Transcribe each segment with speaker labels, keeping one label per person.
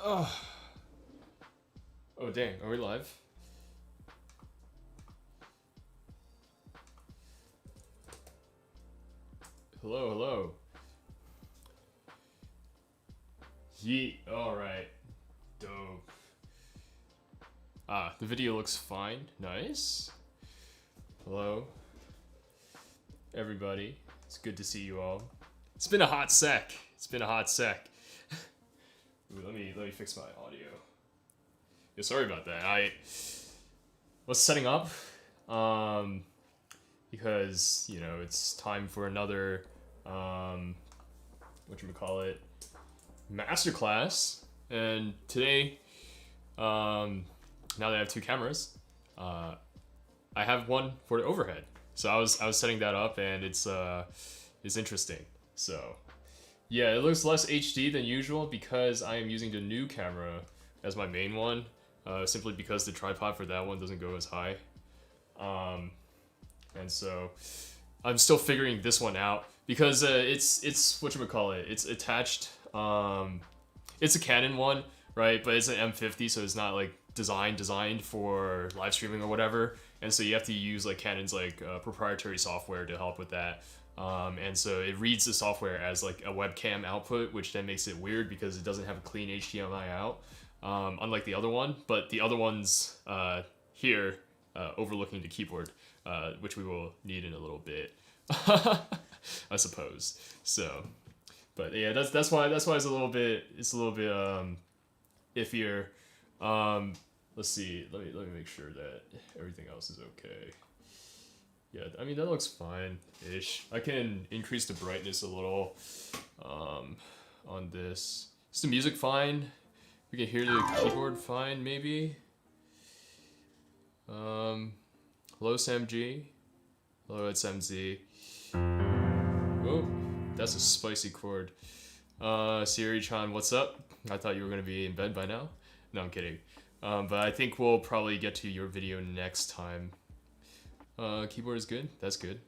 Speaker 1: Oh. Oh dang, are we live? Hello, hello. Yeet, alright. Dope. Ah, the video looks fine. Nice. Hello. Everybody. It's good to see you all. It's been a hot sec. It's been a hot sec. Ooh, let me fix my audio. Yeah, sorry about that. I was setting up because, you know, it's time for another whatchamacallit, Masterclass. And today, now that I have two cameras, I have one for the overhead. So I was setting that up, and it's interesting. So yeah, it looks less HD than usual because I am using the new camera as my main one, simply because the tripod for that one doesn't go as high. And so I'm still figuring this one out because it's whatchamacallit, it's attached. It's a Canon one, right? But it's an M50, so it's not like designed for live streaming or whatever. And so you have to use like Canon's like proprietary software to help with that. And so it reads the software as like a webcam output, which then makes it weird because it doesn't have a clean HDMI out, unlike the other one. But the other one's here, overlooking the keyboard, which we will need in a little bit, I suppose. So, but yeah, that's why it's a little bit iffier. Let's see. Let me make sure that everything else is okay. Yeah, I mean that looks fine-ish. I can increase the brightness a little on this. Is the music fine? We can hear the keyboard fine, maybe. Hello Sam G. Hello it's MZ. Oh, that's a spicy chord. Siri-chan, what's up? I thought you were gonna be in bed by now. No, I'm kidding. But I think we'll probably get to your video next time. Keyboard is good. That's good.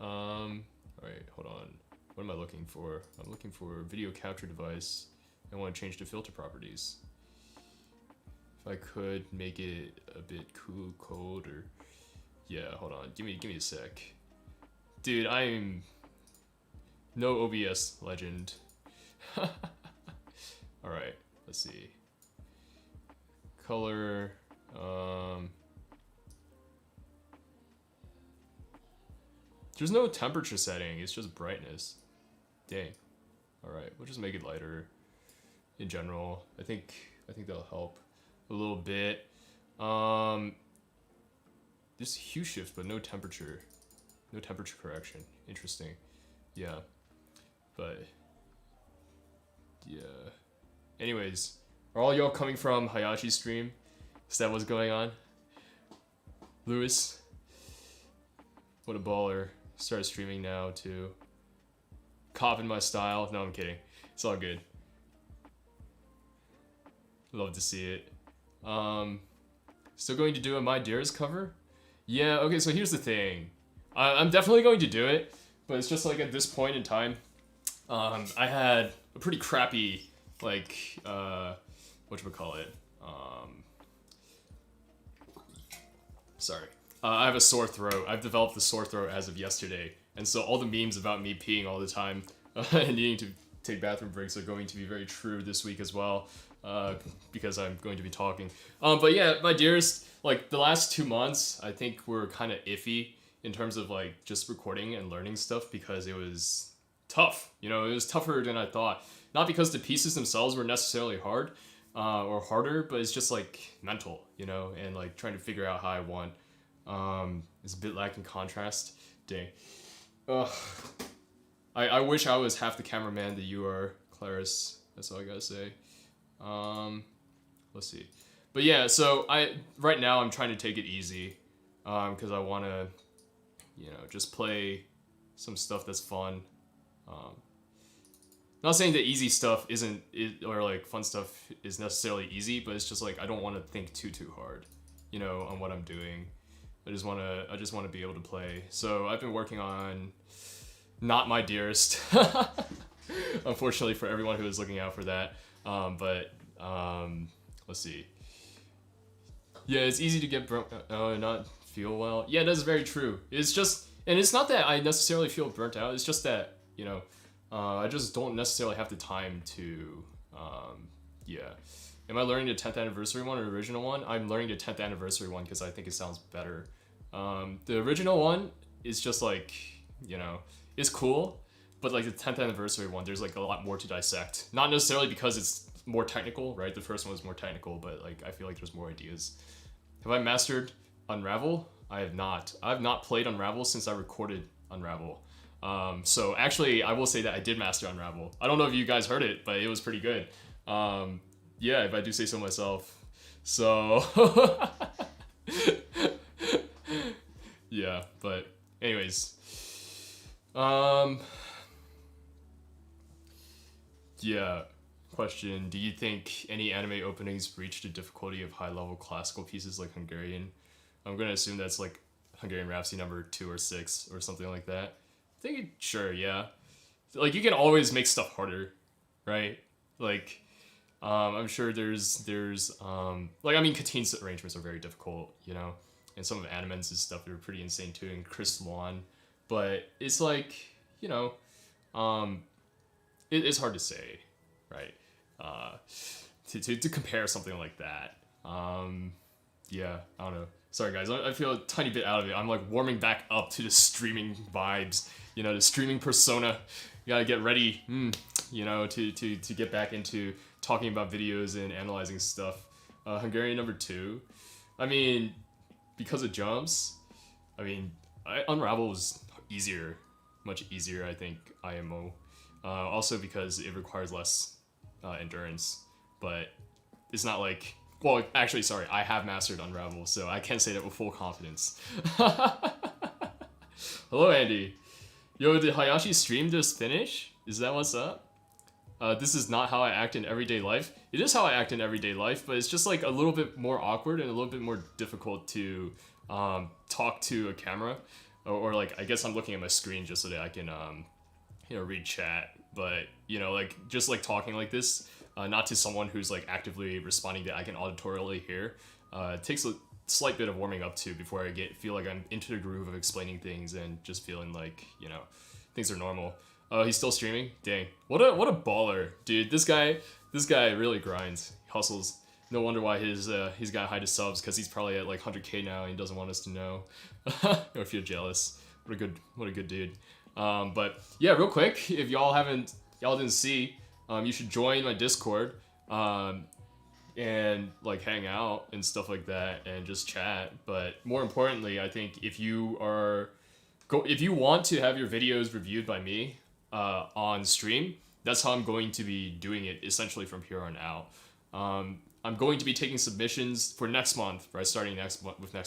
Speaker 1: Alright, hold on. What am I looking for? I'm looking for video capture device. I want to change the filter properties. If I could make it a bit cold, or yeah, hold on. Give me a sec. Dude, I'm no OBS legend. Alright, let's see. Color, there's no temperature setting, it's just brightness. Dang. Alright, we'll just make it lighter in general. I think that'll help a little bit. This hue shift, but no temperature. No temperature correction. Interesting. Yeah. But yeah. Anyways, are all y'all coming from Hayashi's stream? Is that what's going on? Lewis? What a baller. Start streaming now too. Cop in my style. No, I'm kidding. It's all good. Love to see it. Still going to do a My Dearest cover? Yeah, okay, so here's the thing. I'm definitely going to do it, but it's just like at this point in time, I had a pretty crappy, like, whatchamacallit, sorry. I have a sore throat. I've developed a sore throat as of yesterday, and so all the memes about me peeing all the time and needing to take bathroom breaks are going to be very true this week as well, because I'm going to be talking. But yeah, My Dearest, like the last 2 months, I think were kind of iffy in terms of like just recording and learning stuff because it was tough. You know, it was tougher than I thought. Not because the pieces themselves were necessarily hard or harder, but it's just like mental, you know, and like trying to figure out how I want. It's a bit lacking contrast. Dang. I wish I was half the cameraman that you are, Clarice. That's all I gotta say. Let's see. But yeah, so right now I'm trying to take it easy, because I want to, you know, just play some stuff that's fun. Not saying that easy stuff or like fun stuff is necessarily easy, but it's just like I don't want to think too hard, you know, on what I'm doing. I just want to be able to play. So I've been working on Not My Dearest, unfortunately for everyone who is looking out for that. But let's see. Yeah, it's easy to get not feel well. Yeah, that's very true. It's just, and it's not that I necessarily feel burnt out. It's just that, you know, I just don't necessarily have the time to, yeah. Am I learning the 10th anniversary one or the original one? I'm learning the 10th anniversary one because I think it sounds better. The original one is just like, you know, it's cool, but like the 10th anniversary one, there's like a lot more to dissect. Not necessarily because it's more technical, right? The first one was more technical, but like I feel like there's more ideas. Have I mastered Unravel? I have not. I've not played Unravel since I recorded Unravel. So actually, I will say that I did master Unravel. I don't know if you guys heard it, but it was pretty good. Yeah, if I do say so myself. So, yeah, but anyways. Yeah, question. Do you think any anime openings reach the difficulty of high-level classical pieces like Hungarian? I'm gonna assume that's like Hungarian Rhapsody number 2 or 6 or something like that. I think, sure, yeah. Like, you can always make stuff harder, right? Like, I'm sure there's like, I mean, Katine's arrangements are very difficult, you know? And some of Animen's stuff are pretty insane too, and Chris Lawn. But it's like, you know, it's hard to say, right? To compare something like that. Yeah, I don't know. Sorry guys, I feel a tiny bit out of it. I'm like warming back up to the streaming vibes, you know, the streaming persona. You gotta get ready, you know, to get back into talking about videos and analyzing stuff. Hungarian number 2. I mean, because of jumps, I mean, Unravel was easier, much easier, I think, IMO. Also because it requires less endurance, but it's not like, well, actually, sorry, I have mastered Unravel, so I can say that with full confidence. Hello, Andy. Yo, did Hayashi stream just finish? Is that what's up? This is not how I act in everyday life. It is how I act in everyday life, but it's just like a little bit more awkward and a little bit more difficult to talk to a camera. Or like, I guess I'm looking at my screen just so that I can, you know, read chat. But, you know, like, just like talking like this, not to someone who's like actively responding that I can auditorially hear. It takes a slight bit of warming up too before I feel like I'm into the groove of explaining things and just feeling like, you know, things are normal. He's still streaming? Dang. What a baller, dude. This guy really grinds, hustles. No wonder why he's got high to subs, because he's probably at like 100k now and he doesn't want us to know. Or feel jealous. What a good dude. But yeah, real quick, if y'all didn't see, you should join my Discord, and like hang out and stuff like that and just chat. But more importantly, I think if you want to have your videos reviewed by me on stream, that's how I'm going to be doing it essentially from here on out. I'm going to be taking submissions for next month, right? Starting next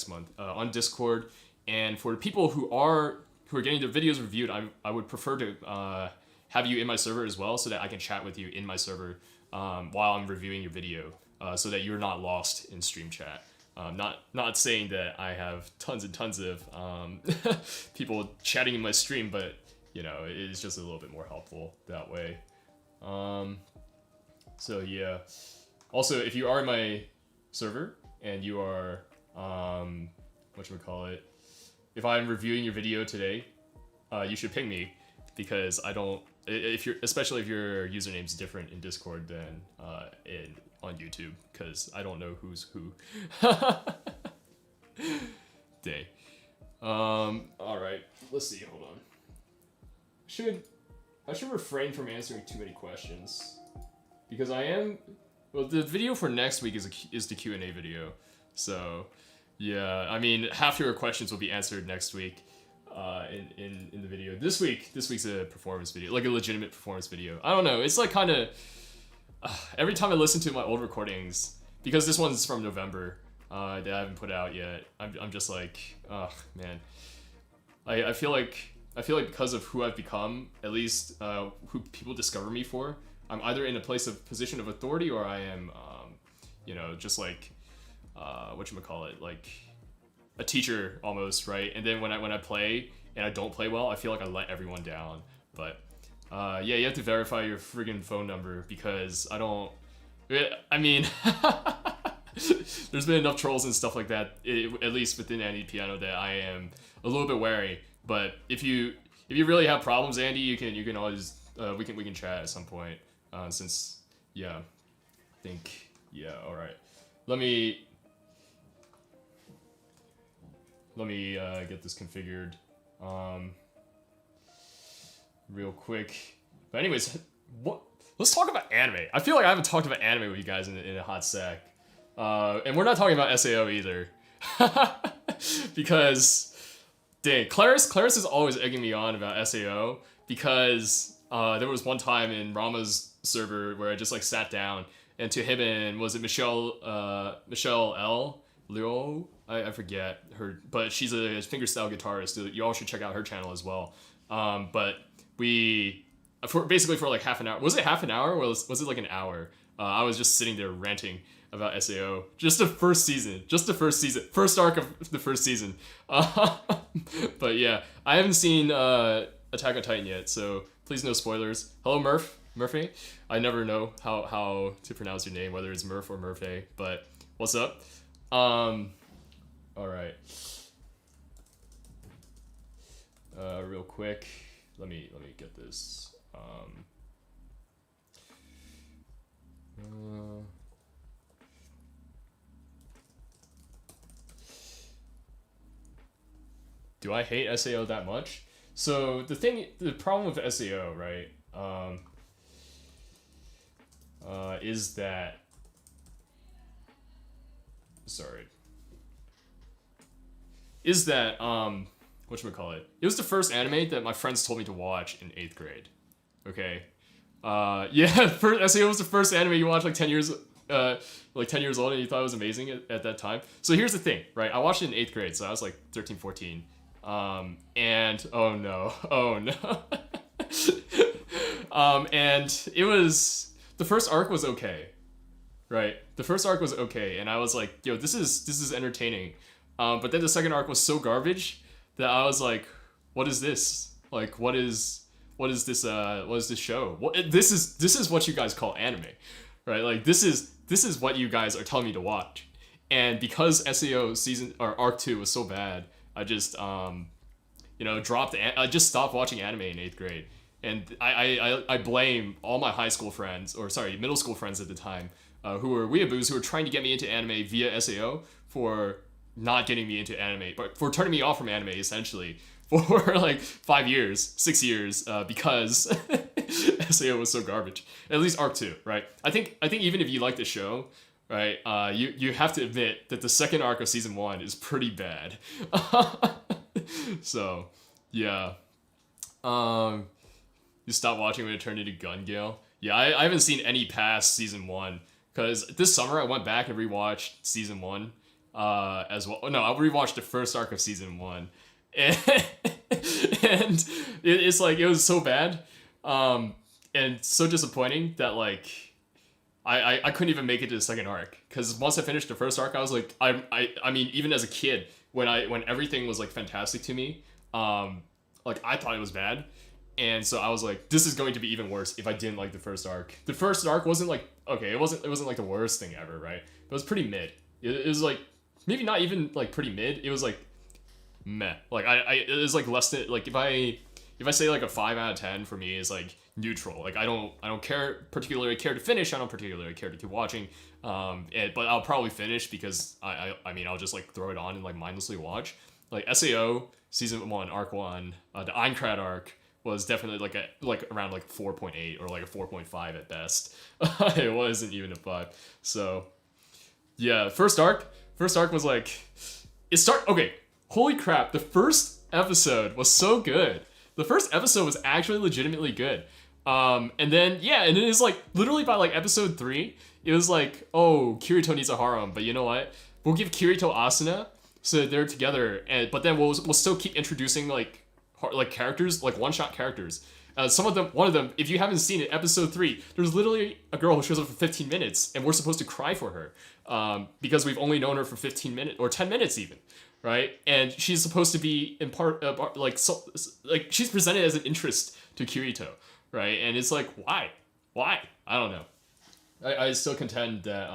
Speaker 1: month on Discord, and for the people who are getting their videos reviewed, I would prefer to have you in my server as well, so that I can chat with you in my server while I'm reviewing your video, so that you're not lost in stream chat. Not saying that I have tons and tons of people chatting in my stream, but you know, it's just a little bit more helpful that way. So yeah. Also, if you are in my server and you are if I'm reviewing your video today, you should ping me, because especially if your username's different in Discord than on YouTube, because I don't know who's who. Dang. All right. Let's see. Hold on. I should refrain from answering too many questions, because well, the video for next week is the Q&A video. So, yeah, I mean, half your questions will be answered next week in the video. This week's a performance video, like a legitimate performance video. I don't know, it's like kind of every time I listen to my old recordings, because this one's from November that I haven't put out yet, I'm just like, oh man, I feel like because of who I've become, at least who people discover me for, I'm either in a position of authority, or I am, you know, just like, like a teacher almost, right? And then when I play and I don't play well, I feel like I let everyone down. But yeah, you have to verify your friggin' phone number, because I don't I mean, there's been enough trolls and stuff like that, at least within Andy Piano, that I am a little bit wary. But if you really have problems, Andy, you can always we can chat at some point. Since yeah, I think yeah. All right, let me get this configured real quick. But anyways, let's talk about anime. I feel like I haven't talked about anime with you guys in a hot sec. And we're not talking about SAO either. Because, dang, Claris is always egging me on about SAO because there was one time in Rama's server where I just like sat down and to him and was it Michelle L. Leo? I forget her, but she's a fingerstyle guitarist. You all should check out her channel as well. But we, for like half an hour, was it half an hour or was it like an hour? I was just sitting there ranting about SAO. Just the first first arc of the first season. But yeah, I haven't seen Attack on Titan yet, so please no spoilers. Hello Murphy. I never know how to pronounce your name, whether it's Murph or Murphy, but what's up? All right. Real quick, let me get this. Do I hate SAO that much? So the problem with SAO, right? Is that whatchamacallit? It was the first anime that my friends told me to watch in 8th grade. Okay. Yeah, SAO was the first anime you watched like 10 years old and you thought it was amazing at that time. So here's the thing, right? I watched it in 8th grade, so I was like 13, 14. And oh no. And it was, the first arc was okay, right? The first arc was okay, and I was like, yo, this is entertaining. But then the second arc was so garbage that I was like, what is this? Like, what is this show? This is what you guys call anime, right? Like, this is what you guys are telling me to watch. And because SAO season or arc 2 was so bad, I just I just stopped watching anime in 8th grade. And I blame all my middle school friends at the time, who were weeaboos who were trying to get me into anime via SAO for not getting me into anime, but for turning me off from anime essentially for like 6 years, because SAO was so garbage. At least arc 2, right? I think even if you like the show, right, you have to admit that the second arc of season 1 is pretty bad. So yeah, you stopped watching when it turned into Gun Gale. Yeah, I haven't seen any past season 1 because this summer I went back and rewatched season 1 as well. No, I rewatched the first arc of season 1, and it's like it was so bad, and so disappointing that like I couldn't even make it to the second arc, because once I finished the first arc I was like, I mean, even as a kid when everything was like fantastic to me, like I thought it was bad. And so I was like, this is going to be even worse if I didn't like the first arc. The first arc wasn't like, okay, it wasn't like the worst thing ever, right? It was pretty mid. It was like, maybe not even like pretty mid. It was like meh. Like it was like less than, like if I say like a 5 out of 10 for me is like neutral. Like I don't particularly care to finish. I don't particularly care to keep watching. But I'll probably finish because I mean I'll just like throw it on and like mindlessly watch. Like SAO season 1 arc 1, the Einkrad arc was definitely like around like 4.8 or like a 4.5 at best. It wasn't even a 5. So yeah, first arc was like, okay, holy crap, the first episode was so good. The first episode was actually legitimately good. And then it's like literally by like episode 3, it was like, oh, Kirito needs a harem, but you know what? We'll give Kirito Asuna so that they're together, but then we'll still keep introducing like characters, like one-shot characters. One of them, if you haven't seen it, episode 3, there's literally a girl who shows up for 15 minutes, and we're supposed to cry for her, because we've only known her for 15 minutes, or 10 minutes even, right? And she's supposed to be in part, like she's presented as an interest to Kirito, right? And it's like, why? I don't know. I still contend that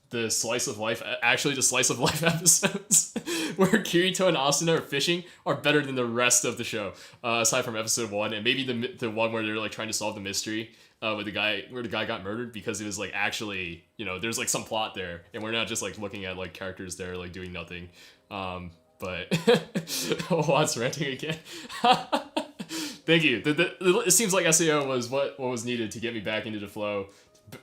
Speaker 1: the slice of life episodes where Kirito and Asuna are fishing are better than the rest of the show, aside from episode 1 and maybe the one where they're like trying to solve the mystery with the guy where the guy got murdered, because it was like actually, you know, there's like some plot there and we're not just like looking at like characters there like doing nothing. But Watt's ranting again. Thank you. It seems like SAO was what was needed to get me back into the flow,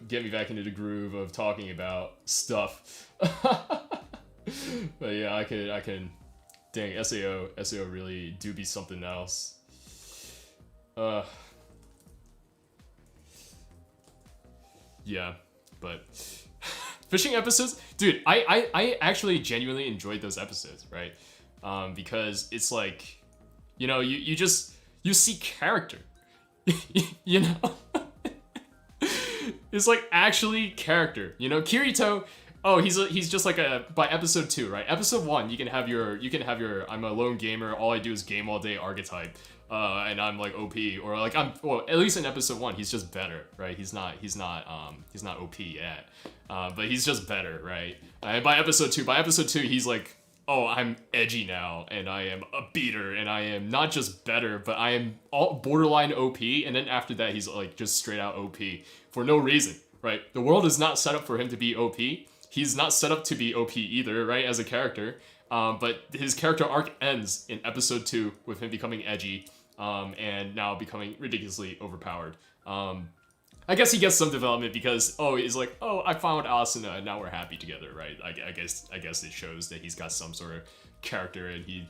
Speaker 1: get me back into the groove of talking about stuff. But yeah, I can. Dang, SAO really do be something else. Yeah, but fishing episodes, dude. I actually genuinely enjoyed those episodes, right? Because it's like, you know, you see character, you know. It's like actually character, you know. Kirito, oh, he's just like by episode 2, right? Episode 1, you can have your I'm a lone gamer, all I do is game all day archetype, and I'm like OP, or like at least in episode 1 he's just better, right? He's not OP yet, but he's just better, right? And by episode 2 he's like, oh, I'm edgy now, and I am a beater, and I am not just better, but I am all borderline OP, and then after that, he's like just straight out OP for no reason, right? The world is not set up for him to be OP. He's not set up to be OP either, right, as a character, but his character arc ends in episode 2 with him becoming edgy, and now becoming ridiculously overpowered. I guess he gets some development because, oh, he's like, oh, I found Asuna and now we're happy together, right? I guess it shows that he's got some sort of character and he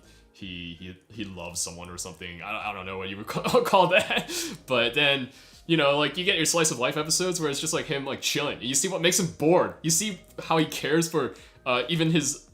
Speaker 1: loves someone or something. I don't know what you would call that. But then, you know, like you get your slice of life episodes where it's just like him like chilling. And you see what makes him bored. You see how he cares for even his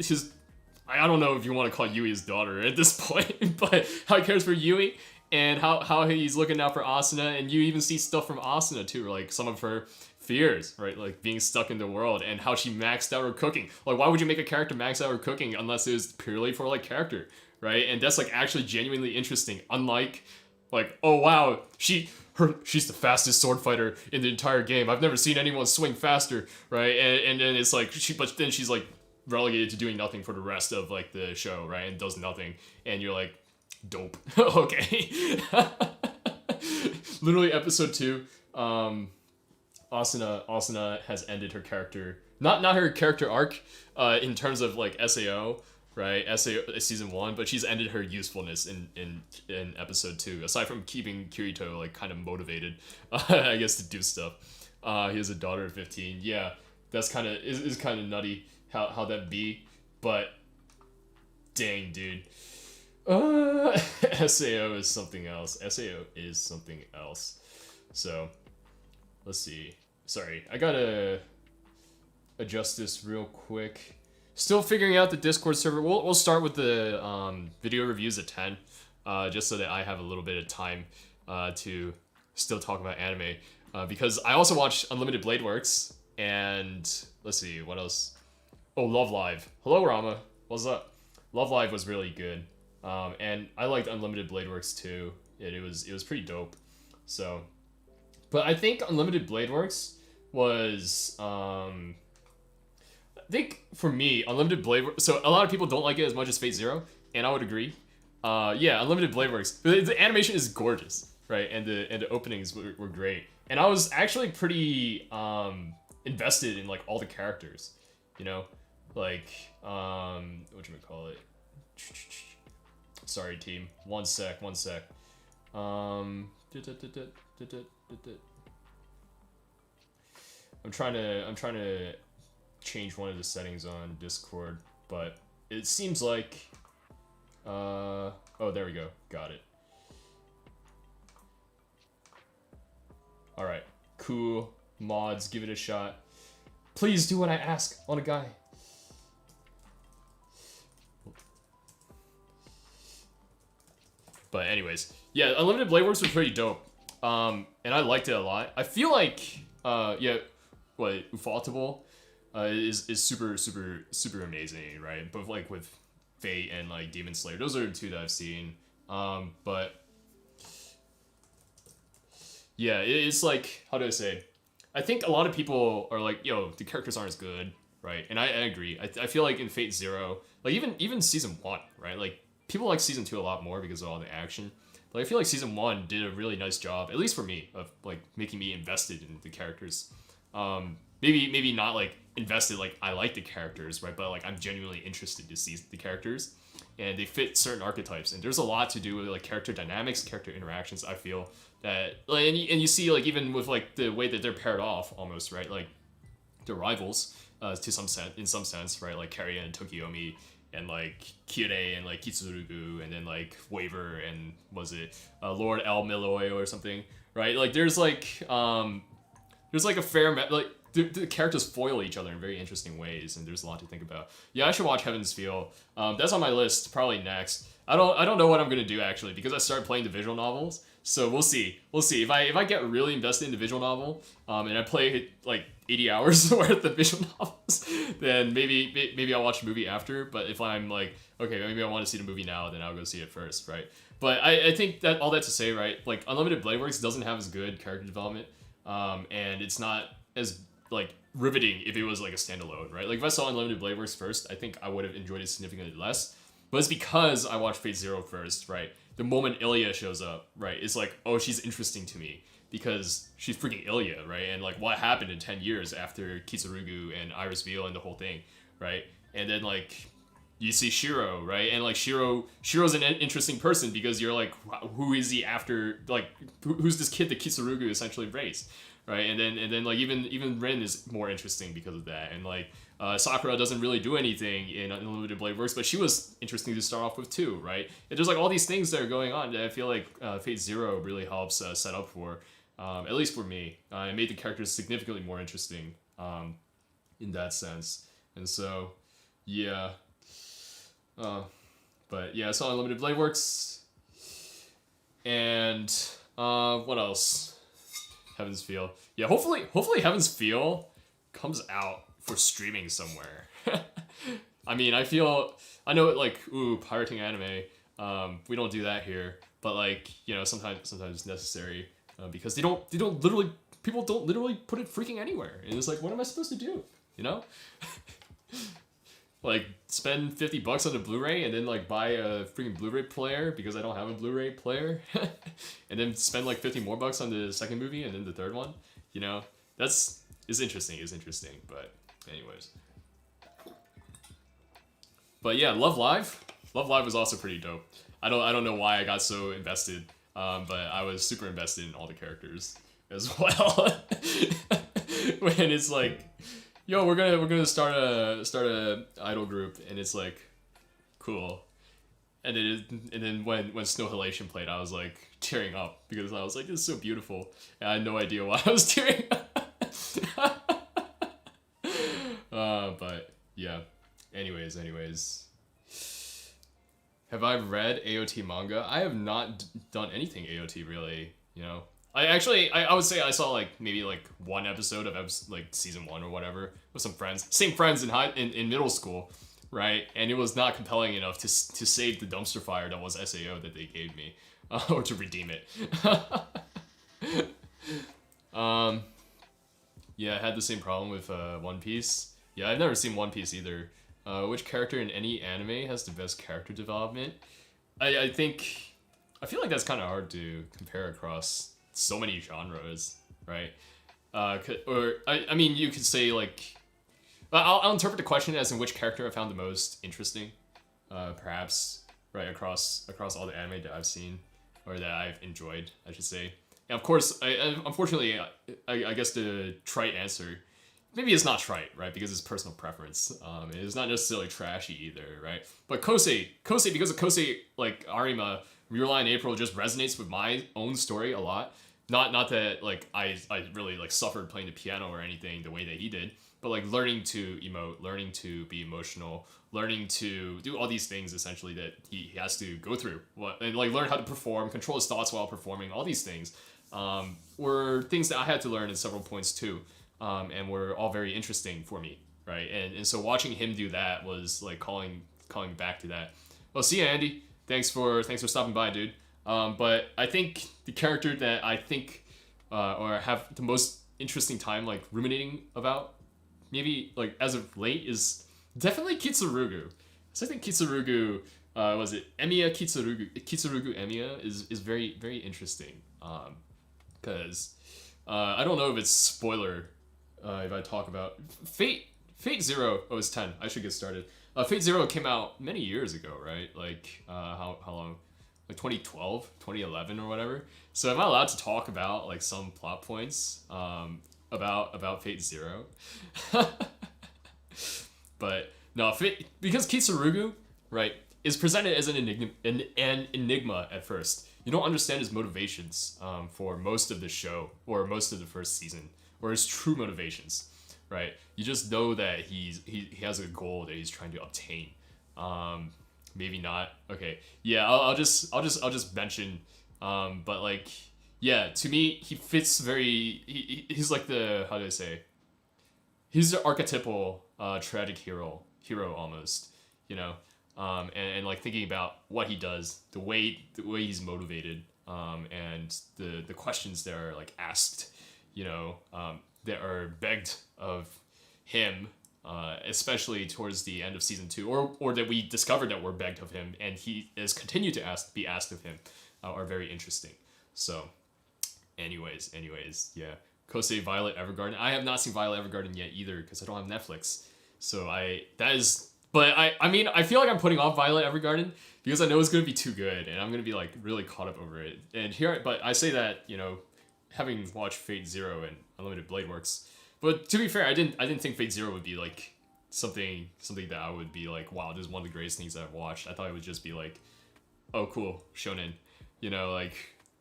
Speaker 1: I don't know if you want to call Yui his daughter at this point, but how he cares for Yui. And how he's looking out for Asuna, and you even see stuff from Asuna too, like some of her fears, right? Like being stuck in the world, and how she maxed out her cooking. Like, why would you make a character max out her cooking unless it was purely for like character, right? And that's like actually genuinely interesting. Unlike, like, oh wow, she's the fastest sword fighter in the entire game. I've never seen anyone swing faster, right? And then it's like but then she's like relegated to doing nothing for the rest of like the show, right? And does nothing, and you're like, dope. Okay. Literally episode 2, Asuna has ended her character, not her character arc in terms of like SAO, right? SAO season 1, but she's ended her usefulness in episode 2, aside from keeping Kirito like kind of motivated, I guess, to do stuff. He has a daughter of 15. Yeah, that's kind of is kind of nutty how that be, but dang, dude. SAO is something else. SAO is something else. So, let's see. Sorry, I gotta adjust this real quick. Still figuring out the Discord server. We'll start with the video reviews at 10, just so that I have a little bit of time to still talk about anime. Because I also watched Unlimited Blade Works, and let's see, what else? Oh, Love Live. Hello, Rama. What's up? Love Live was really good. And I liked Unlimited Blade Works too. It was pretty dope. So, but I think Unlimited Blade Works was, I think for me, Unlimited Blade Works, so a lot of people don't like it as much as Fate Zero, and I would agree. Yeah, Unlimited Blade Works. The animation is gorgeous, right? And the openings were great. And I was actually pretty, invested in like all the characters, you know? Like, whatchamacallit? Sorry, team. One sec. I'm trying to change one of the settings on Discord, but it seems like oh, there we go. Got it. All right. Cool. Mods, give it a shot. Please do what I ask on a guy. But anyways, yeah, Unlimited Blade Works was pretty dope, and I liked it a lot. I feel like, yeah, Ufotable is super amazing, right? But like with Fate and like Demon Slayer, those are the 2 that I've seen. But yeah, it's like, how do I say? I think a lot of people are like, yo, the characters aren't as good, right? And I agree. I feel like in Fate Zero, like even season 1, right? Like people like season 2 a lot more because of all the action. But I feel like season 1 did a really nice job, at least for me, of like making me invested in the characters. Maybe not like invested like I like the characters, right? But like I'm genuinely interested to see the characters, and they fit certain archetypes. And there's a lot to do with like character dynamics, character interactions. I feel that, like, and you see like even with like the way that they're paired off almost, right? Like they're rivals to some sense, in some sense, right? Like Carrie and Tokiomi, and like Kirei and like Kitsurugu, and then like Waver and was it Lord El Miloy or something, right? Like there's like a fair like the characters foil each other in very interesting ways, and there's a lot to think about. Yeah, I should watch Heaven's Feel. That's on my list probably next. I don't know what I'm gonna do actually, because I started playing the visual novels. So we'll see. If I get really invested in the visual novel, and I play like 80 hours worth of visual novels, then maybe I'll watch the movie after. But if I'm like, okay, maybe I want to see the movie now, then I'll go see it first, right? But I think that all that to say, right? Like Unlimited Blade Works doesn't have as good character development, and it's not as like riveting if it was like a standalone, right? Like if I saw Unlimited Blade Works first, I think I would have enjoyed it significantly less. But it's because I watched Fate Zero first, right? The moment Ilya shows up, right, it's like, oh, she's interesting to me because she's freaking Ilya, right? And like what happened in 10 years after Kitsurugu and Iris Veil and the whole thing, right? And then like you see Shiro, right? And like Shiro's an interesting person because you're like, who is he after, like who's this kid that Kitsurugu essentially raised, right? And then like even Rin is more interesting because of that. And like Sakura doesn't really do anything in Unlimited Blade Works, but she was interesting to start off with too, right? And there's like all these things that are going on that I feel like Fate Zero really helps set up for, at least for me. It made the characters significantly more interesting in that sense. And so, yeah. But yeah, I saw Unlimited Blade Works. And what else? Heaven's Feel. Yeah, hopefully Heaven's Feel comes out for streaming somewhere. I mean, I know it like, ooh, pirating anime. We don't do that here, but like, you know, sometimes it's necessary because people don't literally put it freaking anywhere, and it's like, what am I supposed to do? You know, like spend $50 on a Blu-ray and then like buy a freaking Blu-ray player because I don't have a Blu-ray player, and then spend like 50 more bucks on the second movie and then the third one. You know, is interesting, but. Anyways, but yeah, Love Live was also pretty dope. I don't know why I got so invested, but I was super invested in all the characters as well. When it's like, yo, we're gonna start a idol group, and it's like, cool. And then when Snow Halation played, I was like tearing up because I was like, this is so beautiful, and I had no idea why I was tearing up. But yeah, anyways, have I read AOT manga? I have not done anything AOT really, you know. I would say I saw like maybe like one episode of like season 1 or whatever with some friends, same friends in middle school, right? And it was not compelling enough to save the dumpster fire that was SAO that they gave me, or to redeem it. Yeah, I had the same problem with One Piece. Yeah, I've never seen One Piece either. Which character in any anime has the best character development? I feel like that's kind of hard to compare across so many genres, right? I mean, you could say like, I'll interpret the question as in which character I found the most interesting, perhaps, right, across all the anime that I've seen, or that I've enjoyed, I should say. And of course, unfortunately, I guess the trite answer, maybe it's not trite, right? Because it's personal preference. It's not necessarily trashy either, right? But Kosei, because of Kosei, like Arima, Murali in April just resonates with my own story a lot. Not that like I really like suffered playing the piano or anything the way that he did, but like learning to emote, learning to be emotional, learning to do all these things essentially that he has to go through, and like learn how to perform, control his thoughts while performing. All these things were things that I had to learn at several points too, and were all very interesting for me, right? And so watching him do that was like calling back to that. Well, see ya, Andy. Thanks for stopping by, dude. But I think the character that I think or have the most interesting time like ruminating about, maybe like as of late, is definitely Kitsurugu. So I think Kitsurugu, was it Emiya Kitsurugu Emiya is very very interesting. Because I don't know if it's spoiler if I talk about Fate Zero. Oh, it's 10. I should get started. Fate Zero came out many years ago, right? Like how long? Like 2012, 2011 or whatever. So am I allowed to talk about like some plot points about Fate Zero? But no, because Kitsurugu, right, is presented as an enigma at first. You don't understand his motivations for most of the show or most of the first season, or his true motivations, right? You just know that he has a goal that he's trying to obtain. Maybe not. Okay, yeah, I'll just mention. But like, yeah, to me, he fits very. He's like the, how do I say? He's the archetypal tragic hero almost, you know. And like thinking about what he does, the way he's motivated, and the questions that are like asked, you know, that are begged of him, especially towards the end of season 2, or that we discovered that were begged of him, and he has continued to be asked of him, are very interesting. So, anyways, yeah. Kosei Violet Evergarden. I have not seen Violet Evergarden yet either because I don't have Netflix. So but I mean, I feel like I'm putting off Violet Evergarden because I know it's gonna be too good, and I'm gonna be like really caught up over it. But I say that, you know, having watched Fate Zero and Unlimited Blade Works. But to be fair, I didn't think Fate Zero would be like something that I would be like, wow, this is one of the greatest things that I've watched. I thought it would just be like, oh cool, shonen, you know, like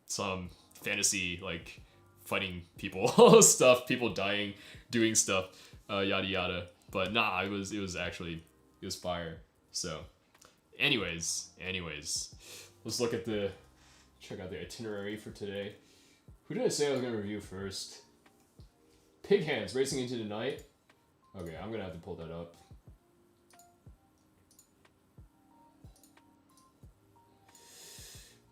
Speaker 1: some fantasy like fighting people stuff, people dying, doing stuff, yada yada. But nah, it was fire. So, anyways, let's check out the itinerary for today. Who did I say I was gonna review first? Pig Hands, Racing into the Night. Okay, I'm gonna have to pull that up.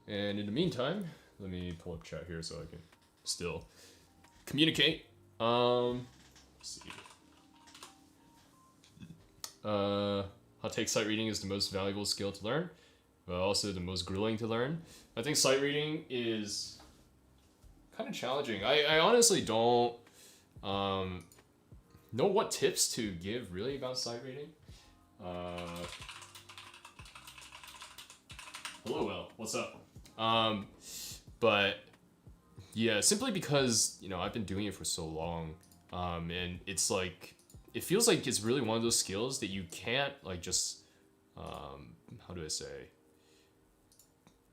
Speaker 1: And in the meantime, let me pull up chat here so I can still communicate. Let's see. Hot take: sight reading is the most valuable skill to learn, but also the most grueling to learn. I think sight reading is kind of challenging. I honestly don't know what tips to give really about sight reading. Hello, Will. What's up? But yeah, simply because, you know, I've been doing it for so long, and it's like, it feels like it's really one of those skills that you can't like just, how do I say?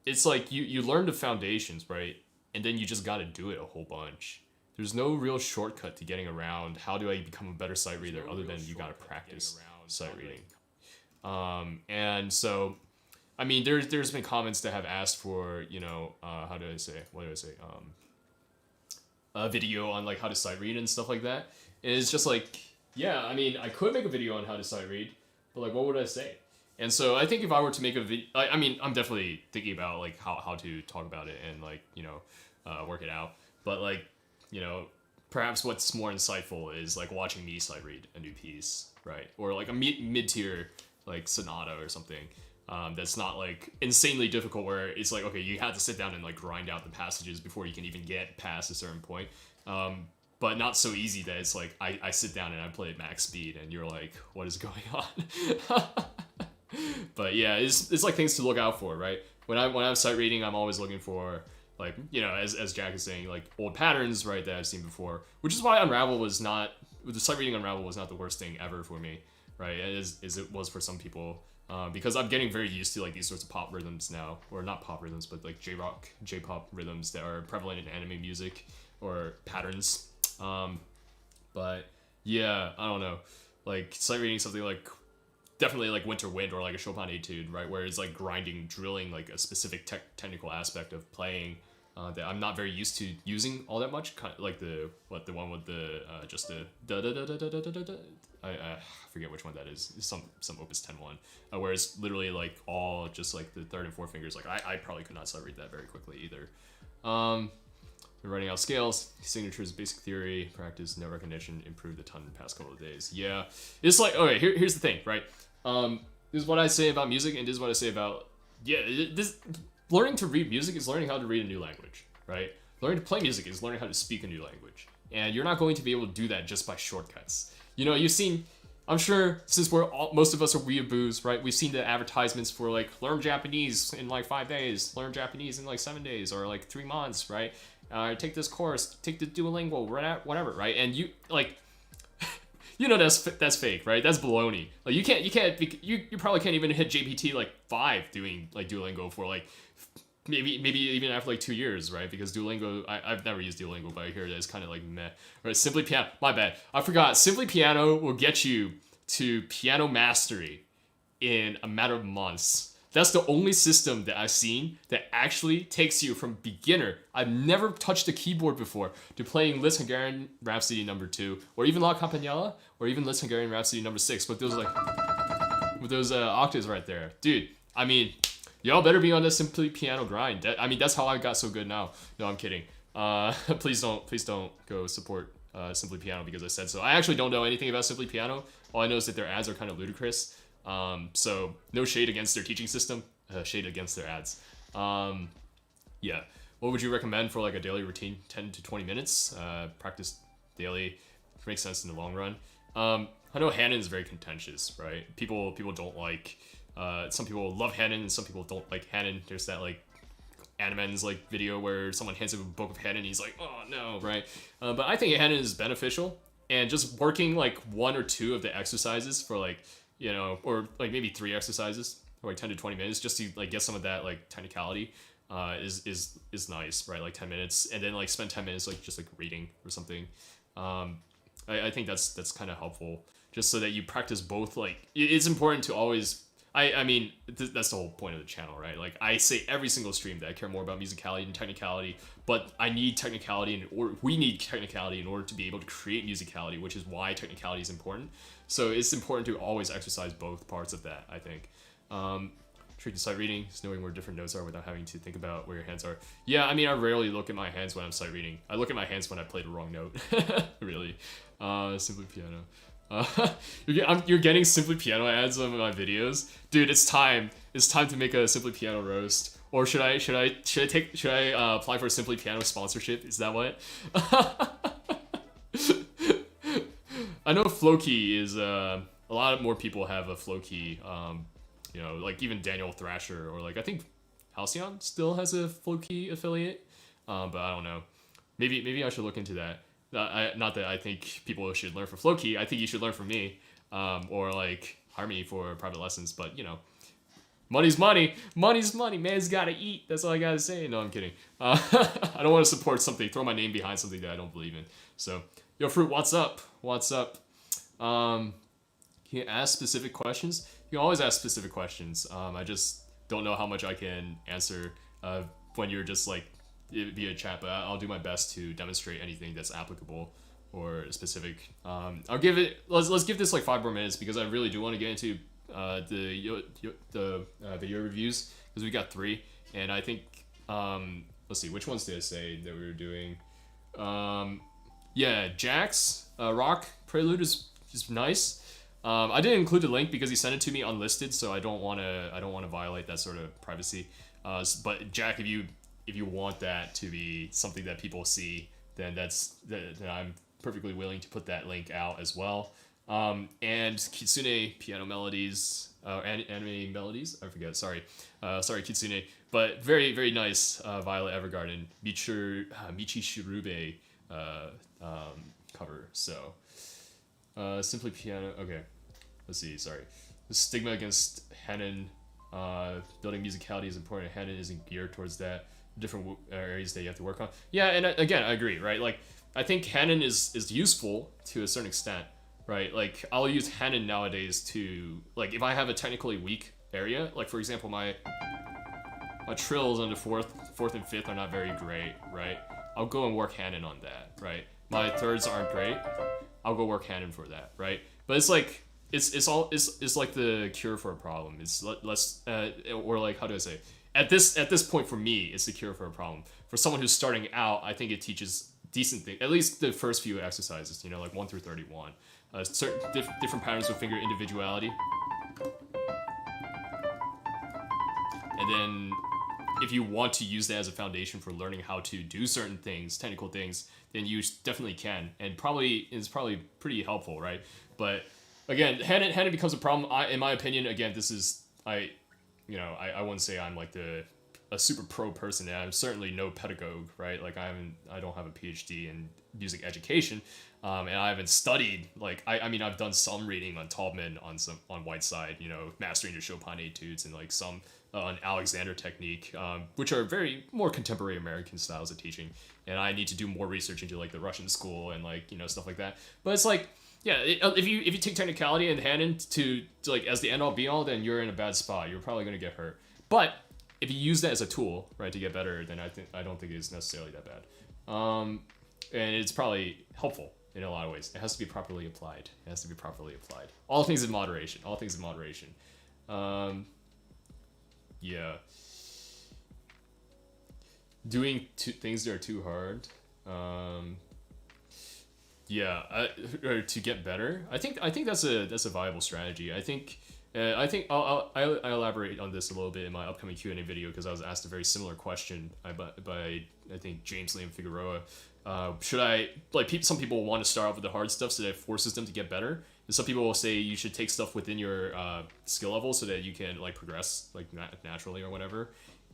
Speaker 1: It's like you learn the foundations, right? And then you just gotta do it a whole bunch. There's no real shortcut to getting around how do I become a better sight reader other than you gotta practice sight reading. And so, I mean, there's been comments that have asked for, you know, what do I say? A video on like how to sight read and stuff like that. And it's just like, yeah, I mean, I could make a video on how to sight read, but like, what would I say? And so I think if I were to make a video, I mean, I'm definitely thinking about like how to talk about it and like, you know, work it out. But like, you know, perhaps what's more insightful is like watching me sight read a new piece, right? Or like a mid-tier like sonata or something. That's not like insanely difficult where it's like, okay, you have to sit down and like grind out the passages before you can even get past a certain point. But not so easy that it's like I sit down and I play at max speed and you're like, what is going on? But yeah, it's like things to look out for, right? When I'm sight reading, I'm always looking for like, you know, as Jack is saying, like old patterns, right, that I've seen before, which is why the sight reading Unravel was not the worst thing ever for me, right? As it was for some people. Because I'm getting very used to like these sorts of pop rhythms now, or not pop rhythms, but like J-rock, J-pop rhythms that are prevalent in anime music or patterns. But yeah, I don't know, like sight reading something like definitely like Winter Wind or like a Chopin Etude, right, where it's like grinding, drilling like a specific technical aspect of playing that I'm not very used to using all that much. Kind of like the one with the just the da da da da da da da da. I forget which one that is. It's some Opus 10 one, where it's literally like all just like the third and fourth fingers. Like I probably could not sight read that very quickly either. We're running out scales, signatures, basic theory, practice, note recognition, improved a ton in the past couple of days. Yeah, it's like, okay, here's the thing, right? This is what I say about music, and this is what I say about, learning to read music is learning how to read a new language, right? Learning to play music is learning how to speak a new language. And you're not going to be able to do that just by shortcuts. You know, you've seen, I'm sure, since most of us are weeaboos, right? We've seen the advertisements for like, learn Japanese in like 5 days, learn Japanese in like 7 days, or like 3 months, right? Take this course, take the Duolingo, whatever, right? And you, like, you know that's fake, right? That's baloney. Like you probably can't even hit JPT like 5 doing like Duolingo for like maybe even after like 2 years, right? Because Duolingo, I've never used Duolingo, but I hear that it's kind of like meh. Right? Simply Piano, my bad, I forgot. Simply Piano will get you to piano mastery in a matter of months. That's the only system that I've seen that actually takes you from beginner, I've never touched a keyboard before, to playing Liszt Hungarian Rhapsody No. 2, or even La Campanella, or even Liszt Hungarian Rhapsody No. 6, with those octaves right there. Dude, I mean, y'all better be on the Simply Piano grind. That's how I got so good now. No, I'm kidding. Please don't go support Simply Piano because I said so. I actually don't know anything about Simply Piano. All I know is that their ads are kind of ludicrous. So no shade against their teaching system, shade against their ads. Yeah. What would you recommend for like a daily routine? 10 to 20 minutes, practice daily, makes sense in the long run. I know Hanon is very contentious, right? People don't like, some people love Hanon and some people don't like Hanon. There's that like Animen's like video where someone hands him a book of Hanon and he's like, oh no, right? But I think Hanon is beneficial, and just working like 1 or 2 of the exercises for like, you know, or like maybe 3 exercises for like 10 to 20 minutes just to like get some of that like technicality is nice, right? Like 10 minutes, and then like spend 10 minutes like just like reading or something. I think that's kind of helpful, just so that you practice both. Like it's important to always, I mean, that's the whole point of the channel, right? Like I say every single stream that I care more about musicality and technicality, but I need technicality, we need technicality in order to be able to create musicality, which is why technicality is important. So it's important to always exercise both parts of that, I think. Trick to sight reading is knowing where different notes are without having to think about where your hands are. Yeah, I mean, I rarely look at my hands when I'm sight reading. I look at my hands when I play the wrong note. Really. Simply Piano. You're getting Simply Piano ads on my videos, dude. It's time. It's time to make a Simply Piano roast. Or should I apply for a Simply Piano sponsorship? Is that what? I know Flowkey is a lot more people have a Flowkey. You know, like even Daniel Thrasher, or like I think Halcyon still has a Flowkey affiliate. But I don't know. Maybe I should look into that. Not that I think people should learn from Flowkey. I think you should learn from me, or like hire me for private lessons. But you know, money's money. Money's money. Man's gotta eat. That's all I gotta say. No, I'm kidding. I don't want to support something, throw my name behind something that I don't believe in. So, yo, Fruit, what's up? What's up? Can you ask specific questions? You can always ask specific questions. I just don't know how much I can answer when you're just like via chat, but I'll do my best to demonstrate anything that's applicable or specific. I'll give it. Let's give this like 5 more minutes because I really do want to get into the video reviews, because we got 3, and I think let's see, which ones did I say that we were doing? Yeah, Jack's Rock Prelude is nice. I didn't include the link because he sent it to me unlisted, so I don't want to violate that sort of privacy. But Jack, if you want that to be something that people see, then then I'm perfectly willing to put that link out as well. And Kitsune Piano Melodies, Anime Melodies, I forget. Sorry, Kitsune, but very very nice Violet Evergarden Michi Shirube cover. So. Simply Piano. Okay, let's see. Sorry, the stigma against Hanon. Building musicality is important. Hanon isn't geared towards that. Different areas that you have to work on. Yeah, and again, I agree. Right, like I think Hanon is useful to a certain extent. Right, like I'll use Hanon nowadays to, like, if I have a technically weak area, like for example, my trills on the fourth and fifth are not very great. Right, I'll go and work Hanon on that. Right, my thirds aren't great. I'll go work Hanon for that, right? But it's like it's like the cure for a problem. It's less or like, how do I say? At this point for me, it's the cure for a problem. for someone who's starting out, I think it teaches decent things, at least the first few exercises, like 1 through 31. Certain different patterns of finger individuality. And then if you want to use that as a foundation for learning how to do certain things, technical things, then you definitely can, and it's probably pretty helpful, right? But again, hand becomes a problem. In my opinion, again, this is I wouldn't say I'm like a super pro person, and I'm certainly no pedagogue, right? Like I don't have a PhD in music education, and I haven't studied like I mean I've done some reading on Taubman on Whiteside, mastering the Chopin etudes, and like some on Alexander technique, which are very more contemporary American styles of teaching, and I need to do more research into like the Russian school and like stuff like that. But it's like, yeah, if you take technicality and hand to like as the end all be all, then you're in a bad spot. You're probably gonna get hurt. But if you use that as a tool, right, to get better, then I don't think it's necessarily that bad. And it's probably helpful in a lot of ways. It has to be properly applied. All things in moderation. Yeah. Doing things that are too hard. Or to get better. I think that's a viable strategy. I think I'll elaborate on this a little bit in my upcoming Q&A video, because I was asked a very similar question by I think James Liam Figueroa. Should I some people want to start off with the hard stuff so that it forces them to get better, and some people will say you should take stuff within your skill level so that you can like progress like naturally or whatever.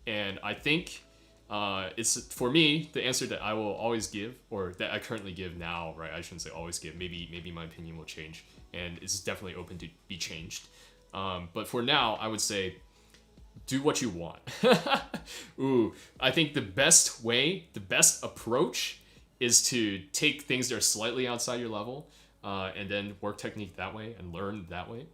Speaker 1: And I think it's, for me, the answer that I will always give, or that I currently give now, right? I shouldn't say always give. Maybe my opinion will change, and it's definitely open to be changed. But for now, I would say, do what you want. Ooh, I think the best approach is to take things that are slightly outside your level, and then work technique that way and learn that way.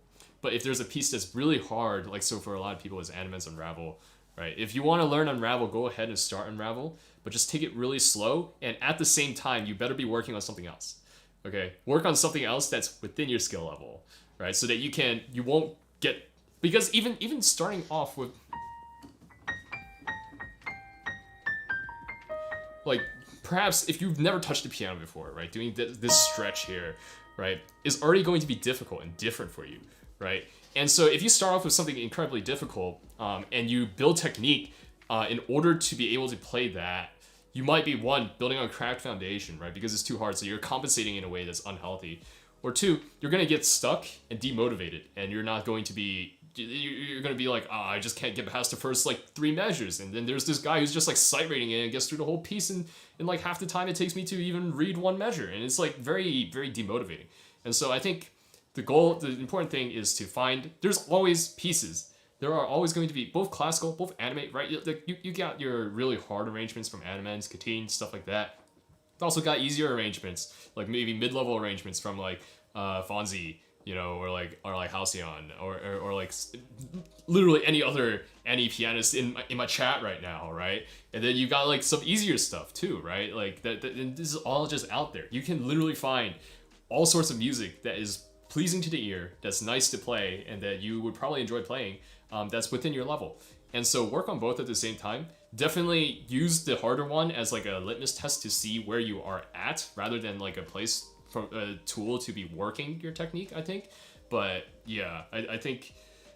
Speaker 1: But if there's a piece that's really hard, like so for a lot of people is Animen's Unravel, right? If you want to learn Unravel, go ahead and start Unravel, but just take it really slow. And at the same time, you better be working on something else. Okay, work on something else that's within your skill level, right? So that you won't get, because even starting off with like, perhaps if you've never touched the piano before, right, doing this stretch here, right, is already going to be difficult and different for you, right? And so if you start off with something incredibly difficult, and you build technique in order to be able to play that, you might be, one, building on a cracked foundation, right, because it's too hard, so you're compensating in a way that's unhealthy. Or two, you're going to get stuck and demotivated, and you're going to be like, I just can't get past the first like 3 measures. And then there's this guy who's just like sight reading it and gets through the whole piece in like half the time it takes me to even read 1 measure. And it's like very, very demotivating. And so I think the important thing is to find, there's always pieces. There are always going to be both classical, both anime, right? You got your really hard arrangements from Animens, Katyn, stuff like that. You've also got easier arrangements, like maybe mid-level arrangements from like Fonzie, or like Halcyon, or like literally any pianist in my chat right now, right? And then you got like some easier stuff too, right? Like that and this is all just out there. You can literally find all sorts of music that is pleasing to the ear, that's nice to play, and that you would probably enjoy playing, that's within your level. And so work on both at the same time. Definitely use the harder one as like a litmus test to see where you are at, rather than like a tool to be working your technique, I think. But yeah, I think,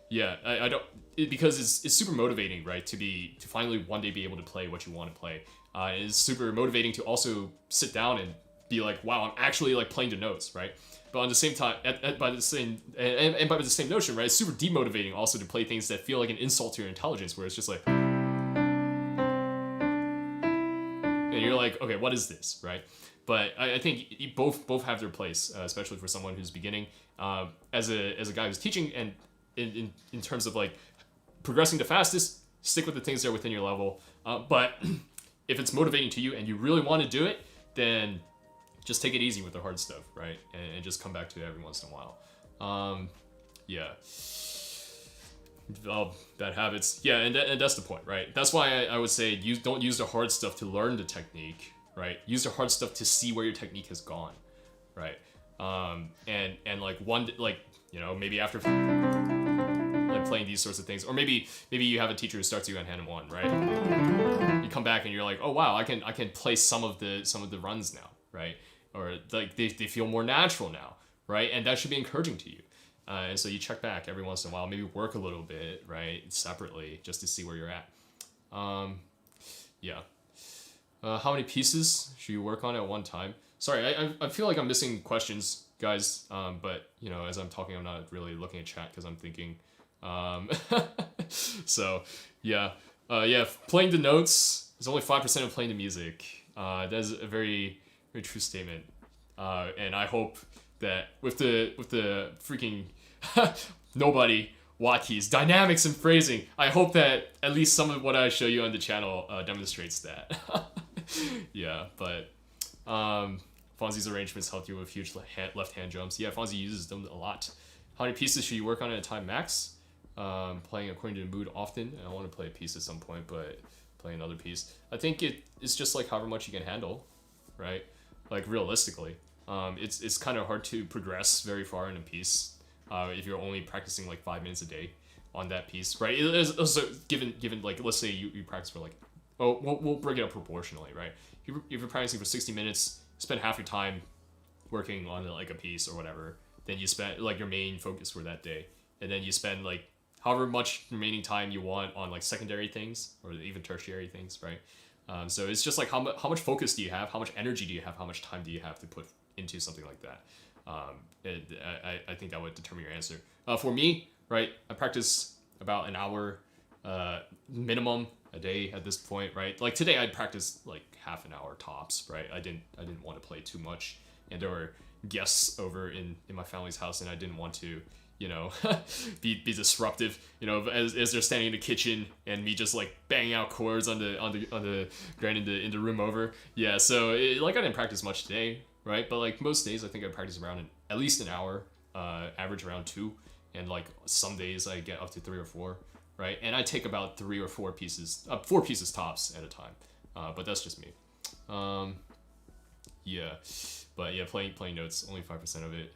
Speaker 1: yeah, I don't, because it's super motivating, right? To finally one day be able to play what you want to play. It's super motivating to also sit down and be like, wow, I'm actually like playing the notes, right? But on the same time, by the same notion, right? It's super demotivating also to play things that feel like an insult to your intelligence, where it's just like, and you're like, okay, what is this, right? But I think both have their place, especially for someone who's beginning. As a guy who's teaching, and in terms of like progressing the fastest, stick with the things that are within your level. But if it's motivating to you and you really want to do it, then just take it easy with the hard stuff, right? And just come back to it every once in a while. Yeah. Bad habits. Yeah, and that's the point, right? That's why I would say don't use the hard stuff to learn the technique, right? Use the hard stuff to see where your technique has gone, right? And like maybe after like playing these sorts of things, or maybe you have a teacher who starts you on hand 1, right? come back and you're like, oh wow, I can play some of the runs now, right? Or like they feel more natural now, right? And that should be encouraging to you. And so you check back every once in a while, maybe work a little bit, right, separately, just to see where you're at. Yeah. How many pieces should you work on at one time? Sorry, I feel like I'm missing questions, guys. But you know, as I'm talking, I'm not really looking at chat because I'm thinking. So yeah, playing the notes is only 5% of playing the music. That is a very, very true statement. And I hope that with the freaking nobody WattKeys dynamics and phrasing, I hope that at least some of what I show you on the channel demonstrates that. Yeah, but Fonzie's arrangements help you with huge left hand jumps. Yeah, Fonzie uses them a lot. How many pieces should you work on at a time max? Playing according to the mood often. I want to play a piece at some point, but play another piece. I think it's just like however much you can handle, right? Like realistically, it's kind of hard to progress very far in a piece if you're only practicing like 5 minutes a day on that piece, right? Also given like, let's say you practice for like, we'll break it up proportionally, right? If you're practicing for 60 minutes, spend half your time working on like a piece or whatever, then you spend like your main focus for that day, and then you spend like however much remaining time you want on like secondary things or even tertiary things, right? So it's just like how much focus do you have, how much energy do you have, how much time do you have to put into something like that. I think that would determine your answer. For me, right, I practice about an hour minimum a day at this point, right? Like today I practiced like half an hour tops, right? I didn't want to play too much, and there were guests over in my family's house, and I didn't want to, you know, be disruptive, you know, as they're standing in the kitchen and me just like banging out chords on the ground in the room over. Yeah, so like I didn't practice much today, right? But like most days I think I practice around at least an hour, average around 2, and like some days I get up to 3 or 4, right? And I take about 3 or 4 pieces, 4 pieces tops at a time. But that's just me. Yeah, but yeah, playing notes, only 5% of it.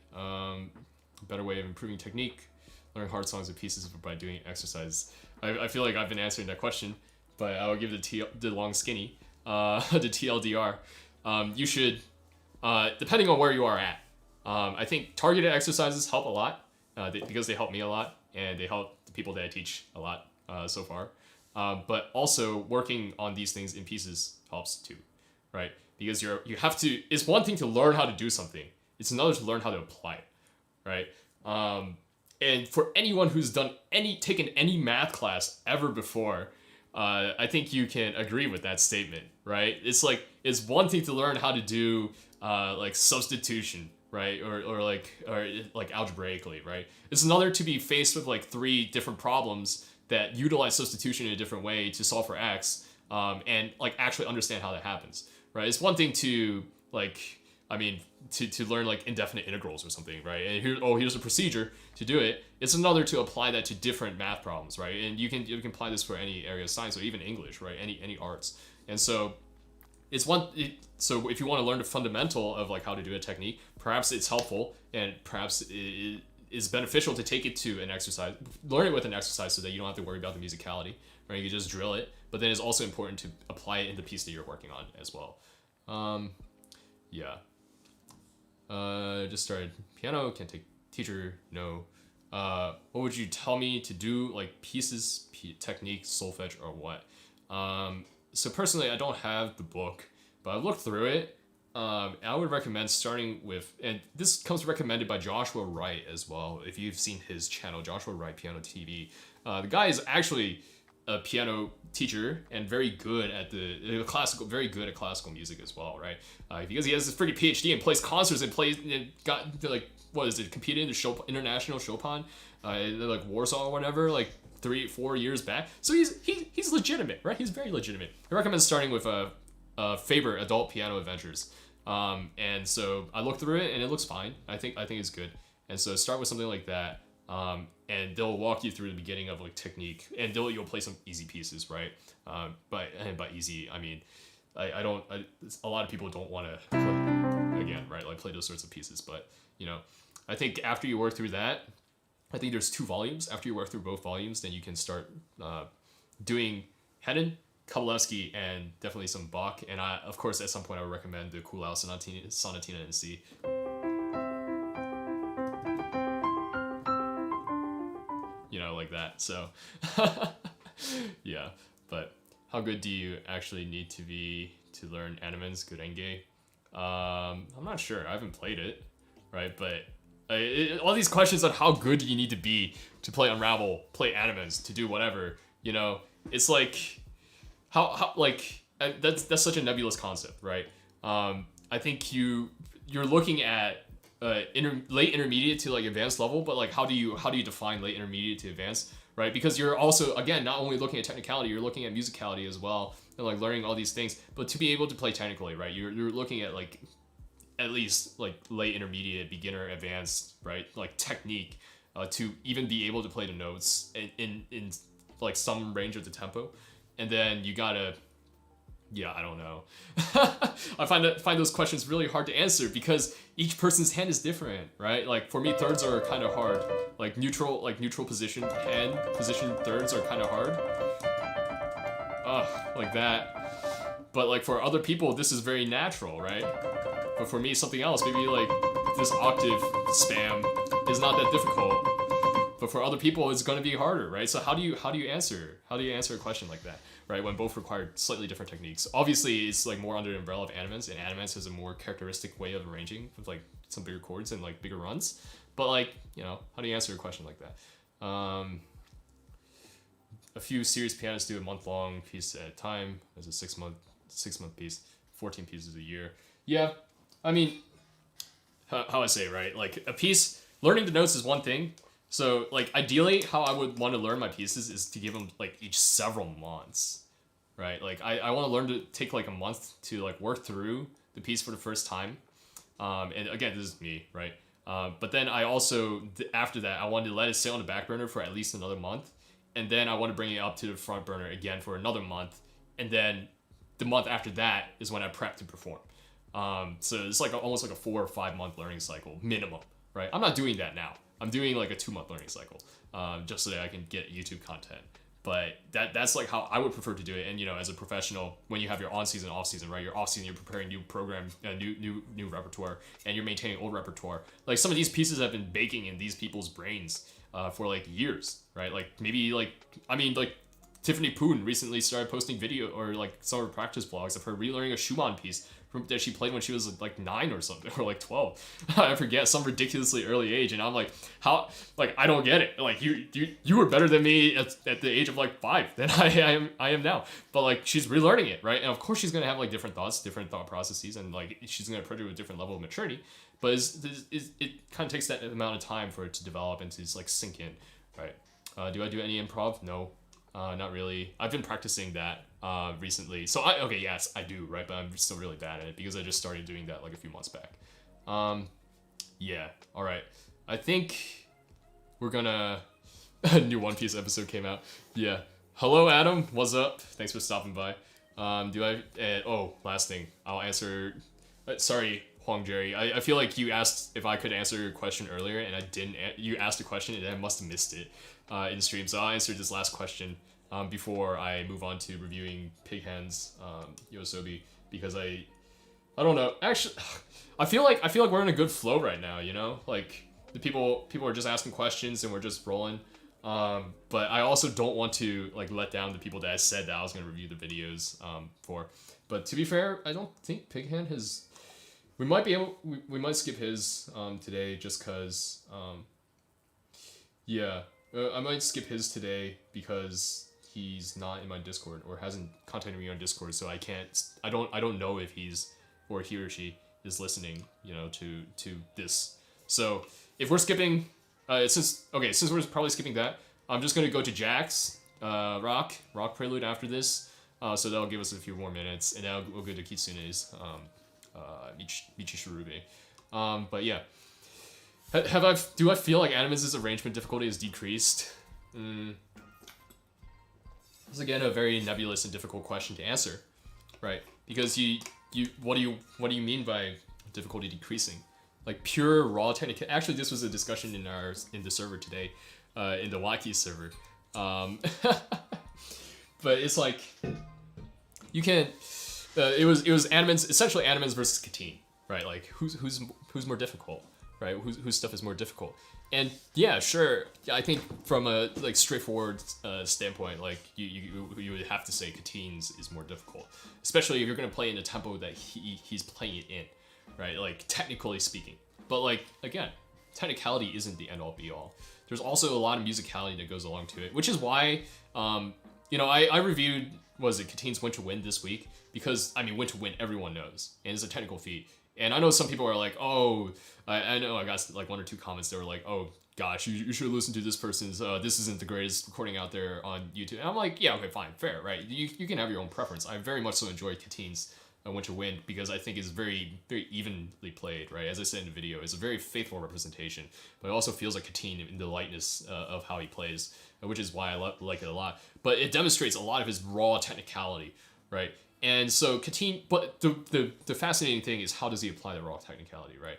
Speaker 1: Better way of improving technique, learn hard songs and pieces by doing exercise. I feel like I've been answering that question, but I'll give the long skinny, the TLDR. You should, depending on where you are at, I think targeted exercises help a lot because they help me a lot and they help the people that I teach a lot so far. But also working on these things in pieces helps too, right? Because you have to. It's one thing to learn how to do something. It's another to learn how to apply it. Right? And for anyone who's taken any math class ever before, I think you can agree with that statement, right? It's like, it's one thing to learn how to do like substitution, right? Or like algebraically, right? It's another to be faced with like 3 different problems that utilize substitution in a different way to solve for X, and like actually understand how that happens, right? It's one thing to like, I mean, to learn like indefinite integrals or something, right? And here's a procedure to do it. It's another to apply that to different math problems, right? And you can apply this for any area of science or even English, right? Any arts. And so so if you want to learn the fundamental of like how to do a technique, perhaps it's helpful and perhaps it is beneficial to take it to an exercise, learn it with an exercise so that you don't have to worry about the musicality, right? You can just drill it. But then it's also important to apply it in the piece that you're working on as well. Yeah. Just started piano, can't take teacher, no. What would you tell me to do, like pieces, technique, solfege, or what? So personally, I don't have the book, but I've looked through it. I would recommend starting with, and this comes recommended by Joshua Wright as well, if you've seen his channel, Joshua Wright Piano TV. The guy is actually a piano teacher and very good at very good at classical music as well, right? Because he has this freaking PhD and plays concerts and got like, what is it, competed in the international Chopin, like Warsaw or whatever, like 3-4 years back. So he's legitimate, right? He's very legitimate. I recommend starting with Faber Adult Piano Adventures. And so I looked through it and it looks fine. I think it's good. And so start with something like that. And they'll walk you through the beginning of like technique, and you'll play some easy pieces, right? And by easy, I mean, a lot of people don't want to play, again, right? Like play those sorts of pieces, but you know, I think after you work through that, I think there's 2 volumes. After you work through both volumes, then you can start doing Hedon, Kabalevsky and definitely some Bach. And of course, at some point, I would recommend the Kuhlau Sonatina in C. You know, like that. So, yeah. But how good do you actually need to be to learn Animen's good Enge? I'm not sure. I haven't played it, right? But all these questions on how good you need to be to play Unravel, play Animens, to do whatever, you know, it's like how like that's such a nebulous concept, right? I think you're looking at late intermediate to like advanced level, but like how do you define late intermediate to advanced, right? Because you're also, again, not only looking at technicality, you're looking at musicality as well, and like learning all these things. But to be able to play technically, right, you're looking at like at least like late intermediate, beginner, advanced, right, like technique, to even be able to play the notes in like some range of the tempo. And then you gotta, yeah, I don't know. I find those questions really hard to answer because each person's hand is different, right? Like for me, thirds are kind of hard. Like neutral position hand position thirds are kind of hard. Like that. But like for other people, this is very natural, right? But for me, something else, maybe like this octave spam is not that difficult. But for other people, it's going to be harder, right? So how do you answer a question like that, right? When both require slightly different techniques. Obviously, it's like more under the umbrella of Animens, and Animens has a more characteristic way of arranging with like some bigger chords and like bigger runs. But like, you know, how do you answer a question like that? A few serious pianists do a month-long piece at a time. There's a six month piece, 14 pieces a year. Yeah, I mean, how I say it, right? Like a piece, learning the notes is one thing. So like ideally, how I would want to learn my pieces is to give them like each several months, right? Like I want to learn to take like a month to like work through the piece for the first time. And again, this is me, right? But then I also, after that, I wanted to let it sit on the back burner for at least another month. And then I want to bring it up to the front burner again for another month. And then the month after that is when I prep to perform. So it's like almost like a 4 or 5 month learning cycle minimum, right? I'm not doing that now. I'm doing like a 2 month learning cycle, just so that I can get YouTube content. But that's like how I would prefer to do it. And you know, as a professional, when you have your on season, off season, right? Your off season, you're preparing new program, new repertoire, and you're maintaining old repertoire. Like some of these pieces have been baking in these people's brains for like years, right? Like maybe like Tiffany Poon recently started posting video or like some of her practice blogs of her relearning a Schumann piece that she played when she was like 9 or something, or like 12. I forget, some ridiculously early age. And I'm like, how, like, I don't get it. Like you were better than me at the age of like 5 than I am now. But like, she's relearning it, right? And of course she's going to have like different thoughts, different thought processes, and like, she's going to approach it with a different level of maturity. But it kind of takes that amount of time for it to develop and to like sink in, right? Do I do any improv? No. Not really. I've been practicing that recently. So yes, I do, right? But I'm still really bad at it because I just started doing that like a few months back. Yeah. All right. I think we're gonna. A new One Piece episode came out. Yeah. Hello, Adam. What's up? Thanks for stopping by. Last thing. I'll answer. Sorry, Huang Jerry. I feel like you asked if I could answer your question earlier, and I didn't. You asked a question, and I must have missed it in stream. So I'll answer this last question before I move on to reviewing Pighand's Yoasobi, because I don't know. Actually, I feel like we're in a good flow right now. You know, like the people are just asking questions, and we're just rolling. But I also don't want to like let down the people that I said that I was going to review the videos for. But to be fair, I don't think Pighand has. We might skip his today just because. I might skip his today because he's not in my Discord or hasn't contacted me on Discord, so I don't know if he's or he or she is listening, you know, to this. So if we're skipping, since we're probably skipping that, I'm just gonna go to Jack's rock prelude after this. So that'll give us a few more minutes, and then we'll go to Kitsune's Michi Shurube. But yeah. Do I feel like Animens' arrangement difficulty has decreased? This is again a very nebulous and difficult question to answer, right? Because what do you mean by difficulty decreasing? Like pure raw technique. Actually, this was a discussion in the server today, in the WattKeys server. But it's like you can't. It was Animans, essentially Animans versus Katine, right? Like who's more difficult, right? Whose stuff is more difficult? And yeah, sure. I think from a like straightforward standpoint, like you would have to say Katine's is more difficult, especially if you're gonna play in the tempo that he's playing it in, right? Like technically speaking. But like again, technicality isn't the end all be all. There's also a lot of musicality that goes along to it, which is why I reviewed Katine's Win to Win this week because I mean Win to Win everyone knows and it's a technical feat. And I know some people are like, oh, I know I got like 1 or 2 comments that were like, oh gosh, you should listen to this person's, this isn't the greatest recording out there on YouTube. And I'm like, yeah, okay, fine, fair, right? You can have your own preference. I very much so enjoyed Katine's Win to Win because I think it's very, very evenly played, right? As I said in the video, it's a very faithful representation, but it also feels like Katine in the lightness of how he plays, which is why I like it a lot. But it demonstrates a lot of his raw technicality, right? And so Katine, but the fascinating thing is how does he apply the raw technicality, right?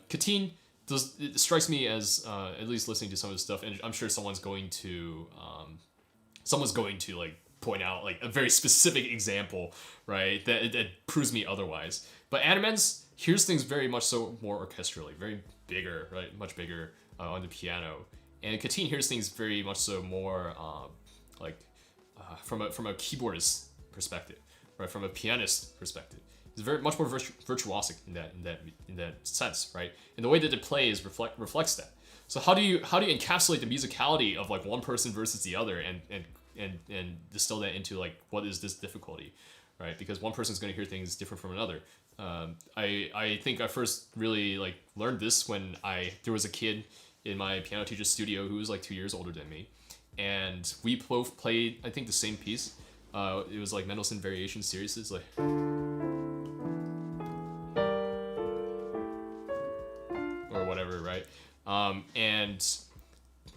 Speaker 1: Katine it strikes me as at least listening to some of his stuff, and I'm sure someone's going to like point out like a very specific example, right? That proves me otherwise. But Animans hears things very much so more orchestrally, very bigger, right? Much bigger on the piano, and Katine hears things very much so more from a keyboardist perspective. Right, from a pianist perspective, it's very much more virtuosic in that sense, right? And the way that they play reflects that. So how do you encapsulate the musicality of like one person versus the other and distill that into like what is this difficulty, right? Because one person's going to hear things different from another. I think I first really like learned this when there was a kid in my piano teacher's studio who was like 2 years older than me, and we both played I think the same piece. It was like Mendelssohn Variation series, it's like or whatever, right? And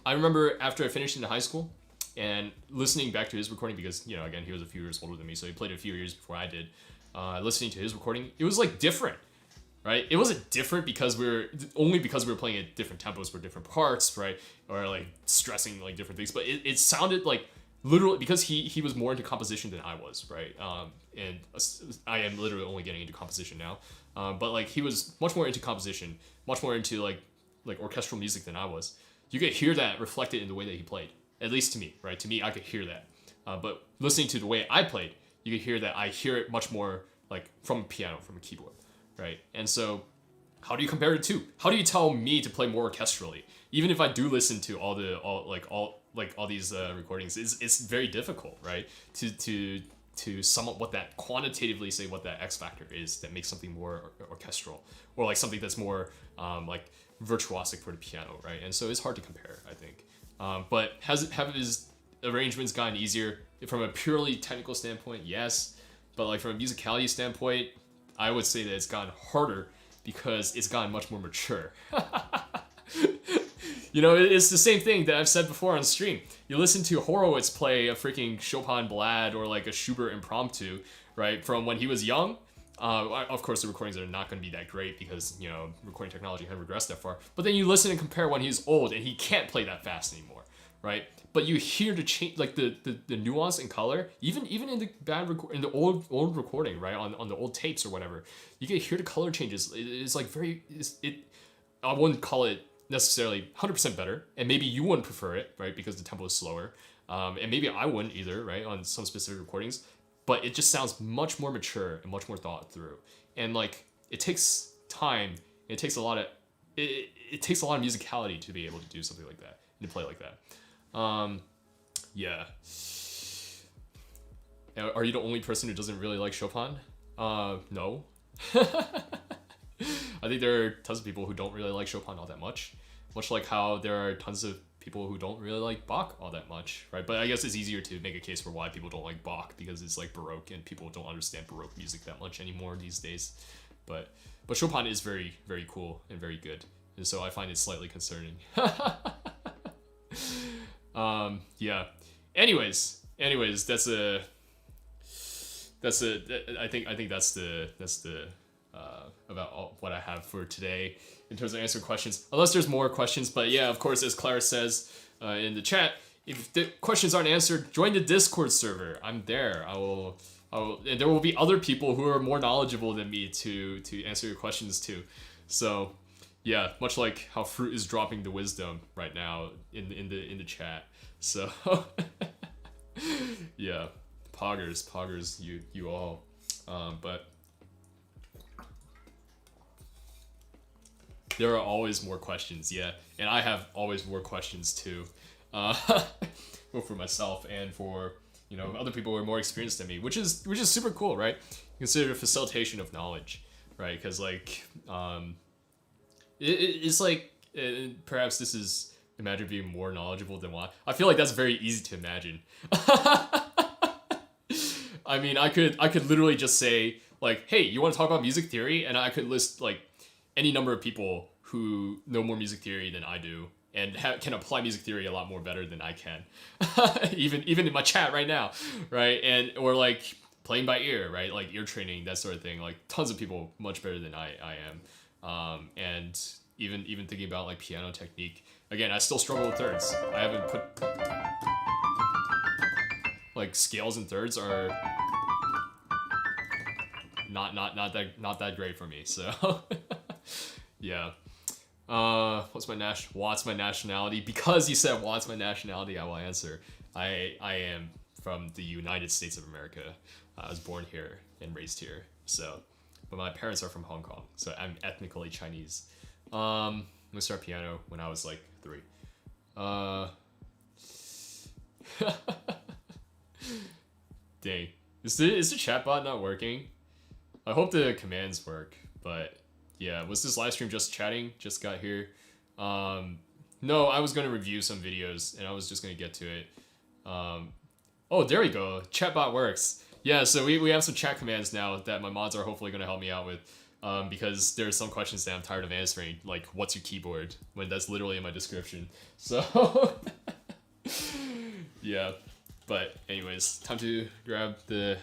Speaker 1: I remember after I finished into high school and listening back to his recording because again he was a few years older than me, so he played a few years before I did. Listening to his recording, it was like different, right? It wasn't different because we were playing at different tempos for different parts, right? Or like stressing like different things, but it sounded like. Literally, because he was more into composition than I was, right? And I am literally only getting into composition now. But like he was much more into composition, much more into like orchestral music than I was. You could hear that reflected in the way that he played, at least to me, right? To me, I could hear that. But listening to the way I played, you could hear that I hear it much more like from a piano, from a keyboard, right? And so, how do you compare the two? How do you tell me to play more orchestrally? Even if I do listen to all these recordings, it's very difficult, right? To sum up what that quantitatively say what that X factor is that makes something more orchestral or like something that's more like virtuosic for the piano, right? And so it's hard to compare, I think. But have his arrangements gotten easier from a purely technical standpoint? Yes, but like from a musicality standpoint, I would say that it's gotten harder because it's gotten much more mature. It's the same thing that I've said before on stream. You listen to Horowitz play a freaking Chopin Ballade or like a Schubert Impromptu, right? From when he was young. Of course, the recordings are not going to be that great because, recording technology hasn't regressed that far. But then you listen and compare when he's old and he can't play that fast anymore, right? But you hear the change, like the nuance and color, even in the in the old recording, right? On the old tapes or whatever, you can hear the color changes. It's like I wouldn't call it necessarily 100% better, and maybe you wouldn't prefer it, right, because the tempo is slower, and maybe I wouldn't either, right, on some specific recordings, but it just sounds much more mature and much more thought through, and like it takes time, it takes a lot of musicality to be able to do something like that and to play like that. Yeah. Are you the only person who doesn't really like Chopin? No. I think there are tons of people who don't really like Chopin all that much like how there are tons of people who don't really like Bach all that much, right? But I guess it's easier to make a case for why people don't like Bach because it's like Baroque and people don't understand Baroque music that much anymore these days. But Chopin is very, very cool and very good, and so I find it slightly concerning. Yeah. Anyways, that's I think that's the about what I have for today in terms of answering questions, unless there's more questions. But yeah, of course, as Clara says in the chat, if the questions aren't answered, join the Discord server. I'm there. I will And there will be other people who are more knowledgeable than me to answer your questions too. So, yeah, much like how Fruit is dropping the wisdom right now in the chat. So, yeah, poggers, you all. But there are always more questions, yeah, and I have always more questions too, both for myself and for other people who are more experienced than me, which is super cool, right? Consider facilitation of knowledge, right? Because like it's like perhaps this is imagine being more knowledgeable than what I feel like that's very easy to imagine. I mean, I could literally just say like, hey, you want to talk about music theory, and I could list like any number of people who know more music theory than I do and can apply music theory a lot more better than I can, even in my chat right now, right? And or like playing by ear, right? Like ear training, that sort of thing. Like tons of people much better than I am, and even thinking about like piano technique. Again, I still struggle with thirds. I haven't put like scales and thirds are not that great for me. So yeah. What's my nationality? Because you said what's my nationality, I will answer. I am from the United States of America. I was born here and raised here. So, but my parents are from Hong Kong, so I'm ethnically Chinese. I started piano when I was like 3. Dang, is the chatbot not working? I hope the commands work, but yeah, was this live stream just chatting? Just got here. No, I was gonna review some videos and I was just gonna get to it. Oh, there we go. Chatbot works. Yeah, so we have some chat commands now that my mods are hopefully gonna help me out with. Because there's some questions that I'm tired of answering, like what's your keyboard, when that's literally in my description. So yeah, but anyways, time to grab the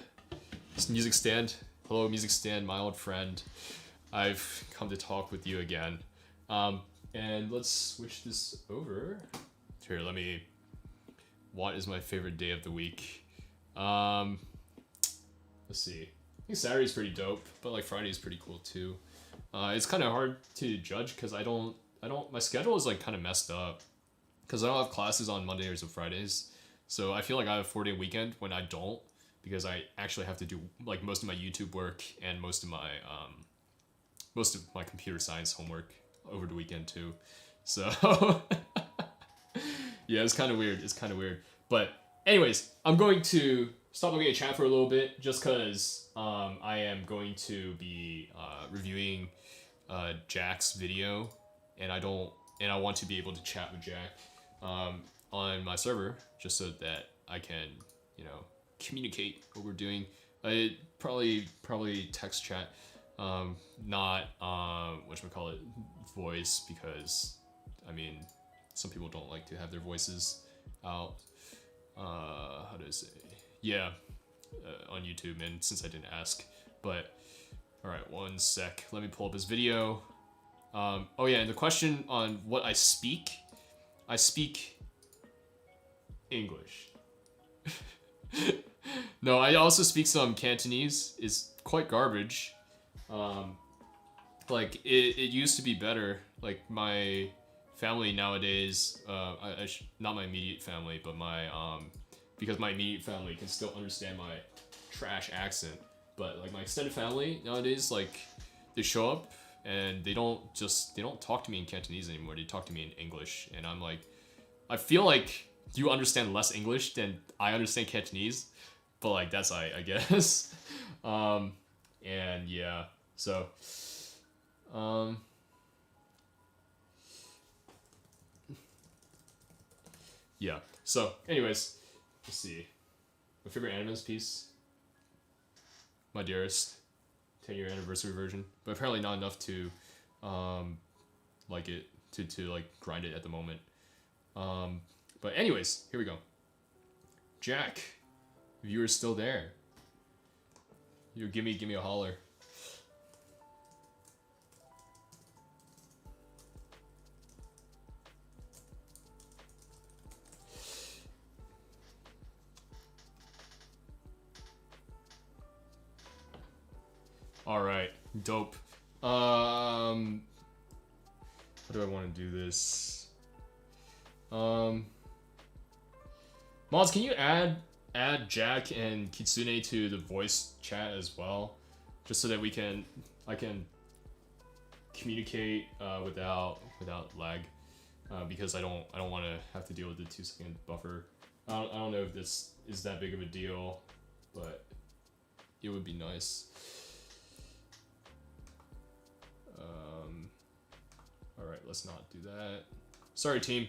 Speaker 1: music stand. Hello, music stand, my old friend. I've come to talk with you again. And let's switch this over. Here, what is my favorite day of the week? Let's see. I think Saturday's pretty dope, but like Friday's pretty cool too. It's kind of hard to judge because my schedule is like kind of messed up because I don't have classes on Mondays or Fridays. So I feel like I have a 4-day weekend when I don't, because I actually have to do like most of my YouTube work and most of my computer science homework over the weekend too. So yeah, it's kind of weird. But anyways, I'm going to stop looking at chat for a little bit just because I am going to be reviewing Jack's video, and I want to be able to chat with Jack on my server just so that I can communicate what we're doing. I probably text chat, not whatchamacallit, voice, because I mean some people don't like to have their voices out. How do I say? Yeah, on YouTube, and since I didn't ask, but all right, one sec. Let me pull up his video. Oh yeah, and the question on what I speak English. No, I also speak some Cantonese. It's quite garbage. Like it used to be better. Like my family nowadays, not my immediate family, but my because my immediate family can still understand my trash accent, but like my extended family nowadays, like they show up and they don't talk to me in Cantonese anymore. They talk to me in English, and I'm like, I feel like you understand less English than I understand Cantonese, but like that's I guess. And yeah, so yeah. So anyways, let's see. My favorite Animus piece, My Dearest, 10-year anniversary version, but apparently not enough to like it to like grind it at the moment. But anyways, here we go. Jack, if you are still there, you give me a holler. All right, dope. How do I want to do this? Mods, can you add Jack and Kitsune to the voice chat as well, just so that I can communicate without lag, because I don't want to have to deal with the 2-second buffer. I don't know if this is that big of a deal, but it would be nice. All right, let's not do that. Sorry, team.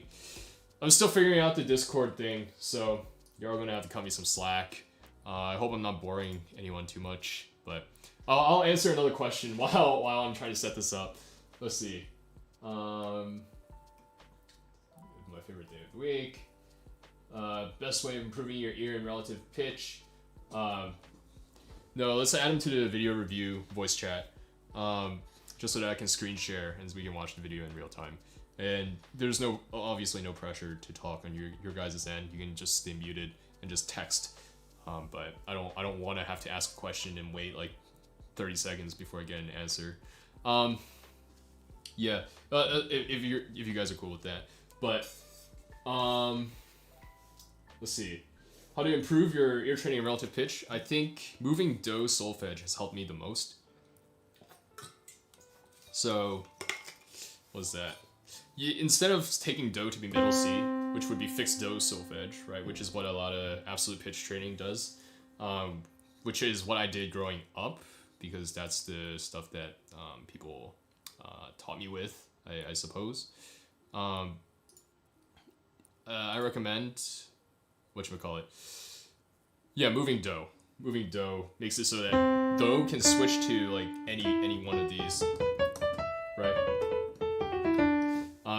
Speaker 1: I'm still figuring out the Discord thing, so you're all gonna have to cut me some slack. I hope I'm not boring anyone too much, but I'll answer another question while I'm trying to set this up. Let's see. My favorite day of the week. Best way of improving your ear and relative pitch. No, let's add them to the video review voice chat. Just so that I can screen share and we can watch the video in real time. And there's obviously no pressure to talk on your guys' end. You can just stay muted and just text. But I don't want to have to ask a question and wait like 30 seconds before I get an answer. Yeah, if you guys are cool with that. But let's see. How to improve your ear training and relative pitch? I think moving do solfege has helped me the most. So, what's that? Instead of taking do to be middle C, which would be fixed do solfege, right? Which is what a lot of absolute pitch training does. Which is what I did growing up, because that's the stuff that people taught me with, I suppose. I recommend, whatchamacallit? Yeah, moving do. Moving do makes it so that do can switch to like any one of these, right?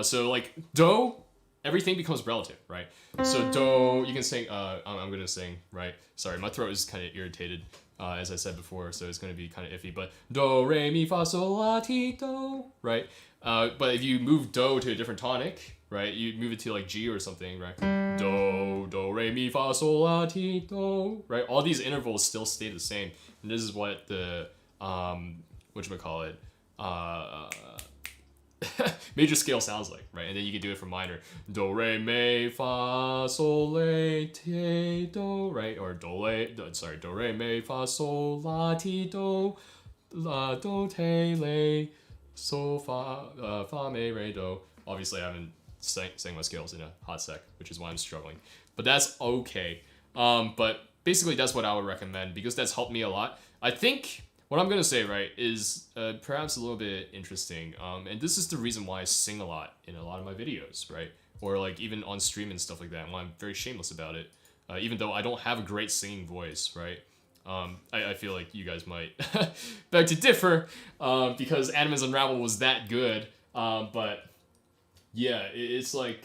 Speaker 1: So like do, everything becomes relative, right? So do, you can sing, I'm gonna sing, right? Sorry, my throat is kind of irritated, as I said before, so it's gonna be kind of iffy, but do, re, mi, fa, sol, la, ti, do, right? But if you move do to a different tonic, right? You move it to like G or something, right? Do, re, mi, fa, sol, la, ti, do, right? All these intervals still stay the same, and this is what the, whatchamacallit, major scale sounds like, right? And then you can do it for minor. Do, re, mi, fa, sol, la, ti, do, right? Or do, re, mi, fa, sol, la, ti, do, la, do, te, le, so, fa, mi, re, do. Obviously, I haven't sang my scales in a hot sec, which is why I'm struggling. But that's okay. But basically, that's what I would recommend, because that's helped me a lot. I think what I'm gonna say, right, is perhaps a little bit interesting, and this is the reason why I sing a lot in a lot of my videos, right? Or like even on stream and stuff like that, and why I'm very shameless about it, even though I don't have a great singing voice, right? I feel like you guys might beg to differ, because Animals Unravel was that good, but yeah, it's like,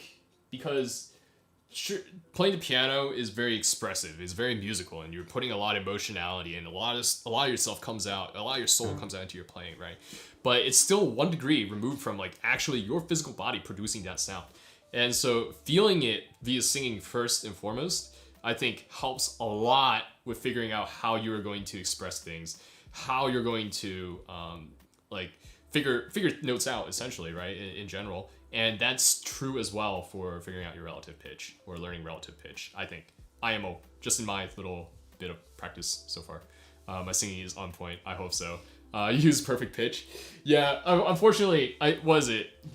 Speaker 1: because sure, playing the piano is very expressive, it's very musical, and you're putting a lot of emotionality, and a lot of yourself comes out, a lot of your soul comes out into your playing, right? But it's still 1 degree removed from like actually your physical body producing that sound. And so feeling it via singing first and foremost, I think helps a lot with figuring out how you're going to express things, how you're going to like figure notes out, essentially, right, in general. And that's true as well for figuring out your relative pitch or learning relative pitch, I think. IMO, just in my little bit of practice so far. My singing is on point, I hope so. Use perfect pitch. Yeah, unfortunately,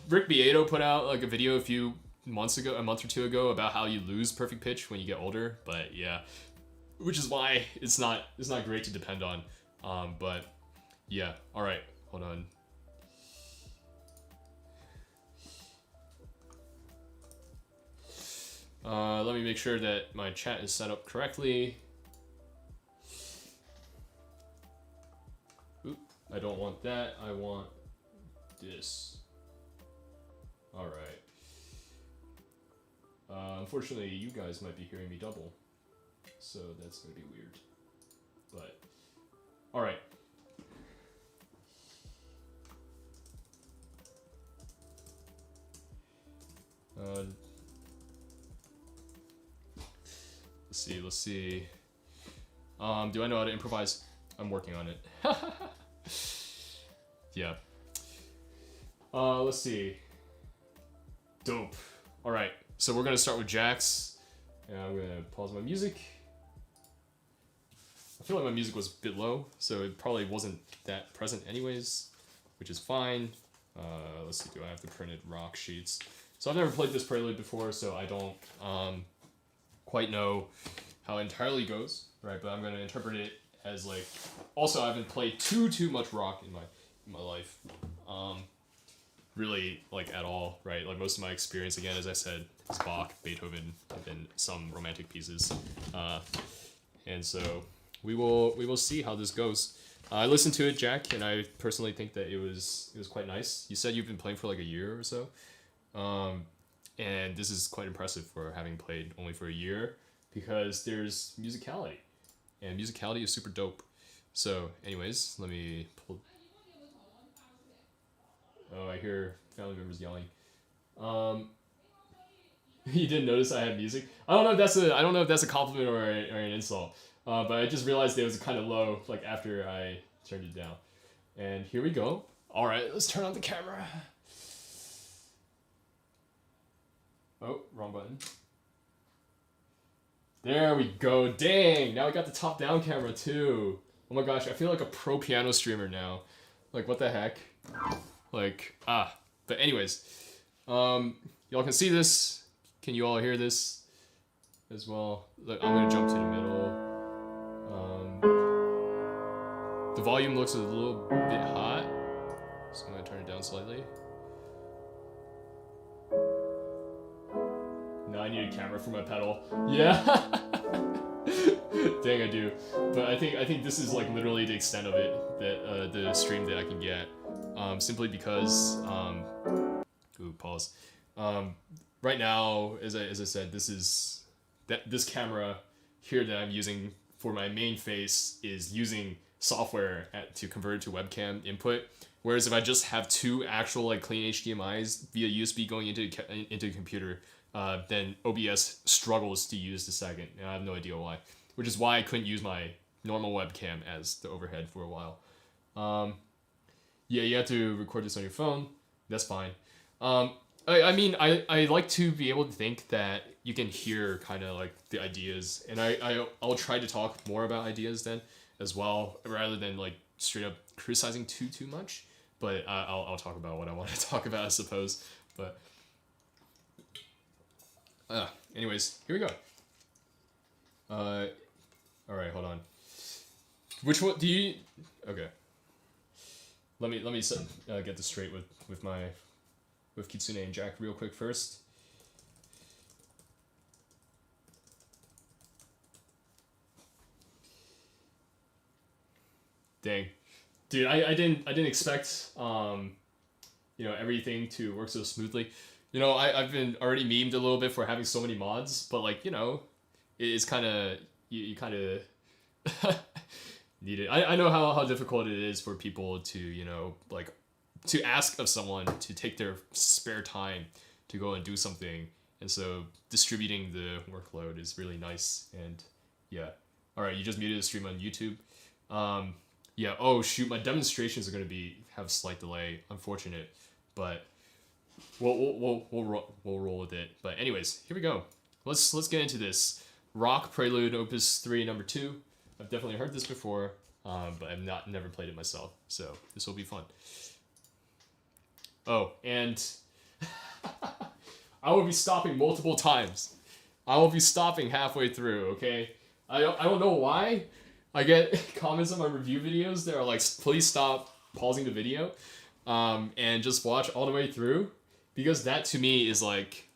Speaker 1: Rick Beato put out like a video a month or two ago, about how you lose perfect pitch when you get older, but yeah, which is why it's not great to depend on. But yeah, all right, hold on. Let me make sure that my chat is set up correctly. Oop, I don't want that. I want this. All right. Unfortunately, you guys might be hearing me double, so that's gonna be weird. But all right. Let's see. Do I know how to improvise? I'm working on it. yeah. Let's see. Dope. All right, so we're gonna start with jacks. And I'm gonna pause my music. I feel like my music was a bit low, so it probably wasn't that present anyways, which is fine. Let's see, do I have the printed rock sheets? So I've never played this Prelude before, so I don't quite know how it entirely goes, right? But I'm gonna interpret it as like. Also, I haven't played too much rock in my life, really like at all, right? Like most of my experience, again, as I said, is Bach, Beethoven, and then some romantic pieces, and so we will see how this goes. I listened to it, Jack, and I personally think that it was quite nice. You said you've been playing for like a year or so, and this is quite impressive for having played only for a year, because there's musicality, and musicality is super dope. So, anyways, let me pull. Oh, I hear family members yelling. You didn't notice I had music? I don't know if that's a compliment or an insult. But I just realized it was kind of low, like after I turned it down. And here we go. All right, let's turn on the camera. Oh, wrong button. There we go. Dang, now we got the top-down camera too. Oh my gosh, I feel like a pro piano streamer now. Like, what the heck? Like, But anyways, y'all can see this. Can you all hear this as well? Look, I'm gonna jump to the middle. The volume looks a little bit hot, so I'm gonna turn it down slightly. Now I need a camera for my pedal. Yeah. Dang, I do. But I think this is like literally the extent of it, that the stream that I can get. Simply because ooh, pause. Right now, as I said, this camera here that I'm using for my main face is using software to convert it to webcam input. Whereas if I just have two actual like clean HDMI's via USB going into the computer, then OBS struggles to use the second, and I have no idea why. Which is why I couldn't use my normal webcam as the overhead for a while. Yeah, you have to record this on your phone. That's fine. I mean, I like to be able to think that you can hear kind of like the ideas, and I'll try to talk more about ideas then as well, rather than like straight up criticizing too much. But I'll talk about what I want to talk about, I suppose. But anyways, here we go. All right, hold on. Which one do you? Okay. Let me get this straight with Kitsune and Jack real quick first. Dang, dude, I didn't expect everything to work so smoothly. I've been already memed a little bit for having so many mods, but like it's kind of you kind of need it. I know how difficult it is for people to to ask of someone to take their spare time to go and do something, and so distributing the workload is really nice. And yeah, all right, you just muted the stream on YouTube. Yeah. Oh shoot, my demonstrations are gonna have a slight delay. Unfortunate, but we'll roll with it. But anyways, here we go. Let's get into this Rock Prelude Opus 3 number 2. I've definitely heard this before, but I've never played it myself, so this will be fun. Oh, and I will be stopping multiple times. I will be stopping halfway through. Okay, I don't know why. I get comments on my review videos that are like, please stop pausing the video, and just watch all the way through, because that to me is like,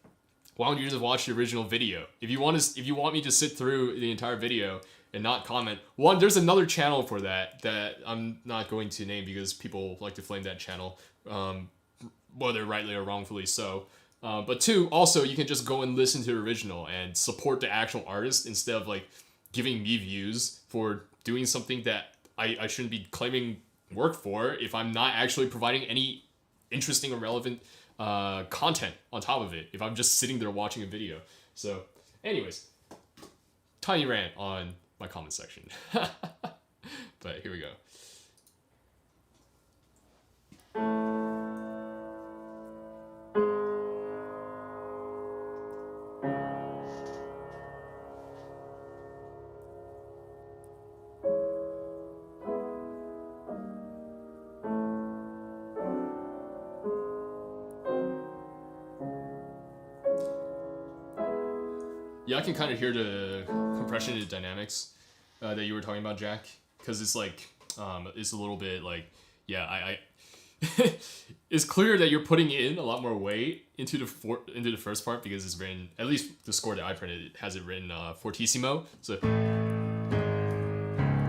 Speaker 1: why don't you just watch the original video? If you want me to sit through the entire video and not comment, one, there's another channel for that I'm not going to name because people like to flame that channel, whether rightly or wrongfully so. But two, also you can just go and listen to the original and support the actual artist instead of like giving me views for doing something that I shouldn't be claiming work for if I'm not actually providing any interesting or relevant content on top of it, if I'm just sitting there watching a video. So anyways, tiny rant on my comment section. But here we go. Yeah, I can kind of hear the compression and dynamics that you were talking about, Jack, because it's like it's a little bit like, yeah, I it's clear that you're putting in a lot more weight into the first part because it's written, at least the score that I printed, it has it written fortissimo. So,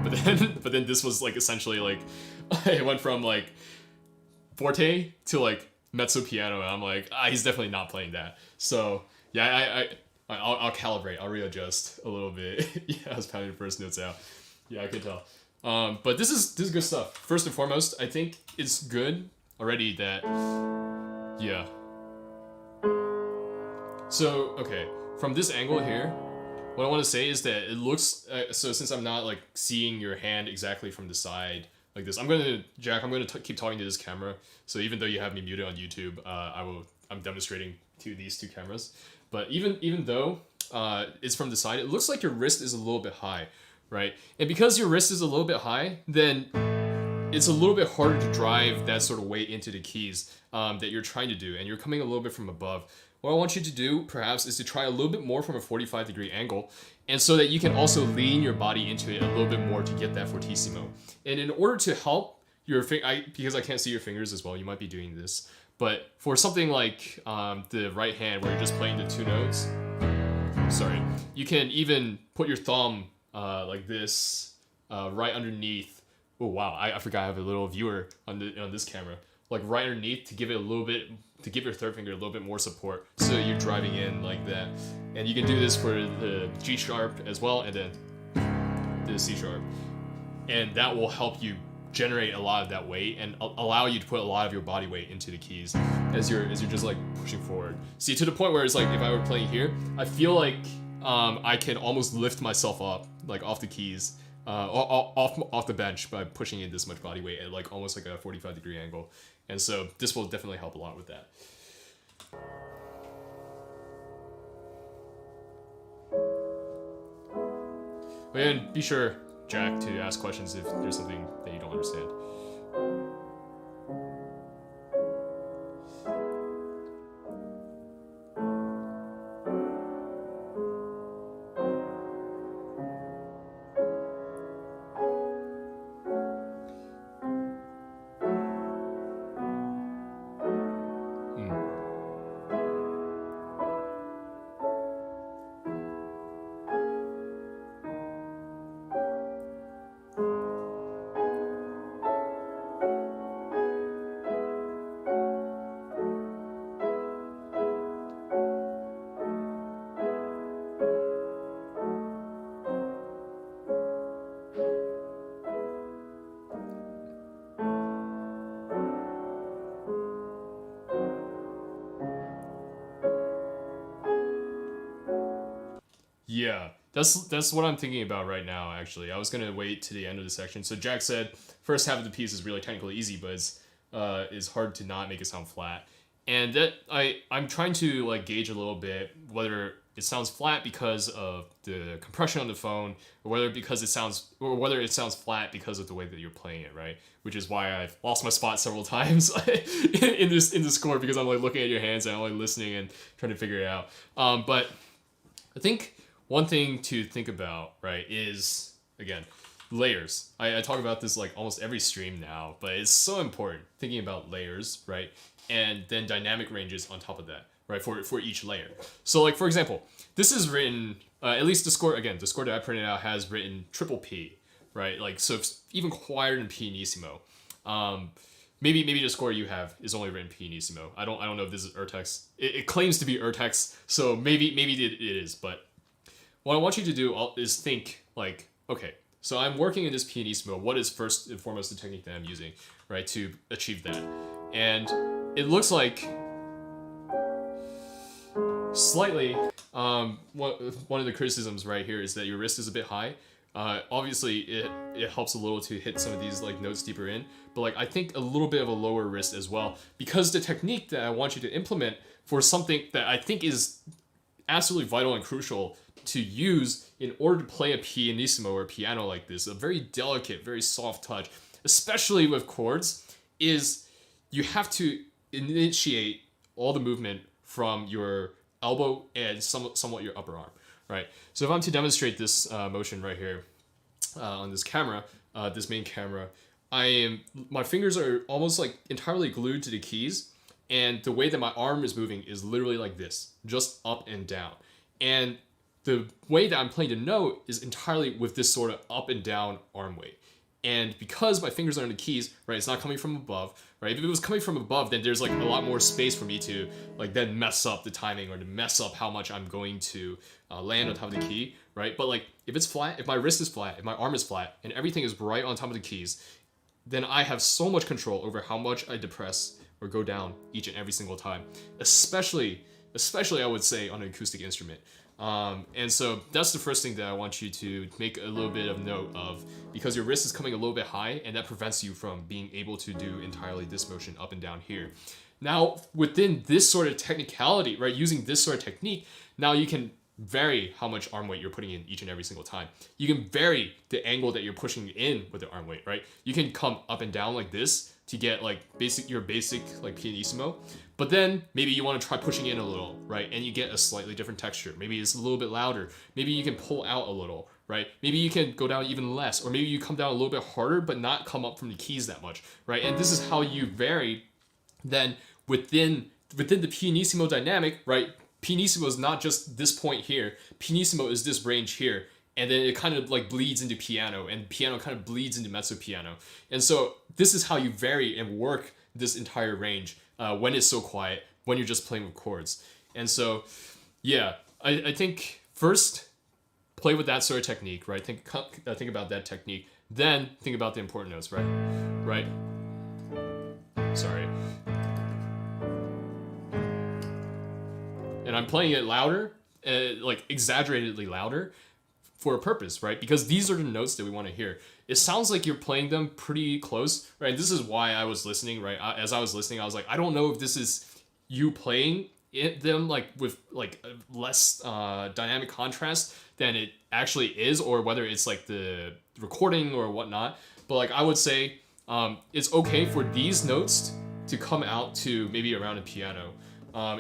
Speaker 1: but then this was like essentially like it went from like forte to like mezzo piano, and I'm like, he's definitely not playing that. So yeah, I'll calibrate, I'll readjust a little bit. Yeah, I was pounding the first notes out. Yeah, I could tell. But this is good stuff. First and foremost, I think it's good already that, yeah. So, okay, from this angle here, what I want to say is that it looks, so since I'm not like seeing your hand exactly from the side like this, Jack, I'm gonna keep talking to this camera. So even though you have me muted on YouTube, I'm demonstrating to these two cameras. But even though it's from the side, it looks like your wrist is a little bit high, right? And because your wrist is a little bit high, then it's a little bit harder to drive that sort of weight into the keys that you're trying to do, and you're coming a little bit from above. What I want you to do, perhaps, is to try a little bit more from a 45-degree angle, and so that you can also lean your body into it a little bit more to get that fortissimo. And in order to help your because I can't see your fingers as well, you might be doing this, but for something like the right hand where you're just playing the two notes, sorry, you can even put your thumb like this right underneath. Oh wow, I forgot I have a little viewer on this camera. Like right underneath to give it a little bit, to give your third finger a little bit more support. So you're driving in like that. And you can do this for the G sharp as well, and then the C sharp. And that will help you generate a lot of that weight and allow you to put a lot of your body weight into the keys as you're just like pushing forward. See, to the point where it's like if I were playing here, I feel like I can almost lift myself up like off the keys, off the bench by pushing in this much body weight at like almost like a 45-degree angle. And so this will definitely help a lot with that. And be sure, Jack, to ask questions if there's something that you don't understand. Yeah, that's what I'm thinking about right now, actually. I was going to wait to the end of the section. So Jack said, first half of the piece is really technically easy, but it's hard to not make it sound flat. And that I'm trying to like gauge a little bit whether it sounds flat because of the compression on the phone, or whether it sounds flat because of the way that you're playing it, right? Which is why I've lost my spot several times in the score, because I'm like looking at your hands and I'm like listening and trying to figure it out. But I think one thing to think about, right, is, again, layers. I talk about this like almost every stream now, but it's so important thinking about layers, right? And then dynamic ranges on top of that, right, for each layer. So like, for example, this is written, at least the score that I printed out has written triple P, right? Like, so it's even quieter than pianissimo. Maybe the score you have is only written pianissimo. I don't know if this is Urtex. It claims to be Urtex, so maybe it is, but what I want you to do is think like, okay, so I'm working in this pianissimo. What is first and foremost the technique that I'm using, right, to achieve that? And it looks like slightly, one of the criticisms right here is that your wrist is a bit high. Obviously, it helps a little to hit some of these like notes deeper in, but like I think a little bit of a lower wrist as well, because the technique that I want you to implement for something that I think is absolutely vital and crucial to use in order to play a pianissimo or piano like this, a very delicate, very soft touch, especially with chords, is you have to initiate all the movement from your elbow and somewhat your upper arm, right? So if I'm to demonstrate this motion right here on this camera, this main camera, my fingers are almost like entirely glued to the keys, and the way that my arm is moving is literally like this, just up and down. And the way that I'm playing the note is entirely with this sort of up and down arm weight. And because my fingers are on the keys, right, it's not coming from above, right? If it was coming from above, then there's like a lot more space for me to like then mess up the timing or to mess up how much I'm going to land on top of the key, right? But like if it's flat, if my wrist is flat, if my arm is flat, and everything is right on top of the keys, then I have so much control over how much I depress or go down each and every single time, especially I would say on an acoustic instrument. And so that's the first thing that I want you to make a little bit of note of, because your wrist is coming a little bit high, and that prevents you from being able to do entirely this motion up and down here. Now, within this sort of technicality, right, using this sort of technique, now you can vary how much arm weight you're putting in each and every single time. You can vary the angle that you're pushing in with the arm weight, right? You can come up and down like this to get like your basic like pianissimo, but then maybe you want to try pushing in a little, right? And you get a slightly different texture. Maybe it's a little bit louder. Maybe you can pull out a little, right? Maybe you can go down even less, or maybe you come down a little bit harder, but not come up from the keys that much, right? And this is how you vary then within the pianissimo dynamic, right? Pianissimo is not just this point here. Pianissimo is this range here. And then it kind of like bleeds into piano, and piano kind of bleeds into mezzo piano. And so this is how you vary and work this entire range when it's so quiet, when you're just playing with chords. And so, yeah, I think first play with that sort of technique, right? Think about that technique. Then think about the important notes, right? Right? Sorry. And I'm playing it louder, like exaggeratedly louder, for a purpose, right? Because these are the notes that we want to hear. It sounds like you're playing them pretty close, right? And this is why I was listening, right? As I was listening, I was like, I don't know if this is you playing them like with like less dynamic contrast than it actually is, or whether it's like the recording or whatnot. But like I would say, it's okay for these notes to come out to maybe around a piano,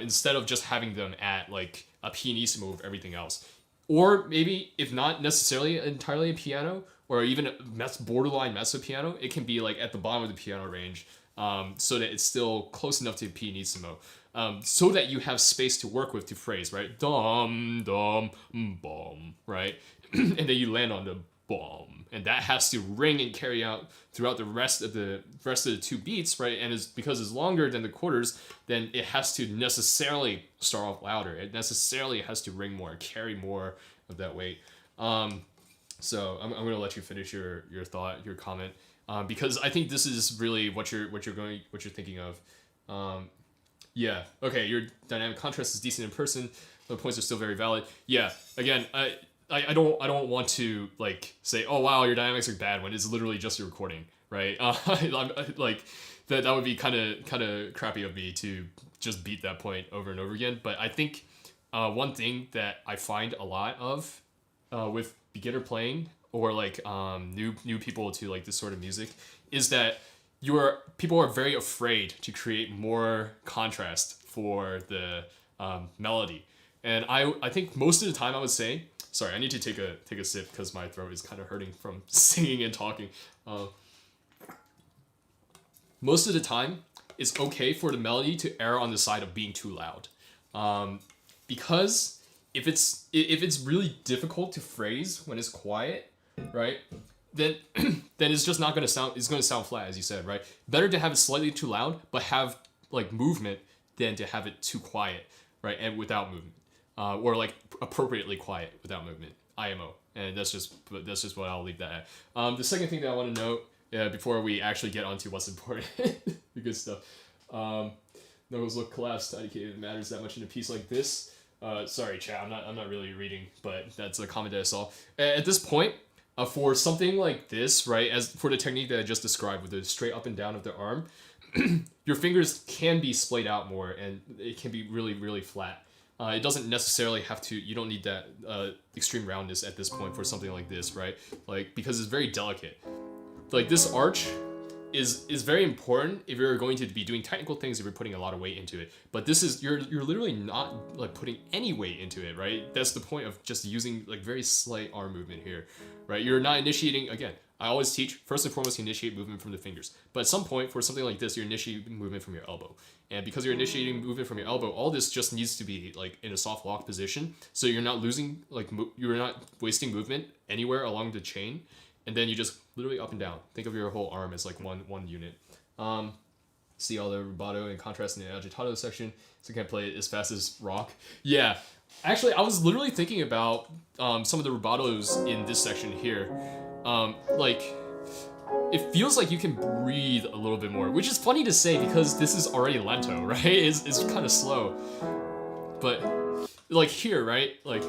Speaker 1: instead of just having them at like a pianissimo with everything else. Or maybe, if not necessarily entirely a piano, or even a borderline mezzo piano, it can be like at the bottom of the piano range, so that it's still close enough to pianissimo, so that you have space to work with to phrase, right? Dum, dum, bum, right? And then you land on the bum, and that has to ring and carry out throughout the rest of the two beats, right? And because it's longer than the quarters, then it has to necessarily start off louder. It necessarily has to ring more, carry more of that weight. So I'm gonna let you finish your thought, your comment, because I think this is really what you're thinking of. Yeah. Okay. Your dynamic contrast is decent in person. The points are still very valid. Yeah. Again, I don't want to like say, oh wow, your dynamics are bad when it's literally just a recording, right? Like that would be kind of crappy of me to just beat that point over and over again. But I think one thing that I find a lot of with beginner playing, or like new people to like this sort of music, is that people are very afraid to create more contrast for the melody. And I think most of the time I would say, sorry, I need to take a sip because my throat is kind of hurting from singing and talking. Most of the time, it's okay for the melody to err on the side of being too loud, because if it's really difficult to phrase when it's quiet, right? Then it's just not gonna sound. It's gonna sound flat, as you said, right? Better to have it slightly too loud, but have like movement, than to have it too quiet, right? And without movement. Or like appropriately quiet without movement, IMO, and that's just what I'll leave that at. The second thing that I want to note, before we actually get onto what's important, the good stuff. Knuckles look collapsed. I indicate it matters that much in a piece like this. Sorry, chat. I'm not really reading, but that's a comment that I saw. At this point, For something like this, right, as for the technique that I just described with the straight up and down of the arm, your fingers can be splayed out more and it can be really, really flat. It doesn't necessarily have to, you don't need that extreme roundness at this point for something like this, right? Like, because it's very delicate. Like, this arch is very important if you're going to be doing technical things, if you're putting a lot of weight into it. But this is, you're literally not like putting any weight into it, right? That's the point of just using like very slight arm movement here, right? You're not initiating, again, I always teach, first and foremost, you initiate movement from the fingers. But at some point, for something like this, you're initiating movement from your elbow. And because you're initiating movement from your elbow, all this just needs to be like in a soft lock position. So you're not losing, like, you're not wasting movement anywhere along the chain. And then you just literally up and down. Think of your whole arm as like one unit. See all the rubato and contrast in the agitato section. So you can play it as fast as rock. Yeah. Actually, I was literally thinking about some of the rubatos in this section here. Like, it feels like you can breathe a little bit more, which is funny to say because this is already lento, right? It's kind of slow. But like here, right? Like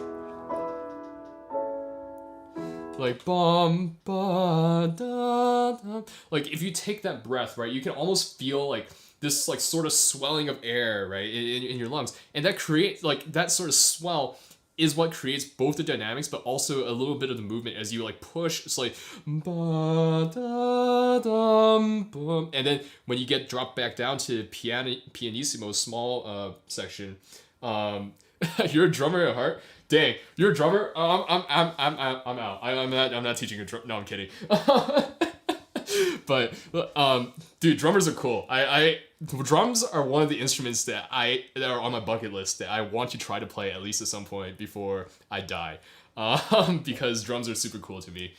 Speaker 1: bum ba da da. Like if you take that breath, right, you can almost feel like this like sort of swelling of air, right, in your lungs, and that creates like that sort of swell is what creates both the dynamics but also a little bit of the movement as you like push. It's like ba da dum bum, and then when you get dropped back down to pianissimo small section, you're a drummer at heart. Dang, you're a drummer. I'm out. I'm not teaching a drum. No, I'm kidding. But dude, drummers are cool. Drums are one of the instruments that are on my bucket list that I want to try to play at least at some point before I die. Because drums are super cool to me.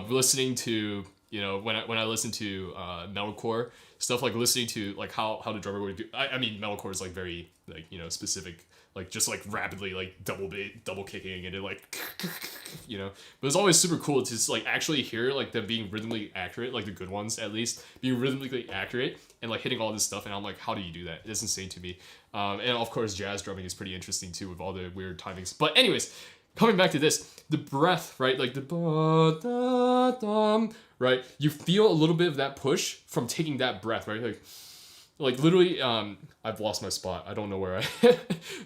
Speaker 1: Listening to, you know, when I listen to metalcore stuff, like listening to like how the drummer would do. I mean, metalcore is like very like, you know, specific. Like just like rapidly like double kicking and it like, you know, but it's always super cool to just like actually hear like them being rhythmically accurate, like the good ones at least being rhythmically accurate and like hitting all this stuff. And I'm like, how do you do that? It's insane to me. And of course jazz drumming is pretty interesting too with all the weird timings. But anyways, coming back to this, the breath, right? Like the ba da dum, right? You feel a little bit of that push from taking that breath, right? Like literally, I've lost my spot. I don't know where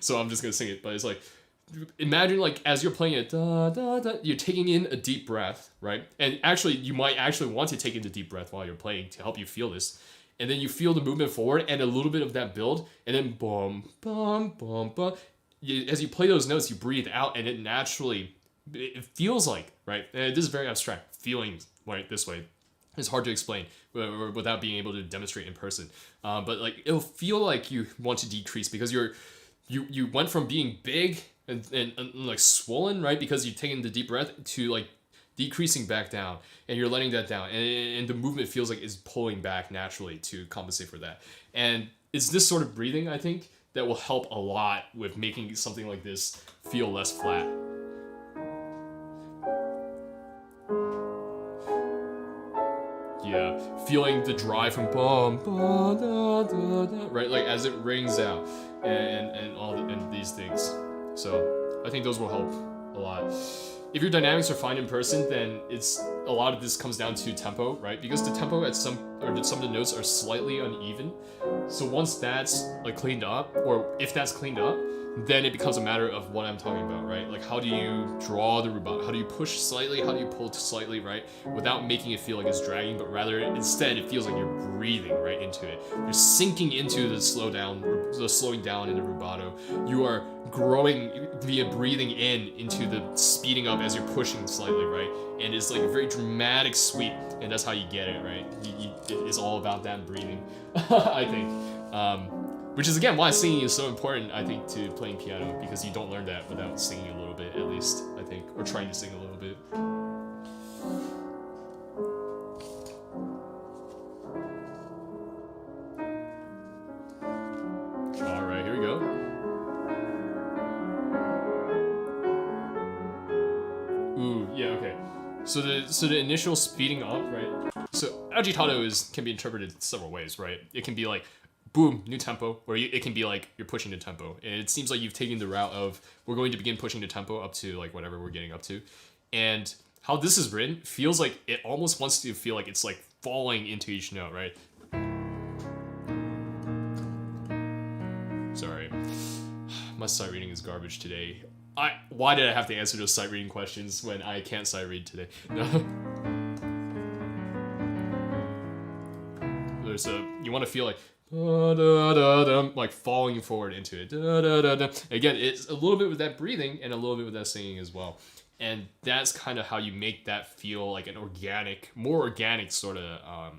Speaker 1: so I'm just gonna sing it. But it's like, imagine like as you're playing it, da da da, you're taking in a deep breath, right? And actually, you might actually want to take in a deep breath while you're playing to help you feel this. And then you feel the movement forward and a little bit of that build, and then boom, boom, boom, boom. As you play those notes, you breathe out, and it naturally, it feels like, right? And this is very abstract, feeling right this way. It's hard to explain without being able to demonstrate in person. But like it'll feel like you want to decrease because you went from being big and like swollen, right? Because you've taken the deep breath to like decreasing back down, and you're letting that down, and the movement feels like it's pulling back naturally to compensate for that. And it's this sort of breathing, I think, that will help a lot with making something like this feel less flat. Yeah, feeling the drive from bum, ba, da, da, da, right? Like as it rings out and all and these things. So I think those will help a lot. If your dynamics are fine in person, then it's a lot of this comes down to tempo, right? Because the tempo at some of the notes are slightly uneven. So once that's like cleaned up, or if that's cleaned up, then it becomes a matter of what I'm talking about, right? Like how do you draw the rubato? How do you push slightly? How do you pull slightly, right? Without making it feel like it's dragging, but rather instead it feels like you're breathing right into it. You're sinking into the slowing down in the rubato. You are growing via breathing into the speeding up as you're pushing slightly, right? And it's like a very dramatic sweep, and that's how you get it, right? It's all about that breathing, I think. Which is again why singing is so important, I think, to playing piano, because you don't learn that without singing a little bit, at least, I think, or trying to sing a little bit. All right, here we go. Ooh, yeah, okay. So the initial speeding up, right? So agitato can be interpreted several ways, right? It can be like, boom, new tempo, or it can be like you're pushing the tempo. And it seems like you've taken the route of we're going to begin pushing the tempo up to like whatever we're getting up to. And how this is written feels like it almost wants to feel like it's like falling into each note, right? Sorry. My sight reading is garbage today. Why did I have to answer those sight reading questions when I can't sight read today? No. There's you want to feel like like falling forward into it. Again, it's a little bit with that breathing and a little bit with that singing as well. And that's kind of how you make that feel like an organic, more organic sort of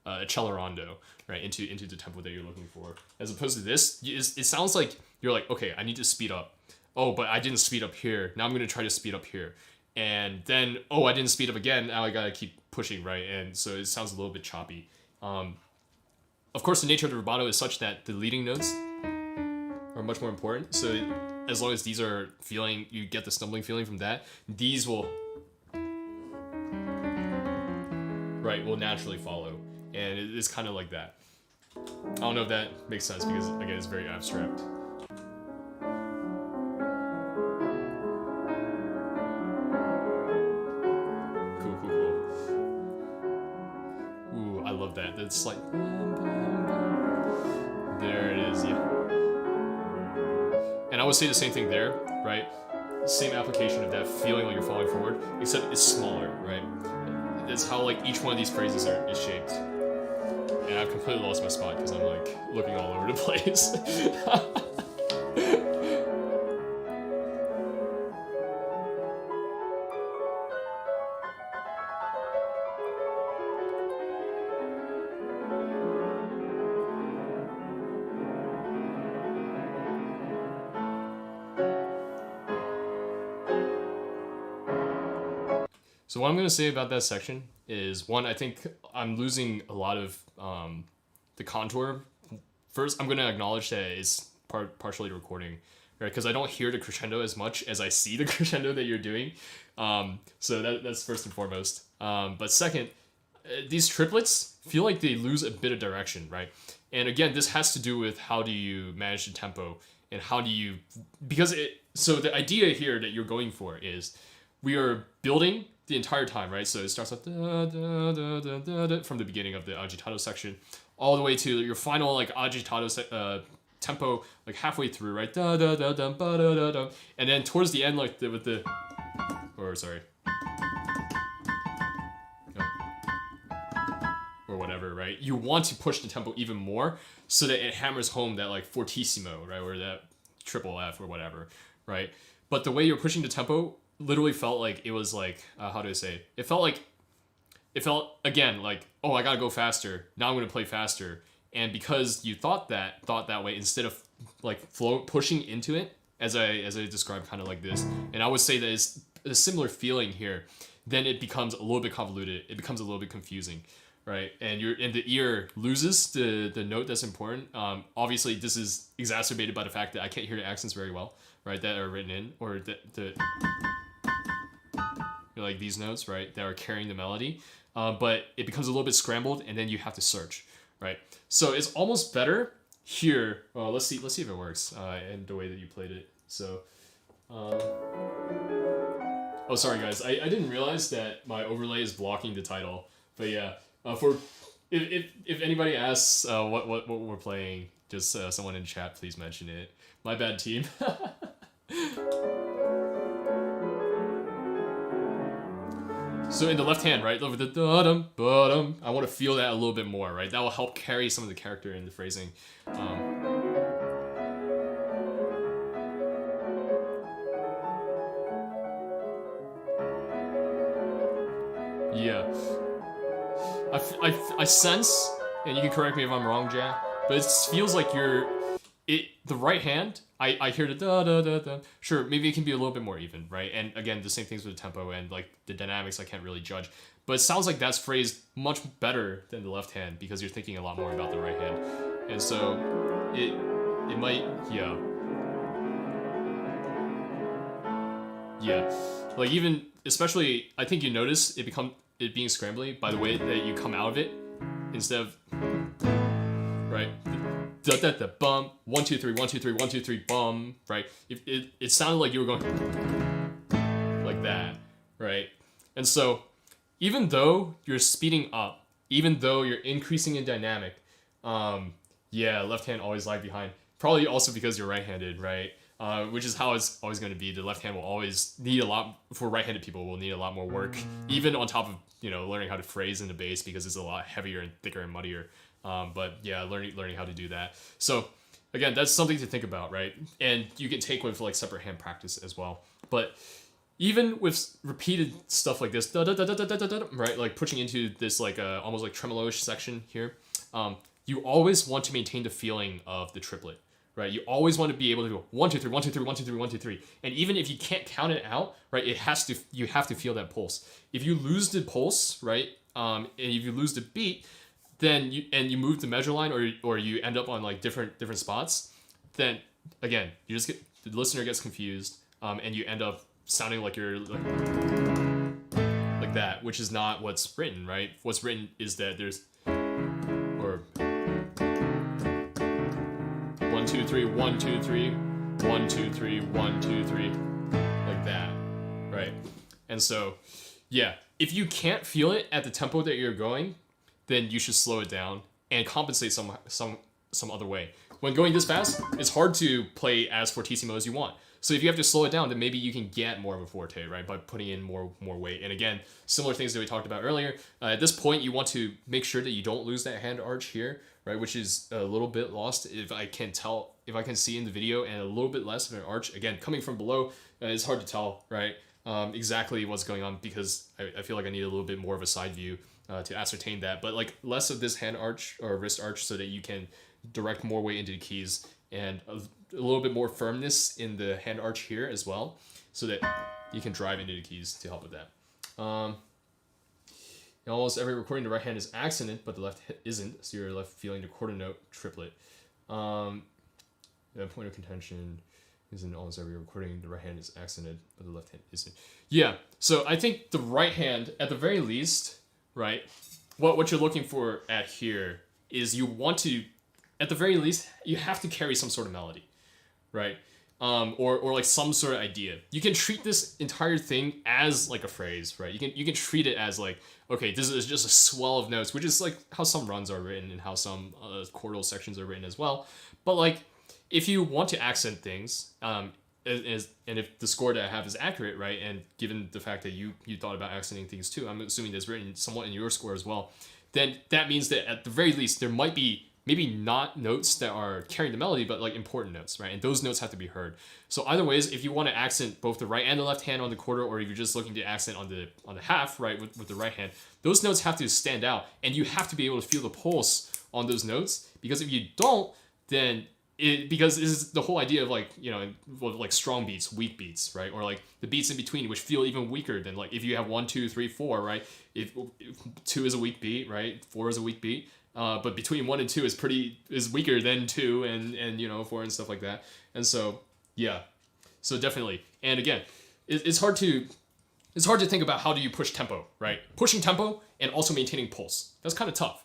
Speaker 1: accelerando, right, into the tempo that you're looking for. As opposed to this, it sounds like you're like, okay, I need to speed up. Oh, but I didn't speed up here. Now I'm going to try to speed up here. And then, oh, I didn't speed up again. Now I got to keep pushing, right? And so it sounds a little bit choppy. Of course, the nature of the rubato is such that the leading notes are much more important. So as long as these are feeling, you get the stumbling feeling from that, these will naturally follow. And it's kind of like that. I don't know if that makes sense because, again, it's very abstract. Cool. Ooh, I love that. It's like... There it is, yeah. And I would say the same thing there, right? Same application of that feeling like you're falling forward, except it's smaller, right? That's how like each one of these phrases is shaped. And I've completely lost my spot because I'm like looking all over the place. So what I'm going to say about that section is, one, I think I'm losing a lot of the contour. First, I'm going to acknowledge that it's partially recording, right? Because I don't hear the crescendo as much as I see the crescendo that you're doing. So that's first and foremost. But second, these triplets feel like they lose a bit of direction, right? And again, this has to do with how do you manage the tempo and how do you... So the idea here that you're going for is we are building the entire time, right? So it starts off from the beginning of the agitato section all the way to your final like agitato tempo, like halfway through, right? And then towards the end, like or whatever, right? You want to push the tempo even more so that it hammers home that like fortissimo, right? Or that triple F or whatever, right? But the way you're pushing the tempo literally felt like it was like, how do I say? It felt again like, oh, I gotta go faster. Now I'm gonna play faster. And because you thought that way, instead of like pushing into it, as I described, kind of like this, and I would say that it's a similar feeling here, then it becomes a little bit convoluted. It becomes a little bit confusing, right? And the ear loses the note that's important. Obviously, this is exacerbated by the fact that I can't hear the accents very well, right? That are written in, or like these notes, right, that are carrying the melody, but it becomes a little bit scrambled, and then you have to search, right? So it's almost better here. Well, let's see if it works, and the way that you played it. So, oh, sorry guys, I didn't realize that my overlay is blocking the title. But yeah, if anybody asks what we're playing, just someone in chat, please mention it. My bad, team. So in the left hand, right, over the da-dum, ba-dum, I want to feel that a little bit more, right? That will help carry some of the character in the phrasing. Yeah. I sense, and you can correct me if I'm wrong, Jack, but it feels like the right hand, I hear the da-da-da-da. Sure, maybe it can be a little bit more even, right? And again, the same things with the tempo and like the dynamics I can't really judge. But it sounds like that's phrased much better than the left hand because you're thinking a lot more about the right hand. And so it might, yeah. Yeah. Like even, especially, I think you notice it being scrambly by the way that you come out of it instead of, right? Da da da bum, 1 2 3 1 2 3 1 2 3 bum, right? It sounded like you were going like that, right? And so even though you're speeding up, even though you're increasing in dynamic, yeah, left hand always lag behind. Probably also because you're right-handed, right? Which is how it's always going to be. The left hand will always need a lot, for right-handed people, will need a lot more work, even on top of, learning how to phrase in the bass, because it's a lot heavier and thicker and muddier. But yeah, learning how to do that. So again, that's something to think about, right? And you can take with like separate hand practice as well. But even with repeated stuff like this, right, like pushing into this like almost like tremolo-ish section here, you always want to maintain the feeling of the triplet, right? You always want to be able to go 1 2 3 1 2 3 1 2 3 1 2 3, and even if you can't count it out, right, you have to feel that pulse. If you lose the pulse, right, and if you lose the beat, then you move the measure line, or you end up on like different spots, then again the listener gets confused, and you end up sounding like you're like that, which is not what's written, right? What's written is that there's 1 2 3 1 2 3 1 2 3 1 2 3, like that, right? And so yeah, if you can't feel it at the tempo that you're going, then you should slow it down and compensate some other way. When going this fast, it's hard to play as fortissimo as you want. So if you have to slow it down, then maybe you can get more of a forte, right, by putting in more weight. And again, similar things that we talked about earlier. At this point, you want to make sure that you don't lose that hand arch here, right, which is a little bit lost if I can see in the video, and a little bit less of an arch. Again, coming from below, it's hard to tell, right, exactly what's going on, because I feel like I need a little bit more of a side view to ascertain that. But like less of this hand arch or wrist arch, so that you can direct more weight into the keys, and a little bit more firmness in the hand arch here as well, so that you can drive into the keys to help with that. In almost every recording, the right hand is accented, but the left isn't, so you're left feeling the quarter note triplet. The point of contention is in almost every recording, the right hand is accented, but the left hand isn't. Yeah, so I think the right hand, at the very least, right, what you're looking for at here is you want to, at the very least, you have to carry some sort of melody, right? Or like some sort of idea. You can treat this entire thing as like a phrase, right? You can treat it as like, okay, this is just a swell of notes, which is like how some runs are written and how some chordal sections are written as well. But like, if you want to accent things, and if the score that I have is accurate, right, and given the fact that you thought about accenting things too, I'm assuming that's written somewhat in your score as well, then that means that at the very least there might be maybe not notes that are carrying the melody, but like important notes, right? And those notes have to be heard. So either ways, if you want to accent both the right and the left hand on the quarter, or if you're just looking to accent on the half, right, with the right hand, those notes have to stand out, and you have to be able to feel the pulse on those notes, because if you don't, then because this is the whole idea of like, like strong beats, weak beats, right? Or like the beats in between, which feel even weaker than like if you have 1 2 3 4, right? If 2 is a weak beat, right? 4 is a weak beat. But between 1 and 2 is weaker than 2 and 4 and stuff like that. And so yeah, so definitely. And again, it's hard to think about how do you push tempo, right? Pushing tempo and also maintaining pulse. That's kind of tough,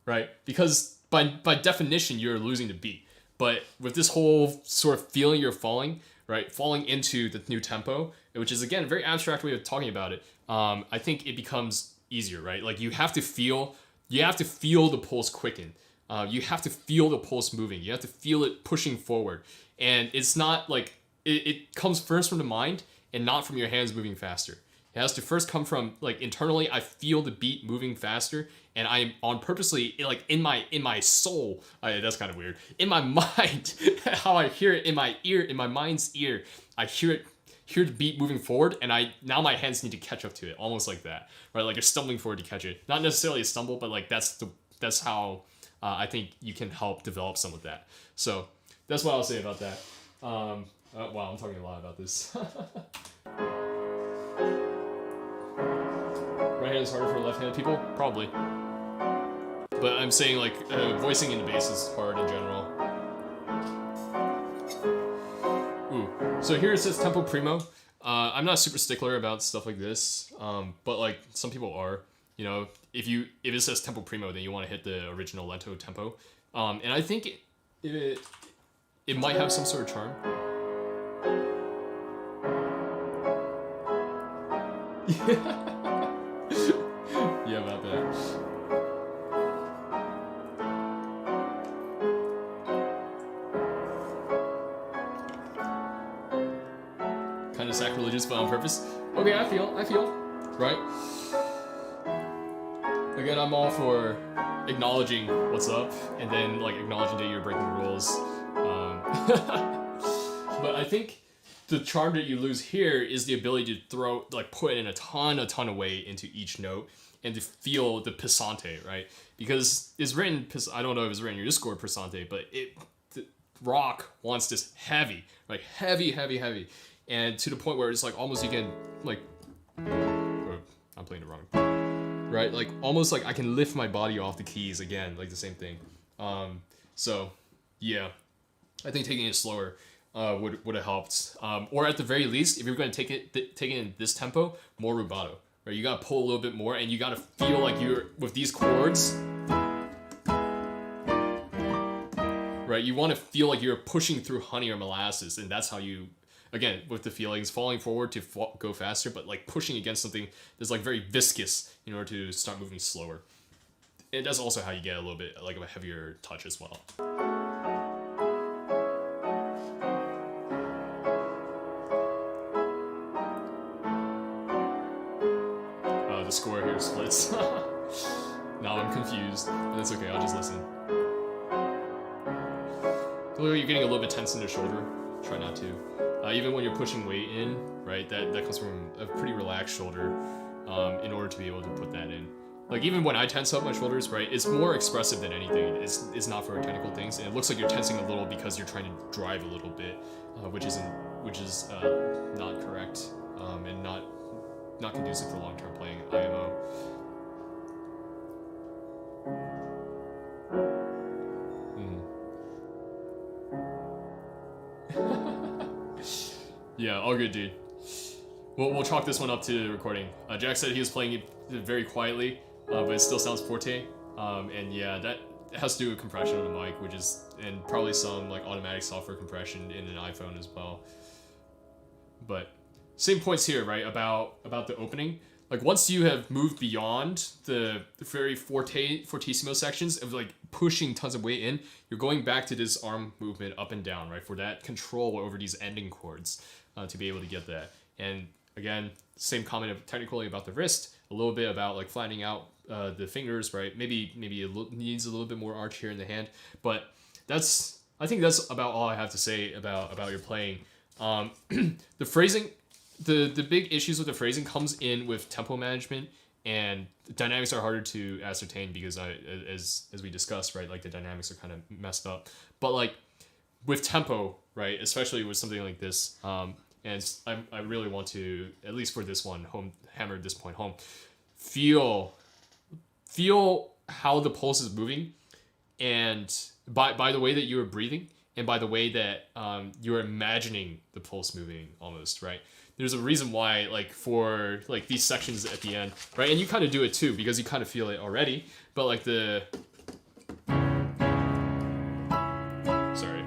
Speaker 1: right? Because by definition you're losing the beat. But with this whole sort of feeling you're falling, right, falling into the new tempo, which is again a very abstract way of talking about it, I think it becomes easier, right? Like you have to feel the pulse quicken. You have to feel the pulse moving. You have to feel it pushing forward. And it's not like, it comes first from the mind and not from your hands moving faster. It has to first come from like internally, I feel the beat moving faster, and I'm on purposely, like in my soul, that's kind of weird, in my mind, how I hear it in my ear, in my mind's ear, I hear the beat moving forward, and now my hands need to catch up to it, almost like that, right? Like you're stumbling forward to catch it. Not necessarily a stumble, but like that's how I think you can help develop some of that. So that's what I'll say about that. Wow, I'm talking a lot about this. Right hand is harder for left-handed people? Probably. But I'm saying like voicing in the bass is hard in general. Ooh. So here it says tempo primo. I'm not super stickler about stuff like this, but like some people are. If it says tempo primo, then you want to hit the original lento tempo. And I think it might have some sort of charm. kind of sacrilegious, but on purpose. Okay, I feel, right? Again, I'm all for acknowledging what's up, and then like acknowledging that you're breaking rules. But I think the charm that you lose here is the ability to throw, like, put in a ton of weight into each note and to feel the passante, right? Because it's written, I don't know if it's written in your Discord passante, but the rock wants this heavy, like heavy, and to the point where it's like almost you can like, or I'm playing it wrong, right? Like almost like I can lift my body off the keys again, like the same thing. So yeah, I think taking it slower would have helped, or at the very least, if you're going to take it in this tempo, more rubato. Right, you gotta pull a little bit more, and you gotta feel like you're with these chords. Right, you want to feel like you're pushing through honey or molasses, and that's how you, again, with the feelings, falling forward to go faster, but like pushing against something that's like very viscous in order to start moving slower. And that's also how you get a little bit like of a heavier touch as well. The score here splits. Now I'm confused, but that's okay, I'll just listen. You're getting a little bit tense in the shoulder. Try not to. Even when you're pushing weight in, right, that comes from a pretty relaxed shoulder in order to be able to put that in. Like even when I tense up my shoulders, right, it's more expressive than anything. It's not for technical things, and it looks like you're tensing a little because you're trying to drive a little bit, which is not correct, and not conducive for long-term playing IMO. Yeah, all good, dude. We'll chalk this one up to the recording. Jack said he was playing it very quietly, but it still sounds forte. And yeah, that has to do with compression on the mic, and probably some like automatic software compression in an iPhone as well. But same points here, right? About the opening. Like once you have moved beyond the very fortissimo sections of like pushing tons of weight in, you're going back to this arm movement up and down, right? For that control over these ending chords, to be able to get that. And again, same comment technically about the wrist, a little bit about like flattening out the fingers, right? Maybe it needs a little bit more arch here in the hand, but I think that's about all I have to say about your playing. The phrasing. The big issues with the phrasing comes in with tempo management, and the dynamics are harder to ascertain because as we discussed, right, like the dynamics are kind of messed up. But like with tempo, right, especially with something like this, and I really want to, at least for this one, hammer this point home, feel how the pulse is moving, and by the way that you are breathing, and by the way that you're imagining the pulse moving almost, right? There's a reason why, like, for, like, these sections at the end, right? And you kind of do it, too, because you kind of feel it already. But, like, Sorry.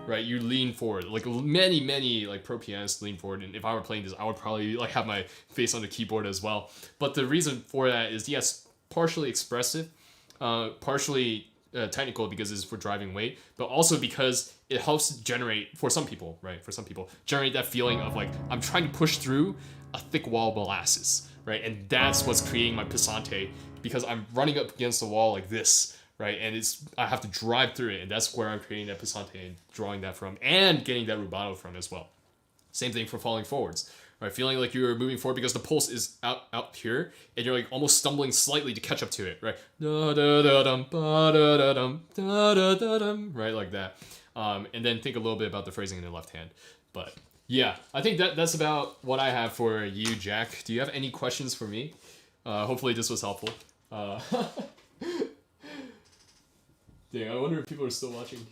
Speaker 1: Right, you lean forward. Like, many, like, pro pianists lean forward. And if I were playing this, I would probably, like, have my face on the keyboard as well. But the reason for that is, yes, partially expressive, partially technical because it's for driving weight, but also because it helps generate, for some people, generate that feeling of like, I'm trying to push through a thick wall of molasses, right? And that's what's creating my passante, because I'm running up against the wall like this, right? And I have to drive through it, and that's where I'm creating that passante and drawing that from, and getting that rubato from as well. Same thing for falling forwards. Right, feeling like you're moving forward because the pulse is out here, and you're like almost stumbling slightly to catch up to it, right? Da da da dum, ba da da dum, da da da dum, right, like that. And then think a little bit about the phrasing in the left hand. But yeah, I think that's about what I have for you, Jack. Do you have any questions for me? Hopefully this was helpful. Dang, I wonder if people are still watching.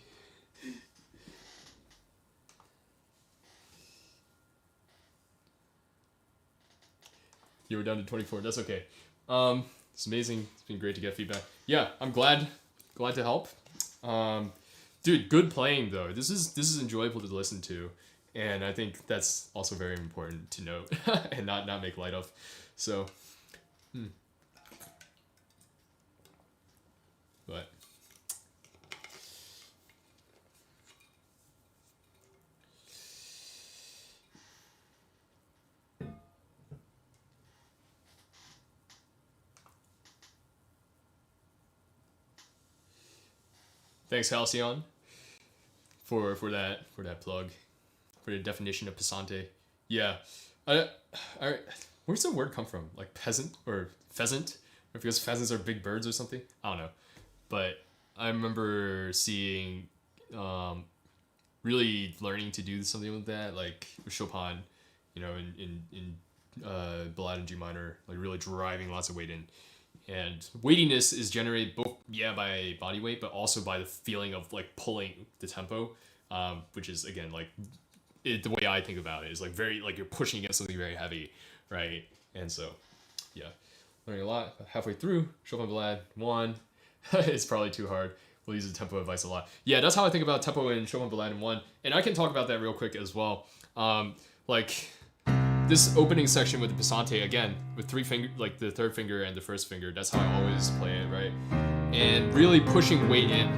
Speaker 1: You were down to 24. That's okay. It's amazing. It's been great to get feedback. Yeah, I'm glad to help. Dude, good playing though. This is enjoyable to listen to, and I think that's also very important to note and not make light of. So, but Thanks, Halcyon, for that plug, for the definition of passante. Yeah, I, where's the word come from? Like peasant or pheasant? Or because pheasants are big birds or something? I don't know, but I remember seeing, really learning to do something with that, like with Chopin, you know, in Ballade in G minor, like really driving lots of weight in. And weightiness is generated both, yeah, by body weight, but also by the feeling of like pulling the tempo, which is again like the way I think about it is like very like you're pushing against something very heavy, right? And so, yeah, learning a lot. Halfway through Chopin Ballade 1, it's probably too hard. We'll use the tempo advice a lot. Yeah, that's how I think about tempo in Chopin Ballade 1, and I can talk about that real quick as well. Like this opening section with the passante, again, with 3 finger, like the 3rd finger and the 1st finger, that's how I always play it, right? And really pushing weight in.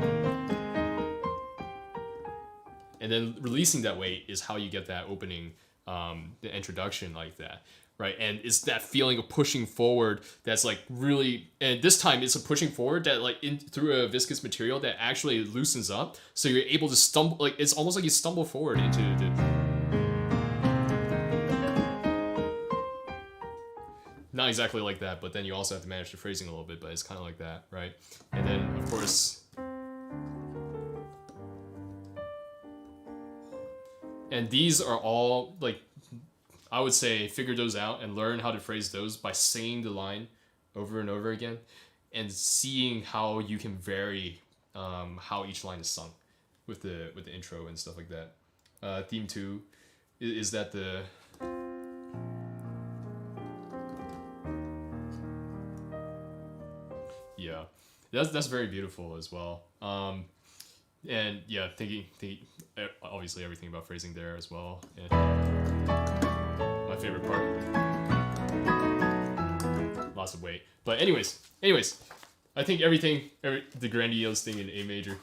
Speaker 1: And then releasing that weight is how you get that opening, the introduction like that, right? And it's that feeling of pushing forward that's like really, and this time it's a pushing forward that like through a viscous material that actually loosens up. So you're able to stumble, like it's almost like you stumble forward into the, not exactly like that, but then you also have to manage the phrasing a little bit, but it's kind of like that, right? And then, of course, and these are all, like, I would say figure those out and learn how to phrase those by singing the line over and over again and seeing how you can vary how each line is sung with the intro and stuff like that. Theme 2, is that the... Yeah, that's very beautiful as well. And yeah, thinking obviously everything about phrasing there as well. And my favorite part, lots of weight. But anyways, I think the grandiose thing in A major.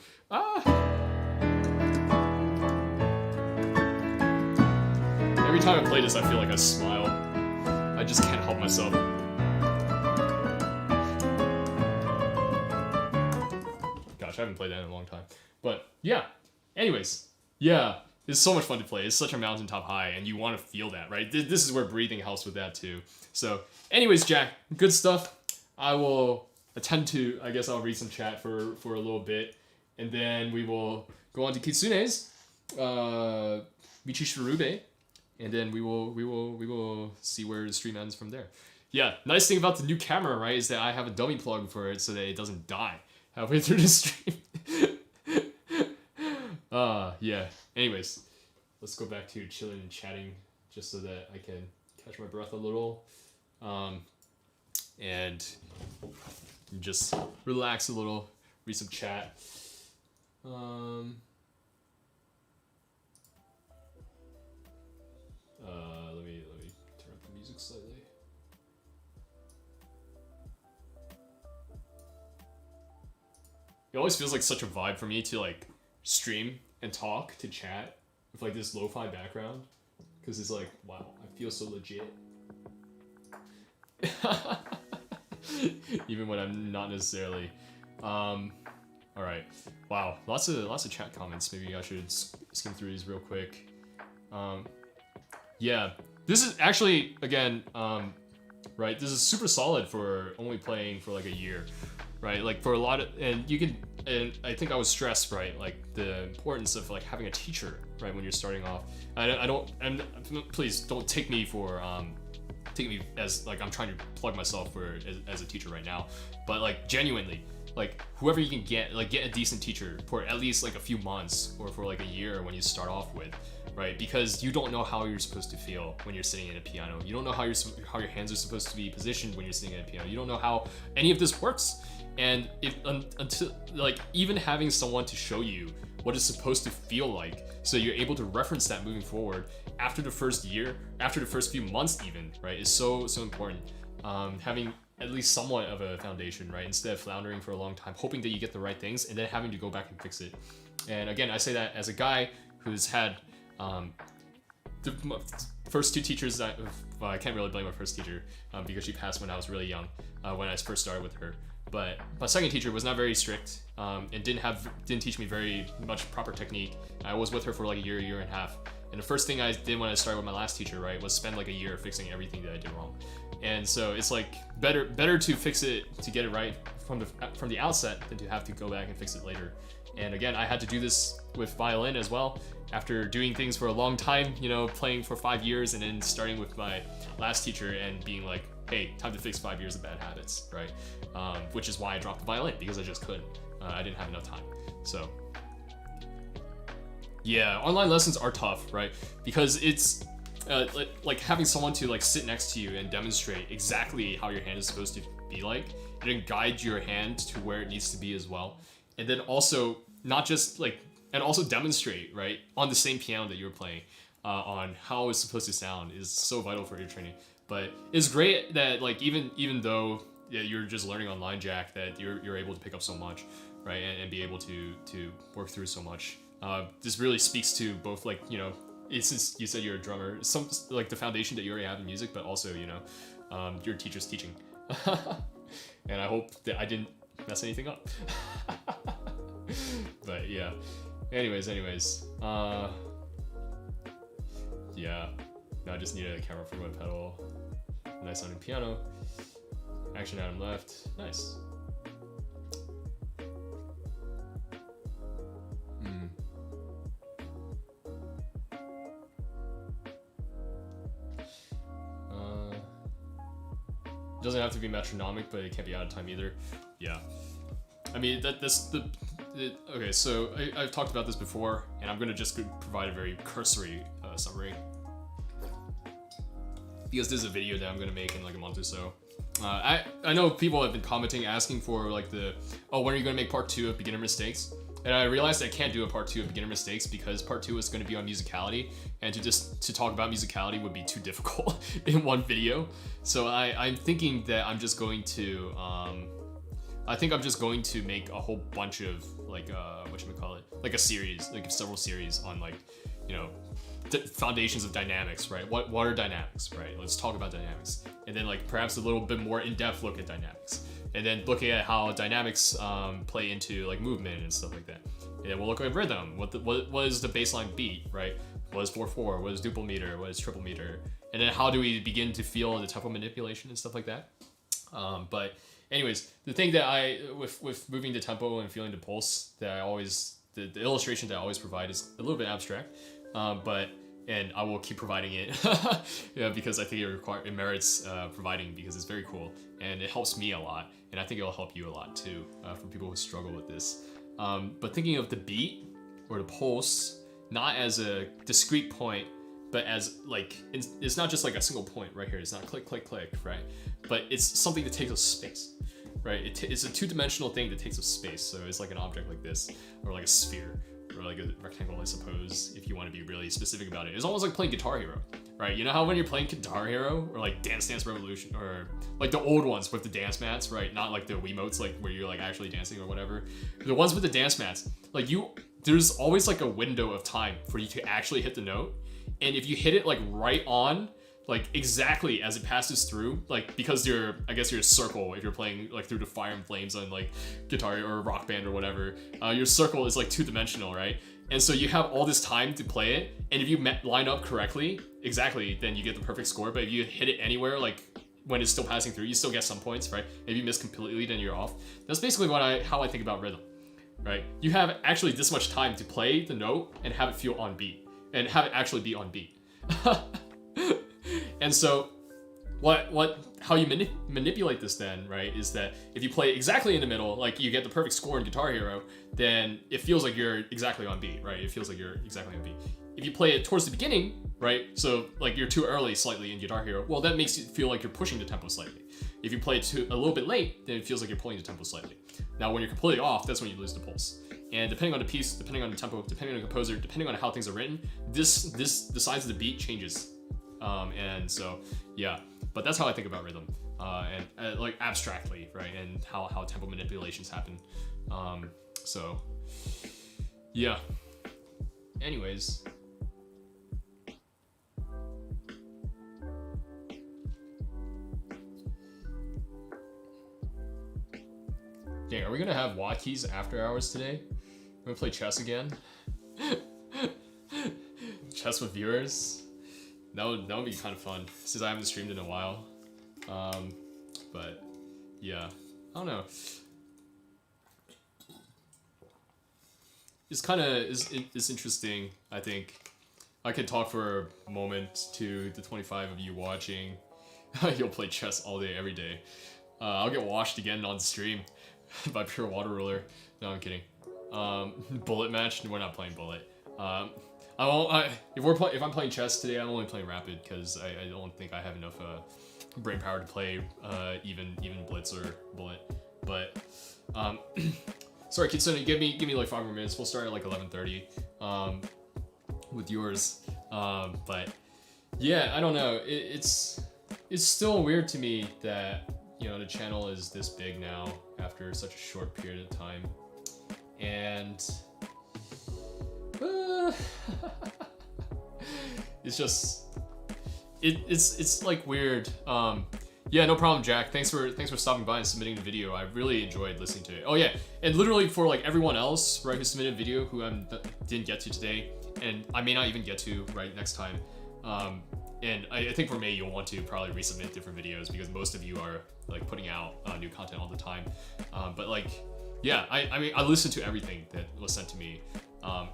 Speaker 1: Every time I play this, I feel like I smile. I just can't help myself. I haven't played that in a long time. But yeah, anyways, yeah, it's so much fun to play. It's such a mountaintop high, and you want to feel that, right? This is where breathing helps with that too. So anyways, Jack, good stuff. I will attend to, I guess I'll read some chat for a little bit, and then we will go on to Kitsune's, Michi Shirube, and then we will see where the stream ends from there. Yeah, nice thing about the new camera, right, is that I have a dummy plug for it so that it doesn't die halfway through the stream. Yeah. Anyways, let's go back to chilling and chatting just so that I can catch my breath a little. And just relax a little, read some chat. Let me turn up the music slightly. It always feels like such a vibe for me to like stream and talk to chat with like this lo-fi background, because it's like, wow, I feel so legit. Even when I'm not necessarily. All right, wow, lots of chat comments. Maybe I should skim through these real quick. Yeah, this is actually again, right. This is super solid for only playing for like a year. Right, like for a lot of, and I think I was stressed, right, like the importance of like having a teacher, right, when you're starting off. Please don't take me as like I'm trying to plug myself as a teacher right now, but like genuinely, like whoever you can get a decent teacher for at least like a few months or for like a year when you start off with, right? Because you don't know how you're supposed to feel when you're sitting at a piano. You don't know how your hands are supposed to be positioned when you're sitting at a piano. You don't know how any of this works. And until like even having someone to show you what it's supposed to feel like, so you're able to reference that moving forward after the first year, after the first few months even, right, is so important. Having at least somewhat of a foundation, right, instead of floundering for a long time, hoping that you get the right things and then having to go back and fix it. And again, I say that as a guy who's had the first 2 teachers. I can't really blame my first teacher because she passed when I was really young, when I first started with her. But my second teacher was not very strict, and didn't teach me very much proper technique. I was with her for like a year and a half. And the first thing I did when I started with my last teacher, right, was spend like a year fixing everything that I did wrong. And so it's like better to fix it, to get it right from the outset, than to have to go back and fix it later. And again, I had to do this with violin as well. After doing things for a long time, you know, playing for 5 years, and then starting with my last teacher and being like, hey, time to fix 5 years of bad habits, right? Which is why I dropped the violin, because I just couldn't. I didn't have enough time. So yeah, online lessons are tough, right? Because it's like having someone to like sit next to you and demonstrate exactly how your hand is supposed to be like, and then guide your hand to where it needs to be as well. And then also not just like, and also demonstrate, right, on the same piano that you're playing, on how it's supposed to sound, is so vital for your training. But it's great that like even though you're just learning on line jack, that you're able to pick up so much, right, and be able to work through so much. This really speaks to both, like, you know, since you said you're a drummer, some like the foundation that you already have in music, but also, you know, your teacher's teaching. And I hope that I didn't mess anything up. But yeah, anyways, yeah, now I just needed a camera for my pedal. Nice sounding piano. Action Atom left, nice. Doesn't have to be metronomic, but it can't be out of time either. Yeah, I mean okay, so I've talked about this before, and I'm gonna just provide a very cursory summary, because this is a video that I'm gonna make in like a month or so. I know people have been commenting, asking for like when are you gonna make part 2 of beginner mistakes? And I realized I can't do a part 2 of beginner mistakes, because part 2 is going to be on musicality, and to talk about musicality would be too difficult in one video. So I'm thinking that I'm just going to make a whole bunch of like whatchamacallit, like a series, like several series on, like, you know, foundations of dynamics, right? What are dynamics, right? Let's talk about dynamics, and then like perhaps a little bit more in-depth look at dynamics. And then looking at how dynamics play into like movement and stuff like that. And then we'll look at rhythm. What is the baseline beat, right? What is 4/4? What is duple meter? What is triple meter? And then how do we begin to feel the tempo manipulation and stuff like that? But anyways, the thing that with moving the tempo and feeling the pulse, that I always, the illustration that I always provide is a little bit abstract, and I will keep providing it, yeah, because I think it merits providing, because it's very cool and it helps me a lot, and I think it'll help you a lot too, for people who struggle with this. But thinking of the beat or the pulse not as a discrete point, but as like it's not just like a single point right here. It's not click click click, right? But it's something that takes up space, right? It's a two-dimensional thing that takes up space. So it's like an object like this, or like a sphere, or like a rectangle, I suppose, if you want to be really specific about it. It's almost like playing Guitar Hero, right? You know how when you're playing Guitar Hero, or like Dance Dance Revolution, or like the old ones with the dance mats, right? Not like the Wiimotes, like where you're like actually dancing or whatever. The ones with the dance mats, like there's always like a window of time for you to actually hit the note. And if you hit it like right on, like exactly as it passes through, like because I guess you're a circle, if you're playing like through the Fire and Flames on like guitar or Rock Band or whatever, your circle is like two-dimensional, right? And so you have all this time to play it, and if you line up correctly, exactly, then you get the perfect score. But if you hit it anywhere, like when it's still passing through, you still get some points, right? If you miss completely, then you're off. That's basically how I think about rhythm, right? You have actually this much time to play the note and have it feel on beat, and have it actually be on beat. And so how you manipulate this then, right, is that if you play exactly in the middle, like you get the perfect score in Guitar Hero, then it feels like you're exactly on beat, right? It feels like you're exactly on beat. If you play it towards the beginning, right, so like you're too early slightly in Guitar Hero, well, that makes it feel like you're pushing the tempo slightly. If you play it a little bit late, then it feels like you're pulling the tempo slightly. Now, when you're completely off, that's when you lose the pulse. And depending on the piece, depending on the tempo, depending on the composer, depending on how things are written, the size of the beat changes. And so, yeah, but that's how I think about rhythm, and like abstractly, right, and how tempo manipulations happen. So, yeah. Anyways. are we gonna have WattKeys after hours today? We're gonna play chess again? Chess with viewers? That would be kind of fun, since I haven't streamed in a while. But yeah, I don't know. It's kind of it's interesting. I think I could talk for a moment to the 25 of you watching. You'll play chess all day, every day. I'll get washed again on stream by pure water ruler. No, I'm kidding. Bullet match? We're not playing bullet. If I'm playing chess today, I'm only playing rapid because I don't think I have enough brain power to play even blitz or bullet. But sorry, Kitsune, give me like 5 more minutes. We'll start at like 11:30 with yours. But yeah, I don't know. It's still weird to me that, you know, the channel is this big now after such a short period of time, and it's just it's like weird. Yeah, no problem, Jack. Thanks for stopping by and submitting the video. I really enjoyed listening to it. Oh yeah, and literally for like everyone else, right, who submitted a video who I didn't get to today, and I may not even get to right next time. And I think for May you'll want to probably resubmit different videos because most of you are like putting out new content all the time. But like, yeah, I mean I listened to everything that was sent to me,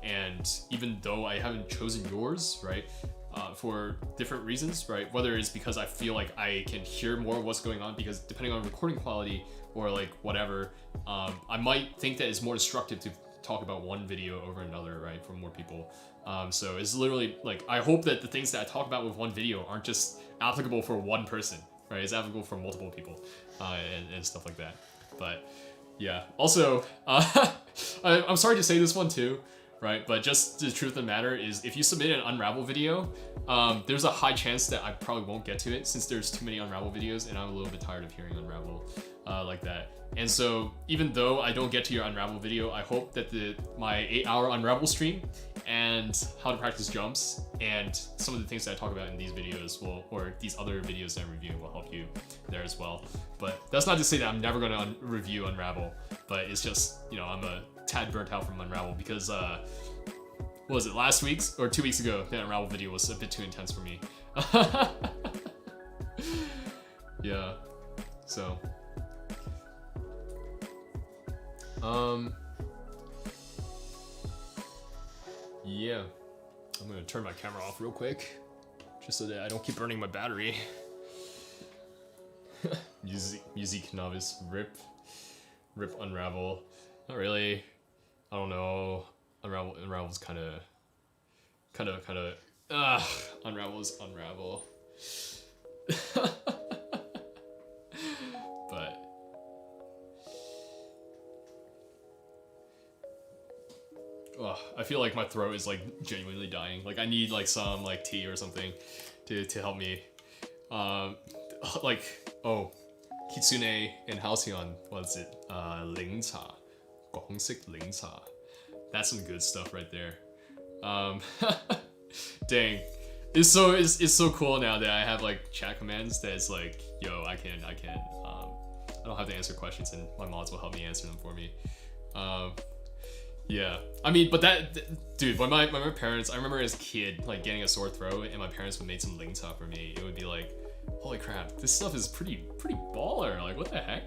Speaker 1: and even though I haven't chosen yours, right, for different reasons, right, whether it's because I feel like I can hear more of what's going on, because depending on recording quality or like whatever, I might think that it's more instructive to talk about one video over another, right, for more people. So it's literally like, I hope that the things that I talk about with one video aren't just applicable for one person, right? It's applicable for multiple people, and stuff like that. But yeah, also, I'm sorry to say this one too, right? But just the truth of the matter is, if you submit an Unravel video, there's a high chance that I probably won't get to it, since there's too many Unravel videos, and I'm a little bit tired of hearing Unravel like that. And so even though I don't get to your Unravel video, I hope that my 8-hour Unravel stream and how to practice jumps and some of the things that I talk about in these videos or these other videos that I'm reviewing will help you there as well. But that's not to say that I'm never going to review Unravel, but it's just, you know, I'm a tad burnt out from Unravel because, what was it, last week's or 2 weeks ago, that Unravel video was a bit too intense for me. Yeah, so. Yeah, I'm gonna turn my camera off real quick, just so that I don't keep burning my battery. Music novice, rip Unravel. Not really. I don't know. Unravel's kind of. Unravel is Unravel. But. Oh, I feel like my throat is like genuinely dying. Like I need like some like tea or something to help me. Like, oh, Kitsune and Halcyon, what's it? 零茶, 港式零茶. That's some good stuff right there. Dang, it's so cool now that I have like chat commands that it's like, yo, I don't have to answer questions and my mods will help me answer them for me. Yeah, I mean, but dude, when my parents, I remember as a kid, like getting a sore throat and my parents would make some ling cha for me, it would be like, holy crap, this stuff is pretty baller, like what the heck?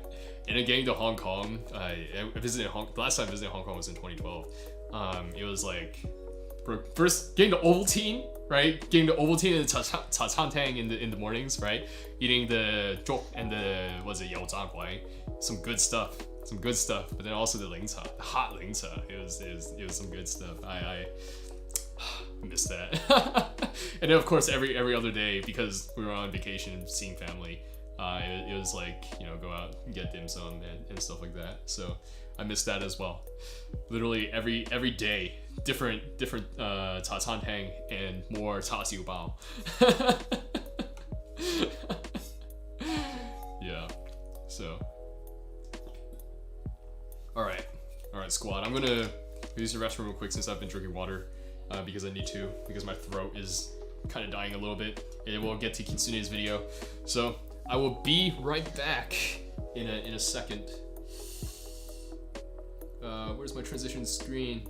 Speaker 1: And then getting to Hong Kong, I visited the last time I visited Hong Kong was in 2012. It was like, first getting the Ovaltine, right? Getting the Ovaltine and the cha chan tang in the mornings, right? Eating the zhok and the, yao zha guai, some good stuff. But then also the ling cha, the hot ling cha. It was some good stuff. I miss that. And then of course every other day, because we were on vacation seeing family, it was like, you know, go out and get dim sum and stuff like that. So I miss that as well. Literally every day, different cha chan tang and more cha xiu bao. Yeah. So. All right, squad. I'm gonna use the restroom real quick since I've been drinking water, because I need to, because my throat is kind of dying a little bit, and we'll get to Kitsune's video. So I will be right back in a second. Where's my transition screen?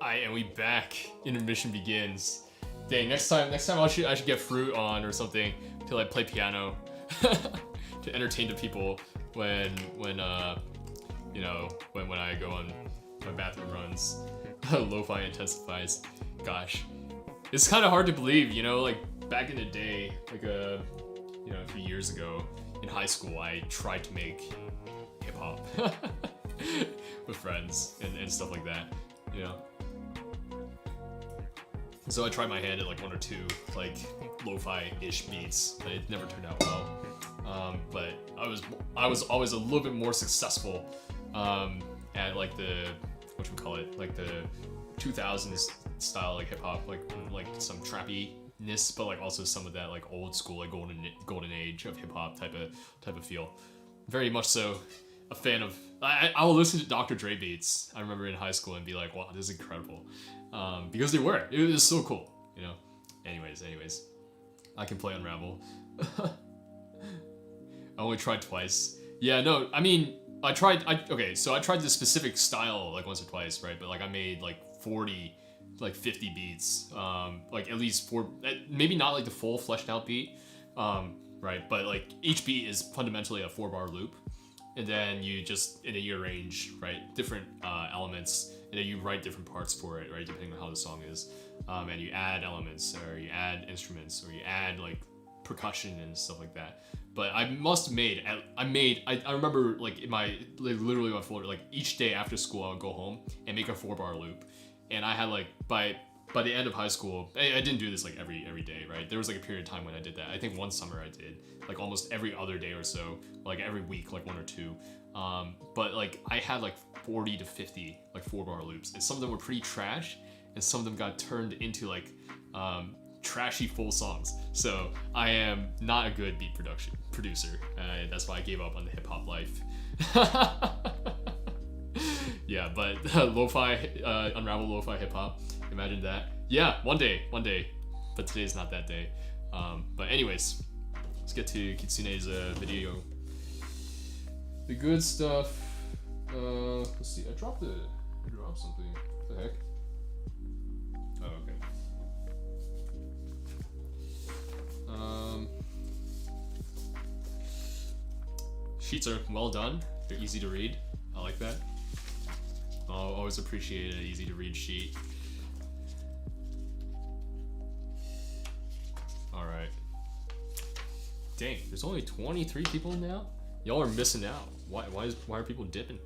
Speaker 1: And we back. Intermission begins. Dang, next time I should get Fruit on or something to like play piano to entertain the people when you know when I go on my bathroom runs. Lo-fi intensifies. Gosh, it's kind of hard to believe, you know, like back in the day, like a few years ago in high school, I tried to make hip hop with friends and stuff like that, you know. So I tried my hand at like one or two like lo-fi-ish beats, but it never turned out well. But I was always a little bit more successful at like the like the 2000s style like hip hop, like some trappiness, but like also some of that like old school like golden age of hip hop type of feel. Very much so a fan of. I will listen to Dr. Dre beats. I remember in high school and be like, wow, this is incredible. Because it was so cool, you know. Anyways, I can play Unravel. I only tried twice. Yeah, no, I mean, I tried the specific style like once or twice, right? But like I made like 40, like 50 beats, like at least 4, maybe not like the full fleshed out beat, right? But like each beat is fundamentally a 4-bar loop, and then you just arrange, right, different elements. And then you write different parts for it, right, depending on how the song is. And you add elements, or you add instruments, or you add like percussion and stuff like that. But I must have made, I remember like in my, like, literally my folder, like each day after school I would go home and make a 4-bar loop. And I had like, by the end of high school, I didn't do this like every day, right? There was like a period of time when I did that. I think one summer I did, like almost every other day or so, like every week, like 1 or 2. But like I had like 40 to 50 like 4-bar loops, and some of them were pretty trash, and some of them got turned into like trashy full songs. So I am not a good beat producer. That's why I gave up on the hip hop life. Yeah, but lo-fi, Unravel lo-fi hip hop. Imagine that. Yeah, one day. But today's not that day. But anyways, let's get to Kitsune's video. The good stuff. Let's see. I dropped something. What the heck? Oh, okay. Sheets are well done. They're easy to read. I like that. I'll always appreciate an easy to read sheet. All right. Dang, there's only 23 people now. Y'all are missing out. Why are people dipping?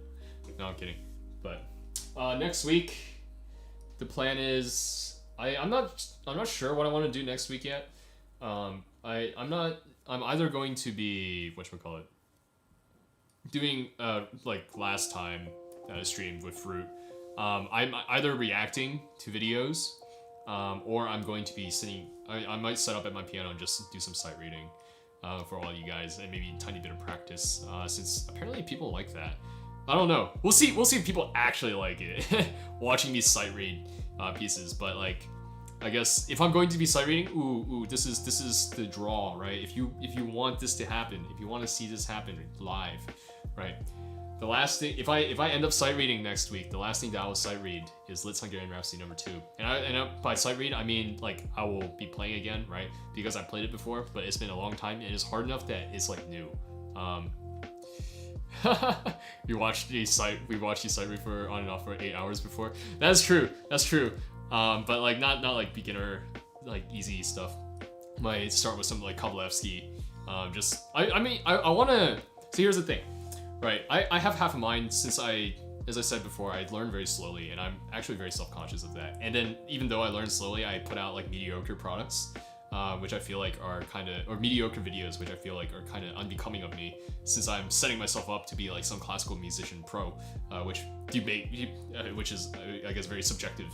Speaker 1: No, I'm kidding. But next week, the plan is I'm not sure what I want to do next week yet. I'm either going to be whatchamacallit, doing like last time streamed with Fruit. I'm either reacting to videos, or I'm going to be sitting. I might set up at my piano and just do some sight reading for all you guys, and maybe a tiny bit of practice, since apparently people like that. I don't know. We'll see. We'll see if people actually like it, watching me sight read pieces. But like, I guess if I'm going to be sight reading, this is the draw, right? If you want this to happen, if you want to see this happen live, right? The last thing, if I end up sight reading next week, the last thing that I will sight read is Litz Hungarian Rhapsody #2. And by sight read, I mean like I will be playing again, right? Because I played it before, but it's been a long time and it's hard enough that it's like new. We watched the sight read for on and off for 8 hours before. That's true. That's true. But like not like beginner, like easy stuff. Might start with something like Kovalevsky. I want to. So here's the thing. Right, I have half a mind since as I said before, I learned very slowly, and I'm actually very self-conscious of that. And then even though I learned slowly, I put out like mediocre products, which I feel like are kind of, or mediocre videos, which I feel like are kind of unbecoming of me, since I'm setting myself up to be like some classical musician pro, which is I guess very subjective,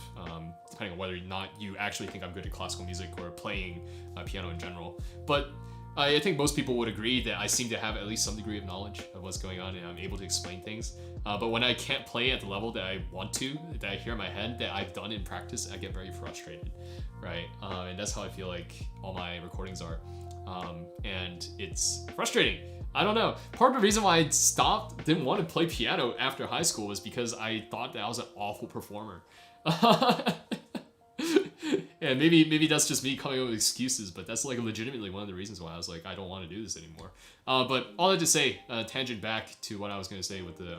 Speaker 1: depending on whether or not you actually think I'm good at classical music or playing piano in general. But I think most people would agree that I seem to have at least some degree of knowledge of what's going on, and I'm able to explain things. But when I can't play at the level that I want to, that I hear in my head, that I've done in practice, I get very frustrated, right? And that's how I feel like all my recordings are. And it's frustrating. I don't know. Part of the reason why I didn't want to play piano after high school was because I thought that I was an awful performer. And maybe that's just me coming up with excuses, but that's like legitimately one of the reasons why I was like, I don't want to do this anymore. But all that to say, tangent back to what I was going to say with the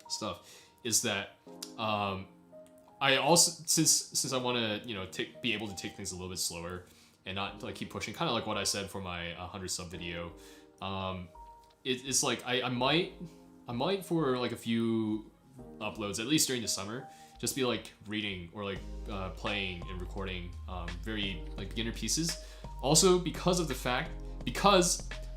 Speaker 1: stuff, is that I also, since I want to be able to take things a little bit slower and not like keep pushing, kind of like what I said for my 100 sub video. It's like I might for like a few uploads, at least during the summer, just be like reading or like playing and recording very like beginner pieces. Also because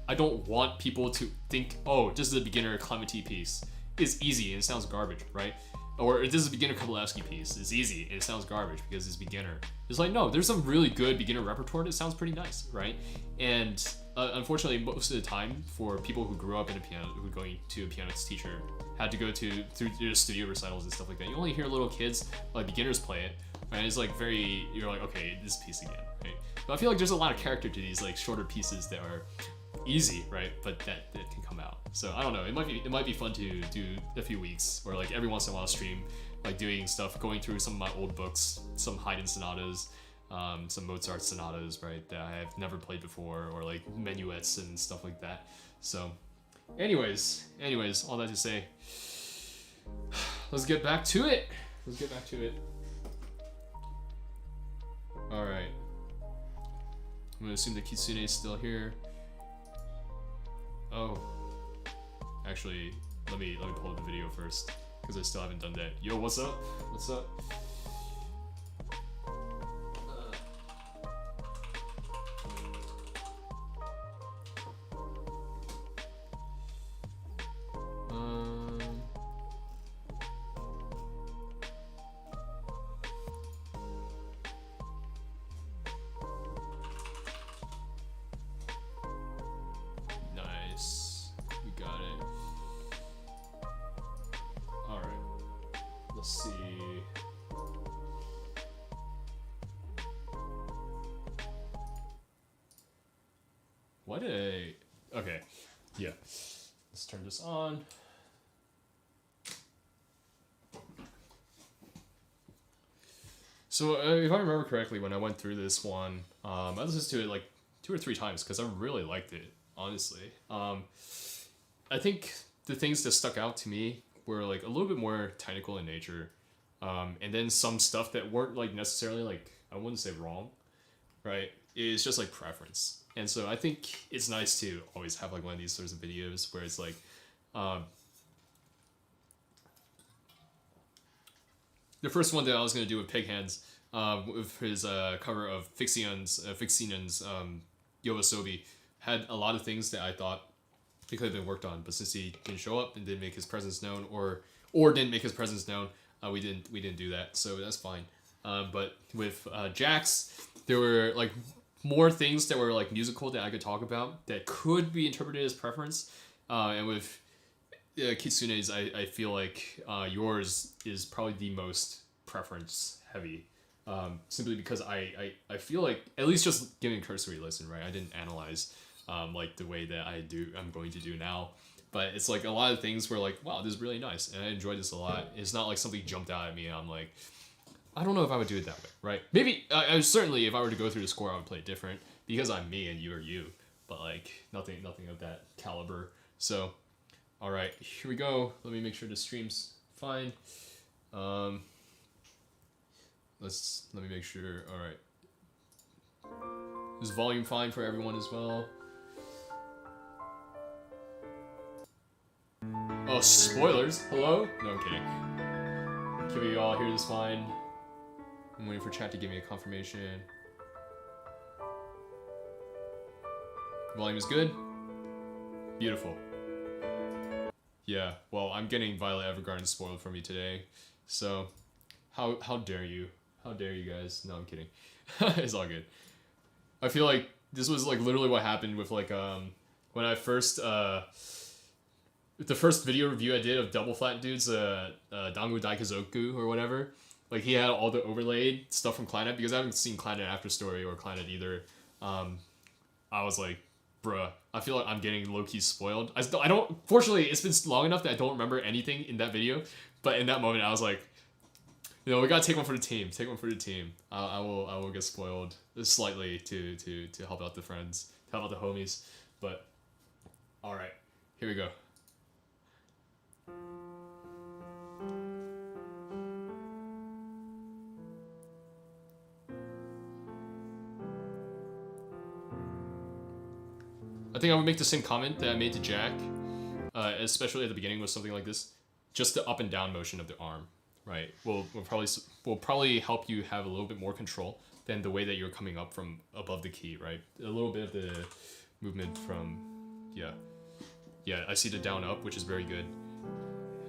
Speaker 1: I don't want people to think, oh, this is a beginner Clementi piece. It's easy and it sounds garbage, right? Or this is a beginner Kovalevsky piece. It's easy and it sounds garbage because it's beginner. It's like, no, there's some really good beginner repertoire that sounds pretty nice, right? And unfortunately, most of the time, for people who grew up in who going to a piano teacher, had to go through the studio recitals and stuff like that. You only hear little kids, like beginners, play it, right? It's like you're like, okay, this piece again, right? But I feel like there's a lot of character to these like shorter pieces that are easy, right? But that can come out. So I don't know. It might be fun to do a few weeks, or like every once in a while stream, like doing stuff, going through some of my old books, some Haydn sonatas, some Mozart sonatas, right, that I have never played before, or like minuets and stuff like that. So anyways, all that to say, let's get back to it. All right, I'm gonna assume that Kitsune is still here. Oh, actually, let me pull up the video first, because I still haven't done that. Yo, what's up? Nice, we got it. All right, let's see. Okay, yeah. Let's turn this on. So if I remember correctly, when I went through this one, I listened to it like 2 or 3 times because I really liked it, honestly. I think the things that stuck out to me were like a little bit more technical in nature, and then some stuff that weren't like necessarily like, I wouldn't say wrong, right? It's just like preference. And so I think it's nice to always have like one of these sorts of videos where it's like, the first one that I was going to do with Pig Hands, with his cover of Fixion's Yoasobi had a lot of things that I thought it could have been worked on, but since he didn't show up and didn't make his presence known, or didn't make his presence known, we didn't do that, so that's fine. But with Jax, there were like more things that were like musical that I could talk about that could be interpreted as preference. And with Kitsune's, I feel like yours is probably the most preference heavy. Simply because I feel like, at least just giving a cursory listen, right? I didn't analyze like the way that I'm going to do now. But it's like a lot of things were like, wow, this is really nice. And I enjoyed this a lot. It's not like something jumped out at me and I'm like, I don't know if I would do it that way, right? Maybe, certainly if I were to go through the score, I would play it different because I'm me and you are you. But like, nothing of that caliber. So, all right, here we go. Let me make sure the stream's fine. Let me make sure, all right. Is volume fine for everyone as well? Oh, spoilers. Hello? No, I'm kidding. Can we all hear this fine? I'm waiting for chat to give me a confirmation. Volume is good? Beautiful. Yeah, well, I'm getting Violet Evergarden spoiled for me today. So, how dare you? How dare you guys? No, I'm kidding. It's all good. I feel like this was like literally what happened with like when I first the first video review I did of Double Flat Dude's Dangu Daikazoku or whatever. Like he had all the overlaid stuff from Clannad because I haven't seen Clannad After Story or Clannad either. I was like, bruh, I feel like I'm getting low-key spoiled. I don't. Fortunately, it's been long enough that I don't remember anything in that video. But in that moment, I was like, you know, we gotta take one for the team. Take one for the team. I will get spoiled slightly to help out the friends, to help out the homies. But all right, here we go. I think I would make the same comment that I made to Jack, especially at the beginning with something like this. Just the up and down motion of the arm, right? Will probably help you have a little bit more control than the way that you're coming up from above the key, right? A little bit of the movement from, yeah. I see the down up, which is very good.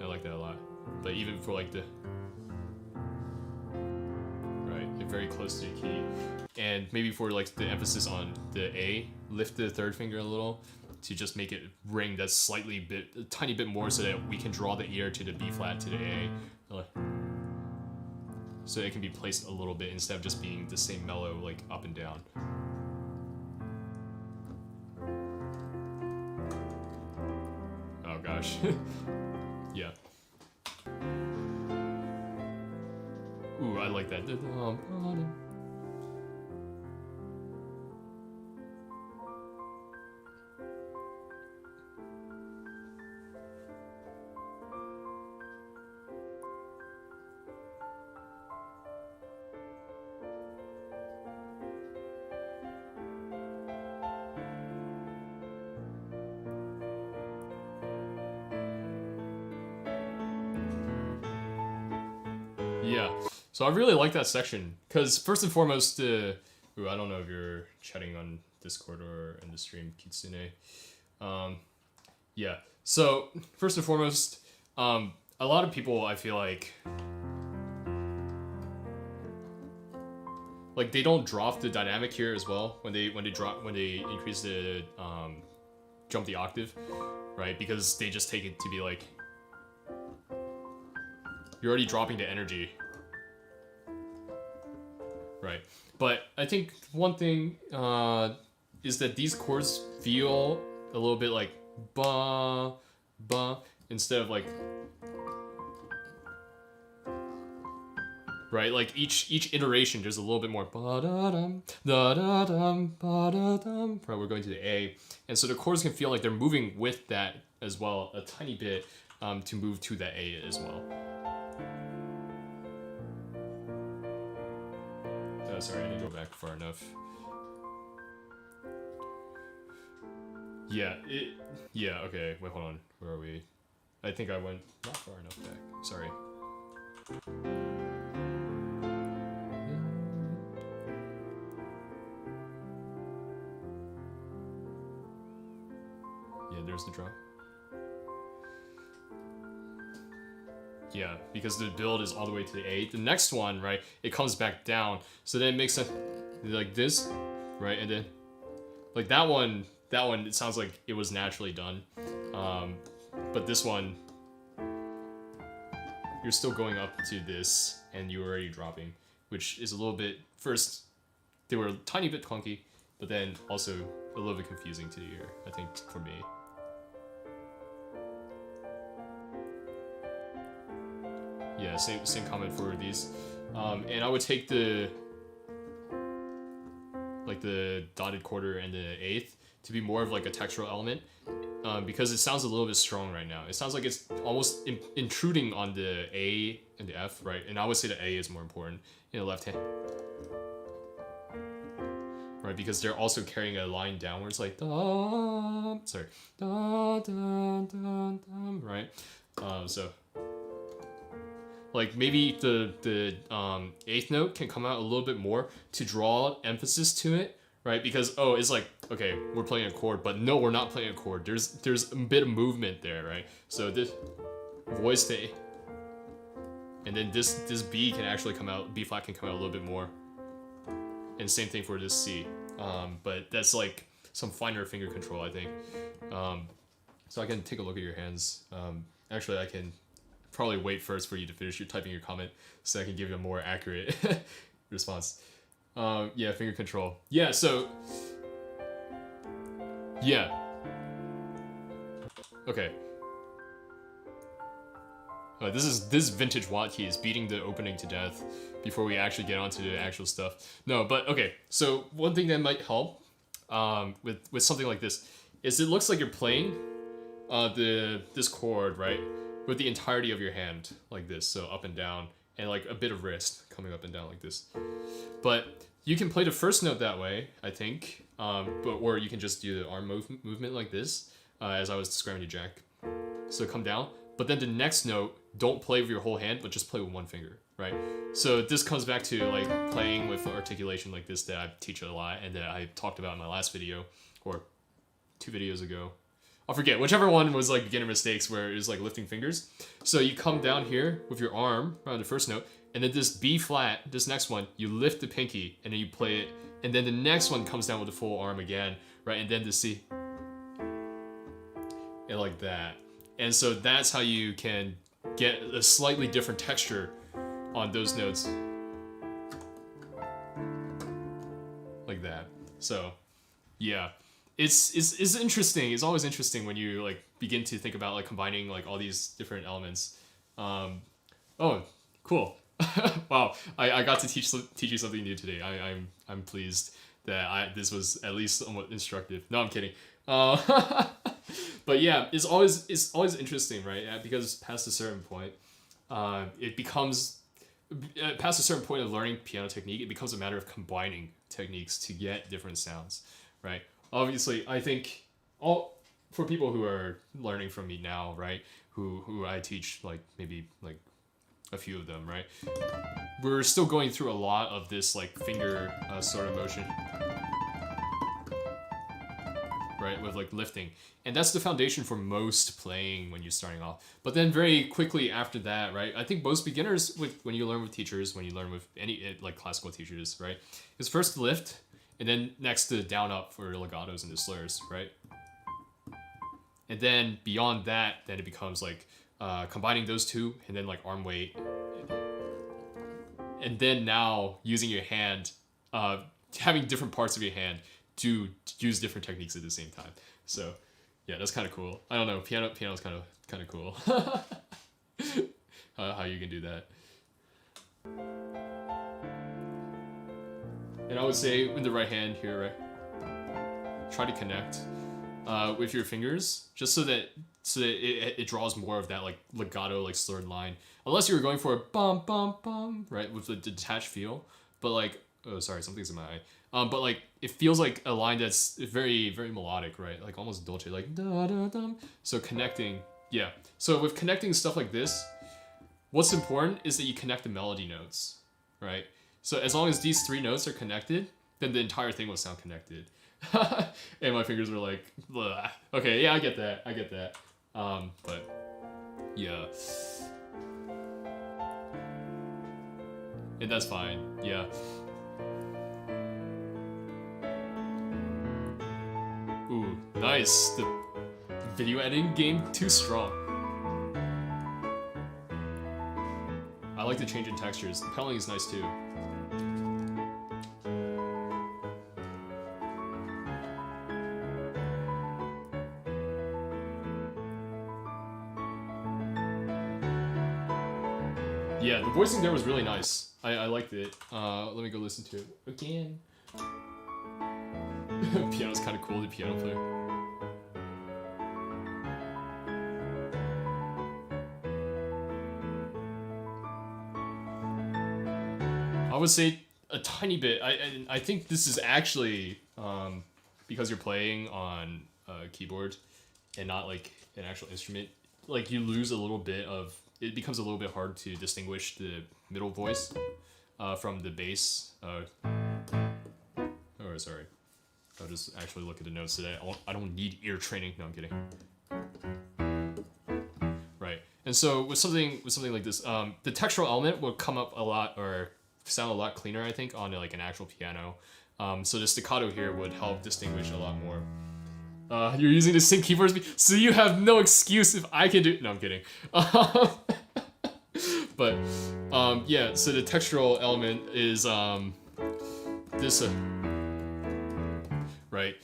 Speaker 1: I like that a lot. But even for like the, right, you're very close to the key. And maybe for like the emphasis on the A, lift the third finger a little to just make it ring that's slightly a tiny bit more so that we can draw the ear to the B flat to the A. So it can be placed a little bit instead of just being the same mellow like up and down. Oh gosh. Yeah. Ooh, I like that. Yeah, so I really like that section because first and foremost, I don't know if you're chatting on Discord or in the stream, Kitsune. Yeah, so first and foremost, a lot of people I feel like they don't drop the dynamic here as well when they increase the jump the octave, right? Because they just take it to be like you're already dropping the energy. Right. But I think one thing is that these chords feel a little bit like ba, ba, instead of like, right? Like each iteration, there's a little bit more ba-da-dum, da-da-dum, ba-da-dum. Right, we're going to the A. And so the chords can feel like they're moving with that as well, a tiny bit, to move to that A as well. Sorry, I didn't go back far enough. Yeah, okay, wait, hold on. Where are we? I think I went not far enough back. Sorry. there's the drop. Yeah, because the build is all the way to the A. The next one, right, it comes back down. So then it makes sense like this, right? And then like that one, it sounds like it was naturally done. But this one, you're still going up to this and you're already dropping, which is a little bit, first, they were a tiny bit clunky, but then also a little bit confusing to the ear, I think, for me. Yeah, same comment for these. And I would take the dotted quarter and the eighth to be more of like a textural element, because it sounds a little bit strong right now. It sounds like it's almost intruding on the A and the F, right? And I would say the A is more important in the left hand, right? Because they're also carrying a line downwards, like da, sorry, da, da, da, da, right? So like maybe the eighth note can come out a little bit more to draw emphasis to it, right? Because oh, it's like, okay, we're playing a chord, but no, we're not playing a chord. There's a bit of movement there, right? So this voice to A, and then this B can actually come out, B flat can come out a little bit more, and same thing for this C. But that's like some finer finger control, I think. So I can take a look at your hands. Actually, I can probably wait first for you to finish typing your comment so I can give you a more accurate response. Yeah, finger control. Yeah, so yeah. Okay. This is vintage WattKeys beating the opening to death before we actually get onto the actual stuff. No, but okay. So one thing that might help with something like this is it looks like you're playing this chord, right, with the entirety of your hand like this, so up and down, and like a bit of wrist coming up and down like this. But you can play the first note that way, I think, or you can just do the arm movement like this, as I was describing to Jack. So come down, but then the next note, don't play with your whole hand, but just play with one finger, right? So this comes back to like playing with articulation like this that I teach a lot and that I talked about in my last video, or 2 videos ago. I'll forget, whichever one was like beginner mistakes where it was like lifting fingers. So you come down here with your arm around the first note, and then this B flat, this next one, you lift the pinky and then you play it, and then the next one comes down with the full arm again, right? And then the C. And like that. And so that's how you can get a slightly different texture on those notes. Like that. So, yeah. It's interesting. It's always interesting when you like begin to think about like combining like all these different elements. Oh, cool. Wow, I got to teach you something new today. I'm pleased that this was at least somewhat instructive. No, I'm kidding. But yeah, it's always interesting, right? Because past a certain point, it becomes past a certain point of learning piano technique, it becomes a matter of combining techniques to get different sounds, right? Obviously, I think for people who are learning from me now, right? Who I teach, like maybe like a few of them, right? We're still going through a lot of this like finger sort of motion, right? With like lifting, and that's the foundation for most playing when you're starting off. But then very quickly after that, right? I think most beginners when you learn with teachers, when you learn with any like classical teachers, right? Is first lift. And then next to down up for legatos and the slurs, right? And then beyond that, then it becomes like combining those two and then like arm weight. And then now using your hand, having different parts of your hand to use different techniques at the same time. So yeah, that's kind of cool. I don't know, piano is kind of cool. How you can do that. And I would say in the right hand here, right? Try to connect with your fingers, just so that it draws more of that like legato, like slurred line. Unless you were going for a bum bum bum, right, with the detached feel. But like, oh sorry, something's in my eye. But like it feels like a line that's very very melodic, right? Like almost dolce, like da da dum. So connecting, yeah. So with connecting stuff like this, what's important is that you connect the melody notes, right? So as long as these 3 notes are connected, then the entire thing will sound connected. And my fingers were like, blah. Okay, yeah, I get that. I get that. But yeah. And that's fine. Yeah. Ooh, nice. The video editing game too strong. I like the change in textures. The pedaling is nice too. Yeah, the voicing there was really nice. I liked it. Let me go listen to it again. Piano's kind of cool, the piano player. I would say a tiny bit. I think this is actually because you're playing on a keyboard and not like an actual instrument. Like you lose a little bit of. It becomes a little bit hard to distinguish the middle voice from the bass. Oh, sorry. I'll just actually look at the notes today. I don't need ear training. No, I'm kidding. Right. And so with something like this, the textural element will come up a lot or sound a lot cleaner, I think, on like an actual piano. So the staccato here would help distinguish a lot more. You're using the same keyboard as me, so you have no excuse if I can do. No, I'm kidding. But yeah. So the textural element is this, right?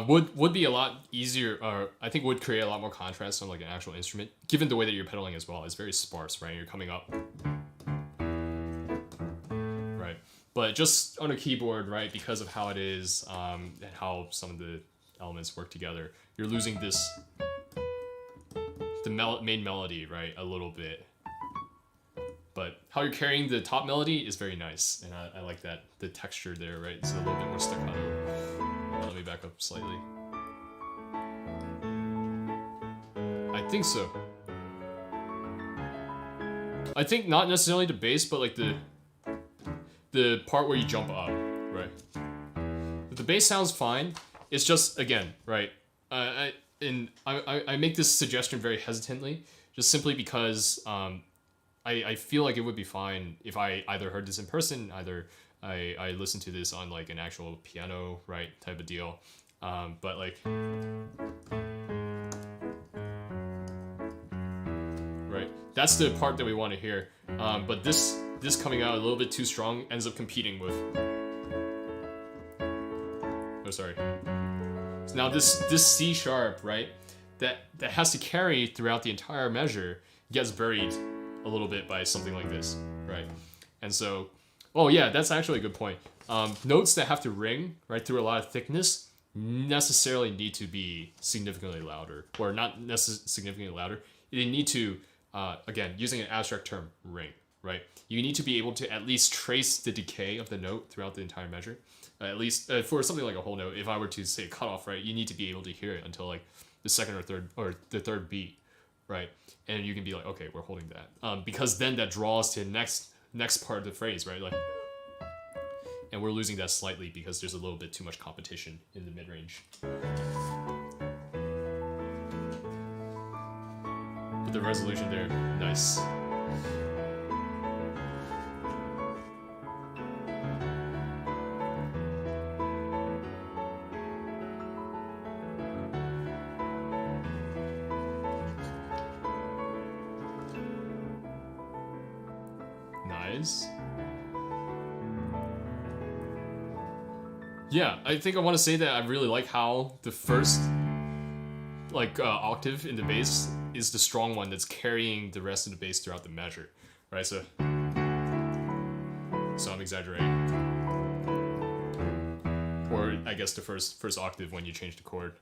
Speaker 1: Would be a lot easier, or I think would create a lot more contrast on like an actual instrument, given the way that you're pedaling as well. It's very sparse, right? You're coming up, right? But just on a keyboard, right? Because of how it is, and how some of the elements work together, you're losing this main melody, right, a little bit, but how you're carrying the top melody is very nice, and I like that, the texture there, right? It's a little bit more staccato. Let me back up slightly. I think so. I think not necessarily the bass, but like the part where you jump up, right? But the bass sounds fine. It's just, again, right, I make this suggestion very hesitantly, just simply because I feel like it would be fine if I either heard this in person, either I listened to this on like an actual piano, right, type of deal, but like, right, that's the part that we want to hear, but this coming out a little bit too strong ends up competing with, oh, sorry. So now this C sharp, right, that has to carry throughout the entire measure gets buried a little bit by something like this, right? And so, oh yeah, that's actually a good point. Notes that have to ring, right, through a lot of thickness necessarily need to be significantly louder, or not significantly louder. They need to, again, using an abstract term, ring, right? You need to be able to at least trace the decay of the note throughout the entire measure. At least for something like a whole note, if I were to say cutoff, right, you need to be able to hear it until like the second or third, or the third beat, right? And you can be like, okay, we're holding that, because then that draws to the next part of the phrase, right? Like, and we're losing that slightly because there's a little bit too much competition in the mid range. But the resolution there, nice. Yeah, I think I want to say that I really like how the first like octave in the bass is the strong one that's carrying the rest of the bass throughout the measure, right? So I'm exaggerating, or I guess the first octave when you change the chord,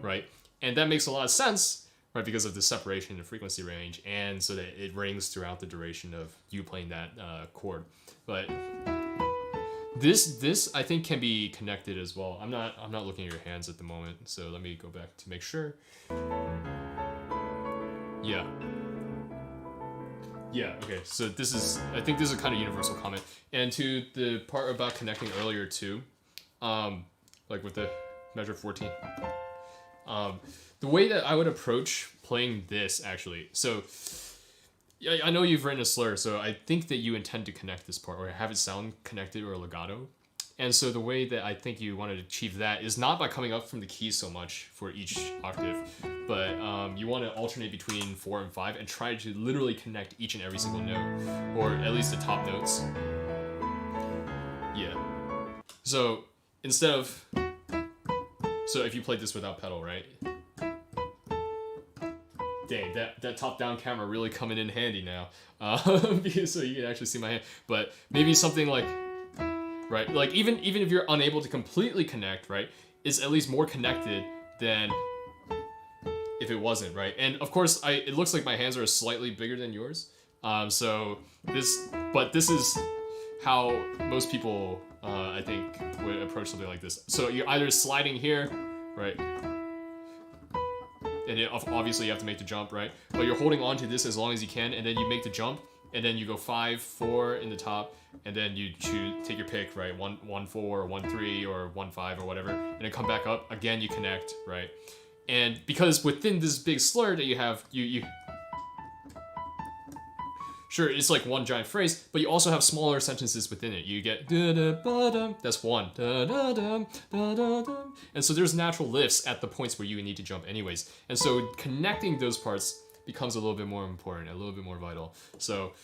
Speaker 1: right? And that makes a lot of sense, right, because of the separation in the frequency range, and so that it rings throughout the duration of you playing that chord. But this I think can be connected as well. I'm not looking at your hands at the moment, so let me go back to make sure. Yeah. Yeah, okay, so this is, I think this is a kind of universal comment. And to the part about connecting earlier too, like with the measure 14, the way that I would approach playing this actually, so I know you've written a slur, so I think that you intend to connect this part or have it sound connected or legato. And so the way that I think you want to achieve that is not by coming up from the keys so much for each octave, but you want to alternate between 4 and 5 and try to literally connect each and every single note, or at least the top notes. Yeah. So instead of, so if you played this without pedal, right? Dang, that top-down camera really coming in handy now, because so you can actually see my hand. But maybe something like, right, like even if you're unable to completely connect, right, it's at least more connected than if it wasn't, right? And of course, it looks like my hands are slightly bigger than yours. So this is how most people, I think, would approach something like this. So you're either sliding here, right? And obviously you have to make the jump, right? But you're holding on to this as long as you can, and then you make the jump, and then you go 5, 4 in the top, and then you take your pick, right? 1, 4, 1, 3, or 1, 5, or whatever, and then come back up. Again, you connect, right? And because within this big slur that you have, you sure, it's like one giant phrase, but you also have smaller sentences within it. You get da-da-ba-dum, that's one, da-da-dum, da-da-dum. And so there's natural lifts at the points where you need to jump anyways. And so connecting those parts becomes a little bit more important, a little bit more vital. So,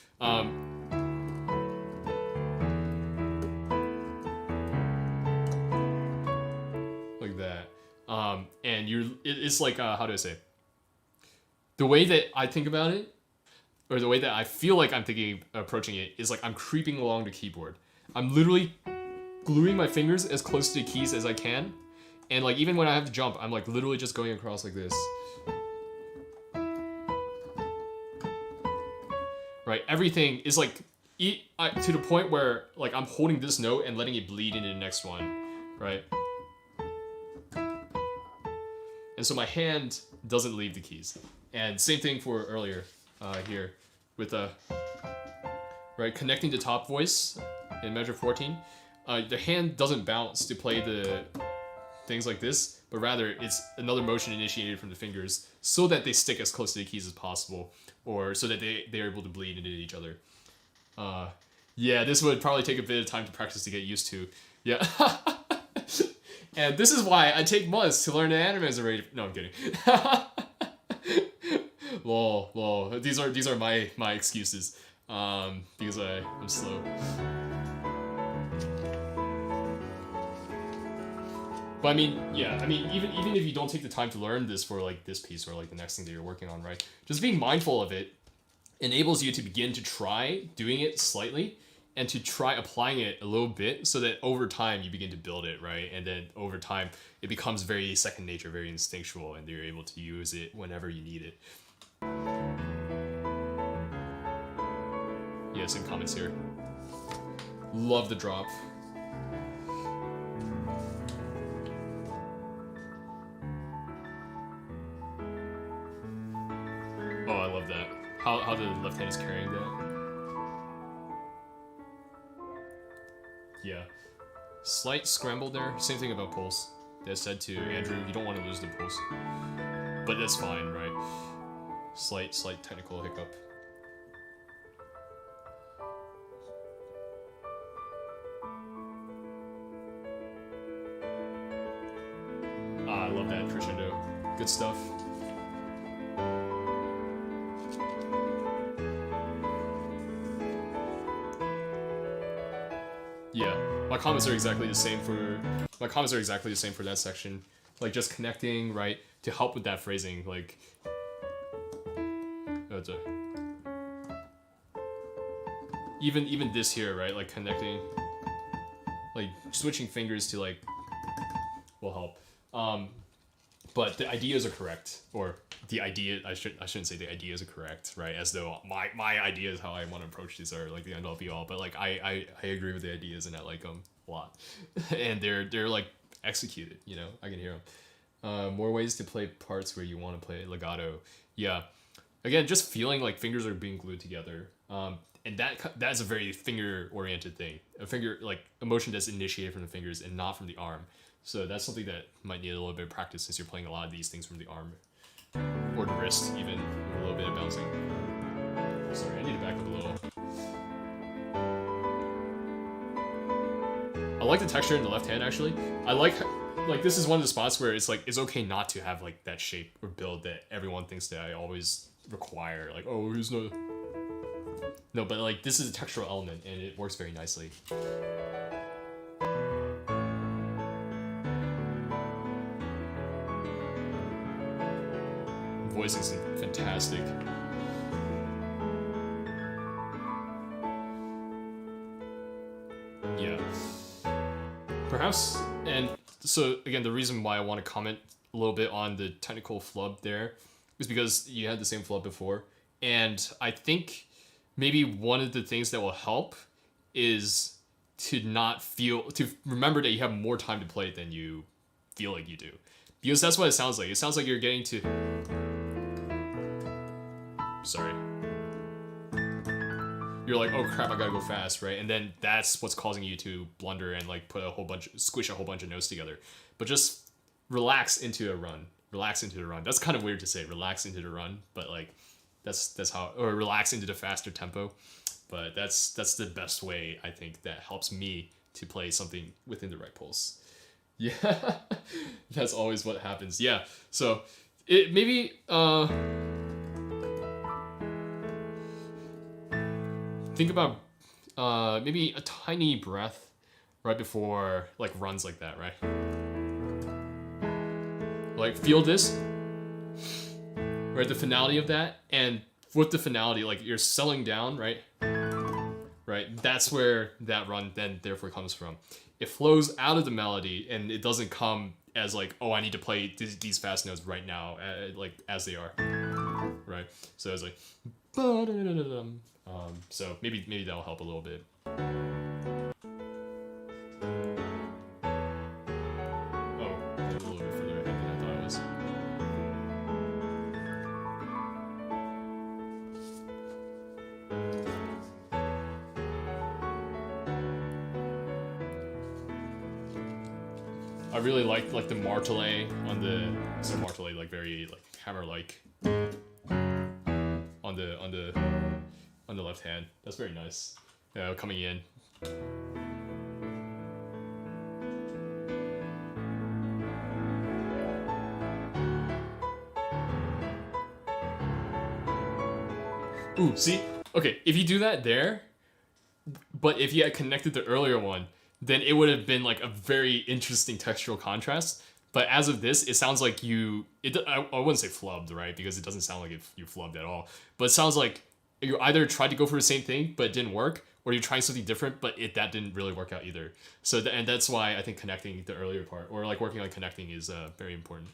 Speaker 1: like that. And it's like, how do I say? The way that I think about it, or the way that I feel like I'm approaching it, is like I'm creeping along the keyboard. I'm literally gluing my fingers as close to the keys as I can. And like even when I have to jump, I'm like literally just going across like this. Right, everything is like, to the point where like I'm holding this note and letting it bleed into the next one, right? And so my hand doesn't leave the keys. And same thing for earlier. Here with right, connecting the top voice in measure 14, the hand doesn't bounce to play the things like this, but rather it's another motion initiated from the fingers so that they stick as close to the keys as possible, or so that they're able to bleed into each other. Yeah, this would probably take a bit of time to practice to get used to. Yeah. And this is why I take months to learn the animes already. No, I'm kidding. Lol. These are my excuses, because I'm slow. But I mean, yeah, even if you don't take the time to learn this for like this piece or like the next thing that you're working on, right? Just being mindful of it enables you to begin to try doing it slightly and to try applying it a little bit, so that over time you begin to build it, right? And then over time it becomes very second nature, very instinctual, and you're able to use it whenever you need it. Yeah, some comments here. Love the drop. Oh, I love that. How the left hand is carrying that. Yeah. Slight scramble there. Same thing about pulse. They said to Andrew, you don't want to lose the pulse. But that's fine, right? Slight technical hiccup. I love that crescendo. Good stuff. Yeah, my comments are exactly the same for that section. Like just connecting, right, to help with that phrasing, like even this here, right, like connecting, like switching fingers to like will help. But the ideas are correct, or the idea, I shouldn't say the ideas are correct, right? As though my ideas how I want to approach these are like the end all be all, but like I agree with the ideas and I like them a lot, and they're like executed, I can hear them. More ways to play parts where you want to play legato. Yeah, again, just feeling like fingers are being glued together. And that's a very finger oriented thing. A finger like a motion that's initiated from the fingers and not from the arm. So that's something that might need a little bit of practice since you're playing a lot of these things from the arm or the wrist, even with a little bit of bouncing. Sorry, I need to back up a little. I like the texture in the left hand actually. I like this is one of the spots where it's like it's okay not to have like that shape or build that everyone thinks that I always require. Like, oh, here's no, but like this is a textural element and it works very nicely. Voicing's fantastic. Yeah. Perhaps, and so again, the reason why I want to comment a little bit on the technical flub there is because you had the same flub before, and I think maybe one of the things that will help is to remember that you have more time to play it than you feel like you do. Because that's what it sounds like. It sounds like you're getting to... Sorry. You're like, oh crap, I gotta go fast, right? And then that's what's causing you to blunder and like squish a whole bunch of notes together. But just relax into a run. Relax into the run. That's kind of weird to say, relax into the run, but like that's how, or relax into the faster tempo. But that's the best way I think that helps me to play something within the right pulse. Yeah, that's always what happens. Yeah, so it maybe think about maybe a tiny breath right before like runs like that, right? Like feel this, right? The finality of that, and with the finality, like you're settling down, right? Right, that's where that run then therefore comes from. It flows out of the melody, and it doesn't come as like, oh, I need to play these fast notes right now, like as they are, right? So it's like, so maybe that'll help a little bit. Oh, a little bit further ahead than I thought I was. I really like the martelé on the martelé, like very like hammer like on the left hand. That's very nice. Coming in. Ooh, see? Okay, if you do that there, but if you had connected the earlier one, then it would have been like a very interesting textural contrast. But as of this, it sounds like I wouldn't say flubbed, right? Because it doesn't sound like you flubbed at all. But it sounds like you either tried to go for the same thing, but it didn't work, or you're trying something different, but that didn't really work out either. So, and that's why I think connecting the earlier part, or like working on connecting is very important.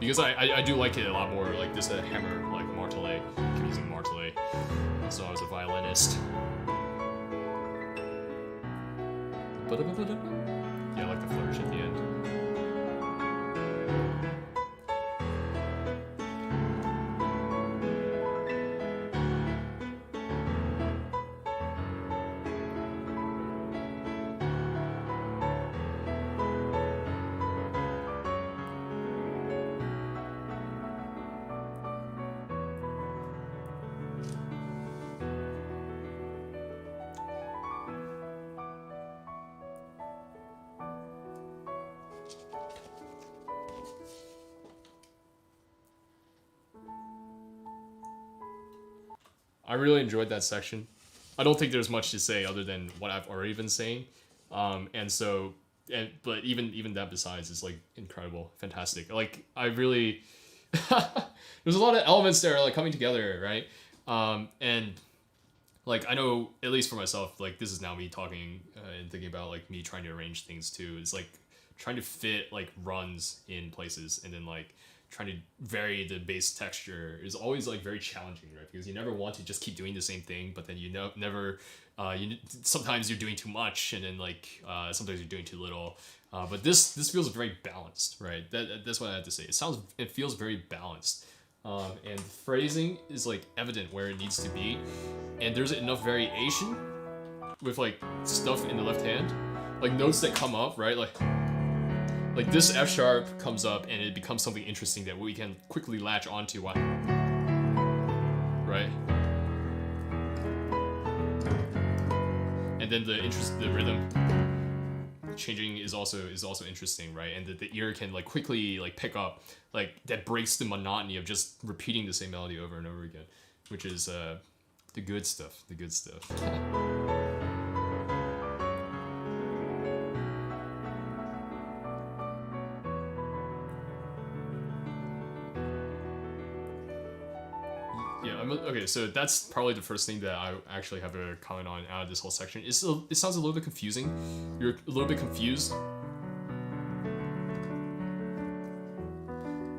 Speaker 1: Because I do like it a lot more, like this hammer, like martelé. I keep using martelé. So I was a violinist. Yeah, I like the flourish at the end. I really enjoyed that section. I don't think there's much to say other than what I've already been saying. But even that besides is like incredible, fantastic. Like I really, there's a lot of elements that are like coming together, right? And like I know at least for myself, like this is now me talking and thinking about like me trying to arrange things too. It's like trying to fit like runs in places and then like trying to vary the bass texture is always like very challenging, right? Because you never want to just keep doing the same thing, but then never sometimes you're doing too much, and then like sometimes you're doing too little. But this feels very balanced, right? That's what I have to say. It feels very balanced. And phrasing is like evident where it needs to be, and there's enough variation with like stuff in the left hand, like notes that come up, right? Like this F sharp comes up and it becomes something interesting that we can quickly latch onto, right? And then the rhythm changing is also interesting, right? And the ear can like quickly like pick up, like that breaks the monotony of just repeating the same melody over and over again, which is the good stuff. Yeah, okay, so that's probably the first thing that I actually have a comment on out of this whole section. It sounds a little bit confusing. You're a little bit confused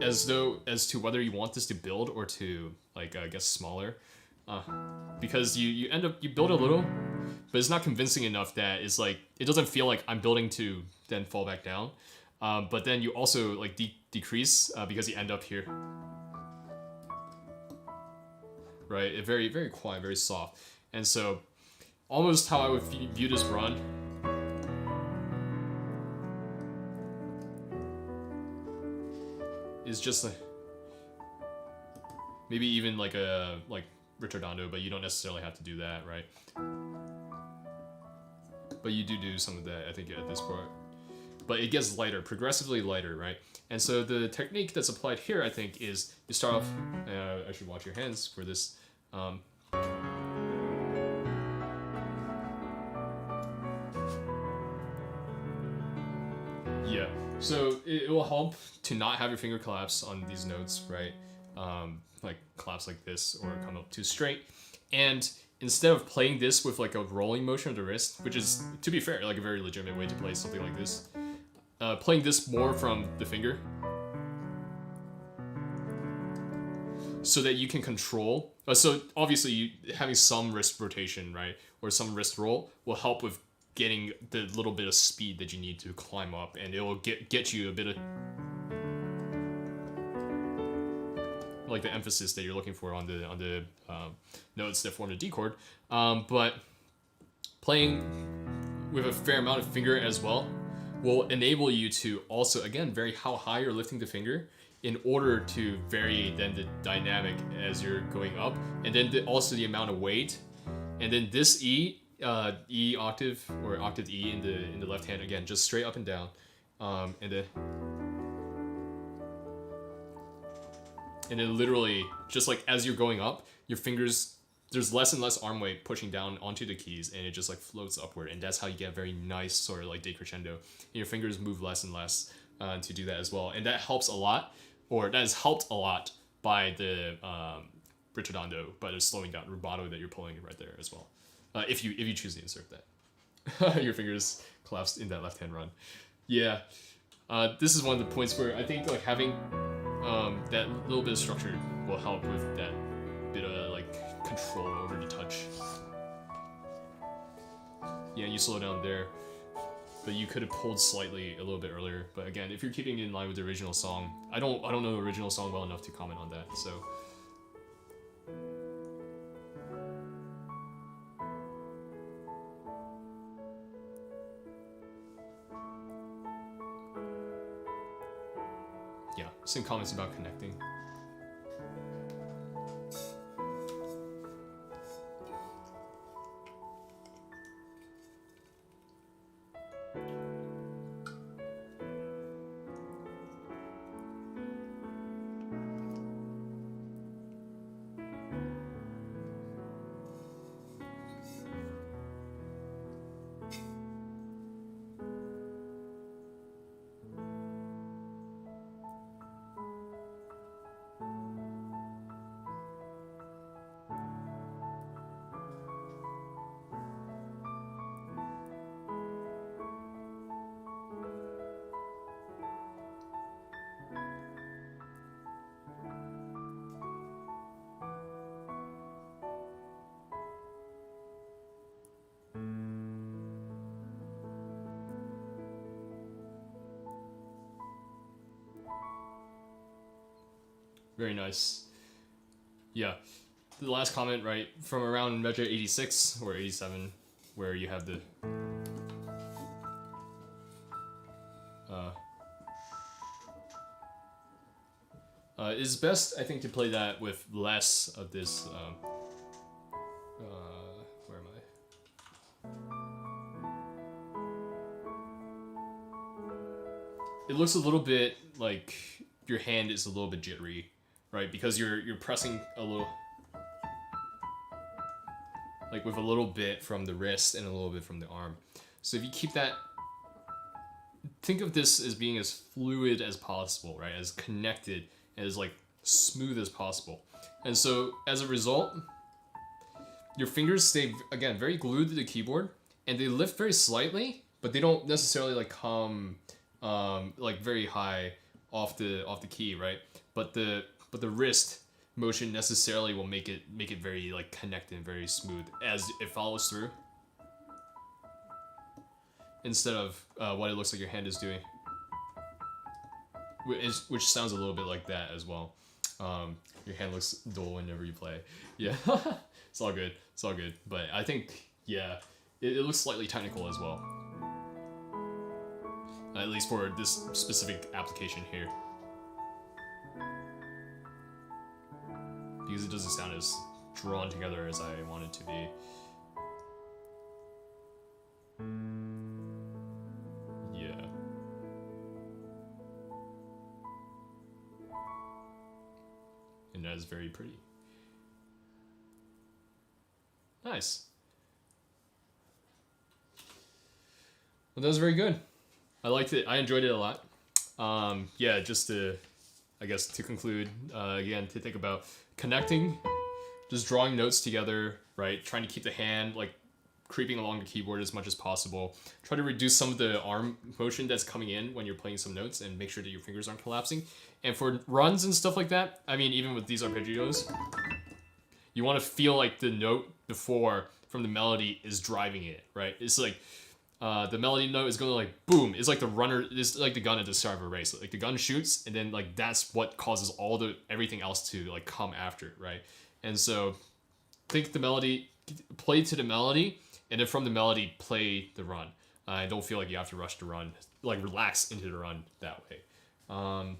Speaker 1: as to whether you want this to build or to like I guess smaller, because you end up you build a little, but it's not convincing enough that it's like it doesn't feel like I'm building to then fall back down, but then you also like decrease because you end up here. Right, it very very quiet, very soft, and so almost how I would view this run is just like maybe even like a ritardando, but you don't necessarily have to do that, right? But you do some of that, I think, at this part. But it gets lighter, progressively lighter, right? And so the technique that's applied here, I think, is you start off. I should watch your hands for this. Yeah, so it will help to not have your finger collapse on these notes, right? Like collapse like this or come up too straight. And instead of playing this with like a rolling motion of the wrist, which is, to be fair, like a very legitimate way to play something like this, playing this more from the finger so that you can control. So obviously having some wrist rotation, right, or some wrist roll will help with getting the little bit of speed that you need to climb up, and it will get you a bit of like the emphasis that you're looking for on the notes that form the D chord. But playing with a fair amount of finger as well will enable you to also, again, vary how high you're lifting the finger in order to vary then the dynamic as you're going up, and then also the amount of weight. And then this E octave or octave E in the left hand, again, just straight up and down, and then literally just like as you're going up, your fingers, there's less and less arm weight pushing down onto the keys, and it just like floats upward, and that's how you get a very nice sort of like decrescendo. And your fingers move less and less to do that as well, and that helps a lot, or that is helped a lot by the ritardando, by the slowing down rubato that you're pulling right there as well. If you choose to insert that, your fingers collapsed in that left hand run. Yeah, this is one of the points where I think like having that little bit of structure will help with that bit of like control over the touch. Yeah, you slow down there, but you could have pulled slightly a little bit earlier. But again, if you're keeping in line with the original song, I don't know the original song well enough to comment on that. So. Yeah, some comments about connecting. Very nice. Yeah. The last comment, right, from around measure 86 or 87, where you have the it's best, I think, to play that with less of this. Where am I? It looks a little bit like your hand is a little bit jittery, right? Because you're pressing a little, like with a little bit from the wrist and a little bit from the arm. So if you keep that, think of this as being as fluid as possible, right? As connected, as like smooth as possible. And so as a result, your fingers stay, again, very glued to the keyboard, and they lift very slightly, but they don't necessarily like come like very high off the key, right? But the wrist motion necessarily will make it very like connected and very smooth as it follows through, instead of what it looks like your hand is doing, which sounds a little bit like that as well. Your hand looks dull whenever you play. Yeah, it's all good. It's all good. But I think, yeah, it looks slightly technical as well. At least for this specific application here. Because it doesn't sound as drawn together as I want it to be. Yeah. And that is very pretty. Nice. Well, that was very good. I liked it. I enjoyed it a lot. Yeah, just to, I guess, to conclude, again, to think about connecting, just drawing notes together, right? Trying to keep the hand, like, creeping along the keyboard as much as possible. Try to reduce some of the arm motion that's coming in when you're playing some notes, and make sure that your fingers aren't collapsing. And for runs and stuff like that, I mean, even with these arpeggios, you want to feel like the note before from the melody is driving it, right? It's like, the melody note is going to like boom. It's like the runner. It's like the gun at the start of a race. Like the gun shoots, and then like that's what causes everything else to like come after, right? And so, think the melody, play to the melody, and then from the melody play the run. I don't feel like you have to rush the run. Like relax into the run that way. And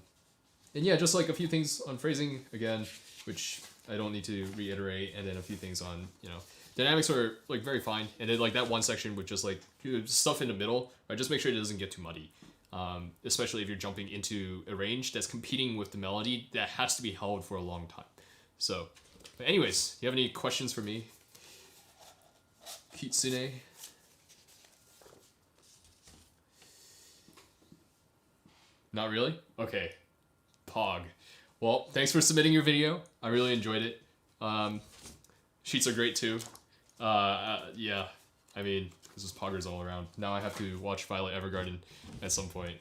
Speaker 1: yeah, just like a few things on phrasing again, which I don't need to reiterate, and then a few things on, you know, dynamics are like very fine, and then like that one section with just like stuff in the middle, right? Just make sure it doesn't get too muddy, especially if you're jumping into a range that's competing with the melody that has to be held for a long time. So, but anyways, you have any questions for me, Kitsune? Not really? Okay. Pog. Well, thanks for submitting your video. I really enjoyed it. Sheets are great too. Yeah, I mean, this is poggers all around. Now I have to watch Violet Evergarden at some point.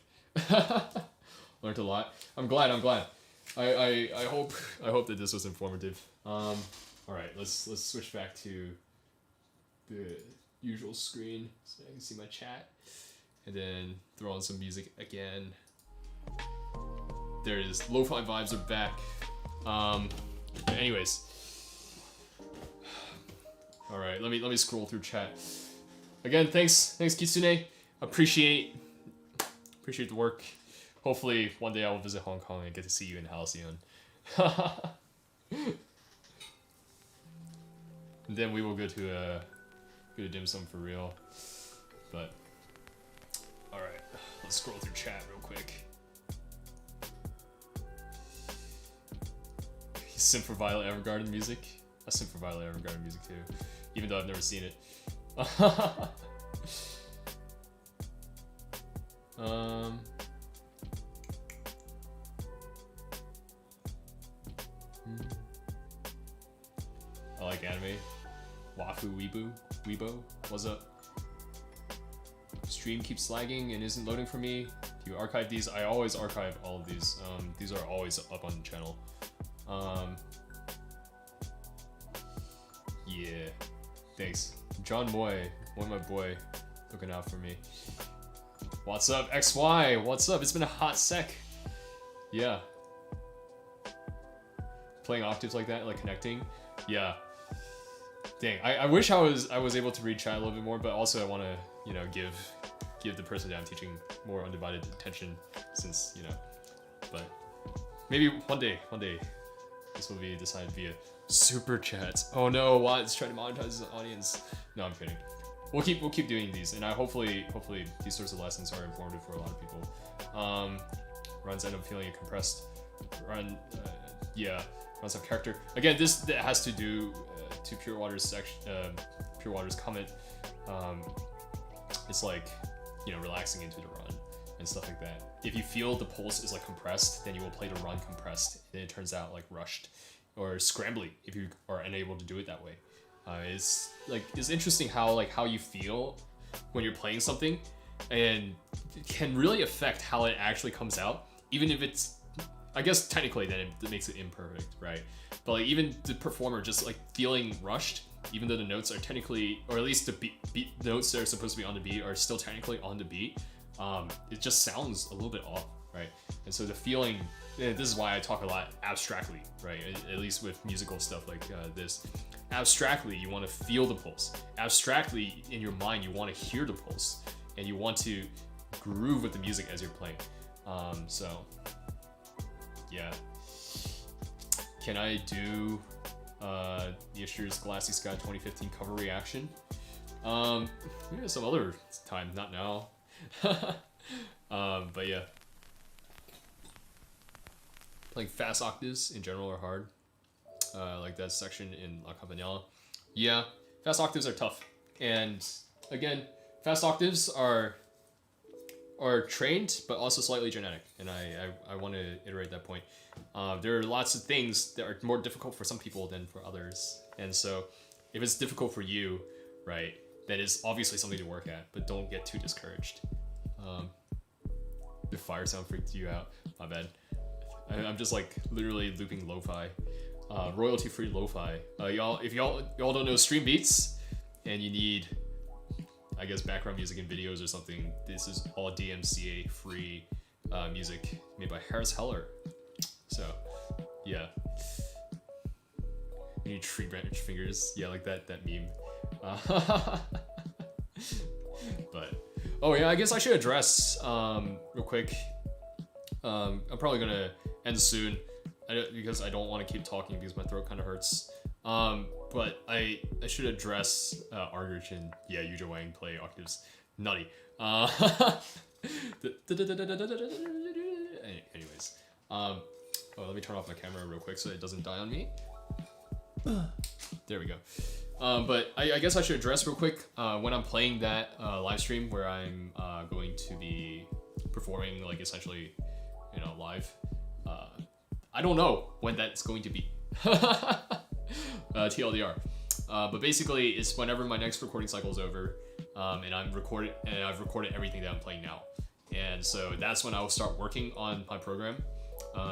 Speaker 1: Learned a lot. I'm glad. I hope that this was informative. All right, let's switch back to the usual screen so I can see my chat, and then throw on some music again. There it is. Lo-fi vibes are back. Anyways. All right, let me scroll through chat. Again, thanks Kitsune. Appreciate the work. Hopefully one day I will visit Hong Kong and get to see you in Halcyon. And then we will go to dim sum for real. But all right, let's scroll through chat real quick. Simp for Violet Evergarden music. I simp for Violet Evergarden music too, even though I've never seen it. I like anime. Wafu Weibo, what's up? Stream keeps lagging and isn't loading for me. Do you archive these? I always archive all of these. These are always up on the channel. Yeah, thanks. John Moy, my boy, looking out for me. What's up, XY? What's up? It's been a hot sec. Yeah. playing octaves like that, like connecting. Yeah. Dang, I wish I was able to read chat a little bit more, but also I want to, you know, give the person that I'm teaching more undivided attention, since, you know, but maybe one day this will be decided via super chats. Oh no, Watt's trying to monetize his audience. No, I'm kidding. We'll keep doing these, and hopefully these sorts of lessons are informative for a lot of people. Runs end up feeling a compressed run. Yeah, runs have character. Again, that has to do to Pure Water's section. Pure Water's comment. It's like, you know, relaxing into the run and stuff like that. If you feel the pulse is like compressed, then you will play the run compressed, and it turns out like rushed or scrambly if you are unable to do it that way. It's interesting how you feel when you're playing something, and it can really affect how it actually comes out, even if it's, I guess technically then it makes it imperfect, right? But like even the performer just like feeling rushed, even though the notes are technically, or at least the beat notes that are supposed to be on the beat are still technically on the beat, it just sounds a little bit off, right? And so the feeling, this is why I talk a lot abstractly, right? At least with musical stuff like this. Abstractly, you want to feel the pulse. Abstractly, in your mind, you want to hear the pulse, and you want to groove with the music as you're playing. So, yeah. Can I do Yashir's Glassy Sky 2015 cover reaction? Maybe some other time, not now. But yeah. Playing fast octaves in general are hard. Like that section in La Campanella. Yeah, fast octaves are tough. And again, fast octaves are trained, but also slightly genetic. And I want to iterate that point. There are lots of things that are more difficult for some people than for others. And so if it's difficult for you, right, then it's obviously something to work at, but don't get too discouraged. The fire sound freaked you out. My bad. I'm just like literally looping lo-fi. Royalty-free lo-fi. If y'all don't know Stream Beats and you need, I guess, background music in videos or something, this is all DMCA free music made by Harris Heller. So yeah, you need tree branch fingers. Yeah, like that meme. But oh yeah, I guess I should address real quick. I'm probably gonna end soon. Because I don't want to keep talking because my throat kind of hurts. But I should address Argerich and yeah, Yuja Wang play octaves. Nutty. Anyways. Oh, let me turn off my camera real quick so it doesn't die on me. There we go. But I guess I should address real quick when I'm playing that live stream where I'm going to be performing like essentially, you know, live. I don't know when that's going to be. TLDR. But basically, it's whenever my next recording cycle is over, and I've recorded everything that I'm playing now, and so that's when I will start working on my program.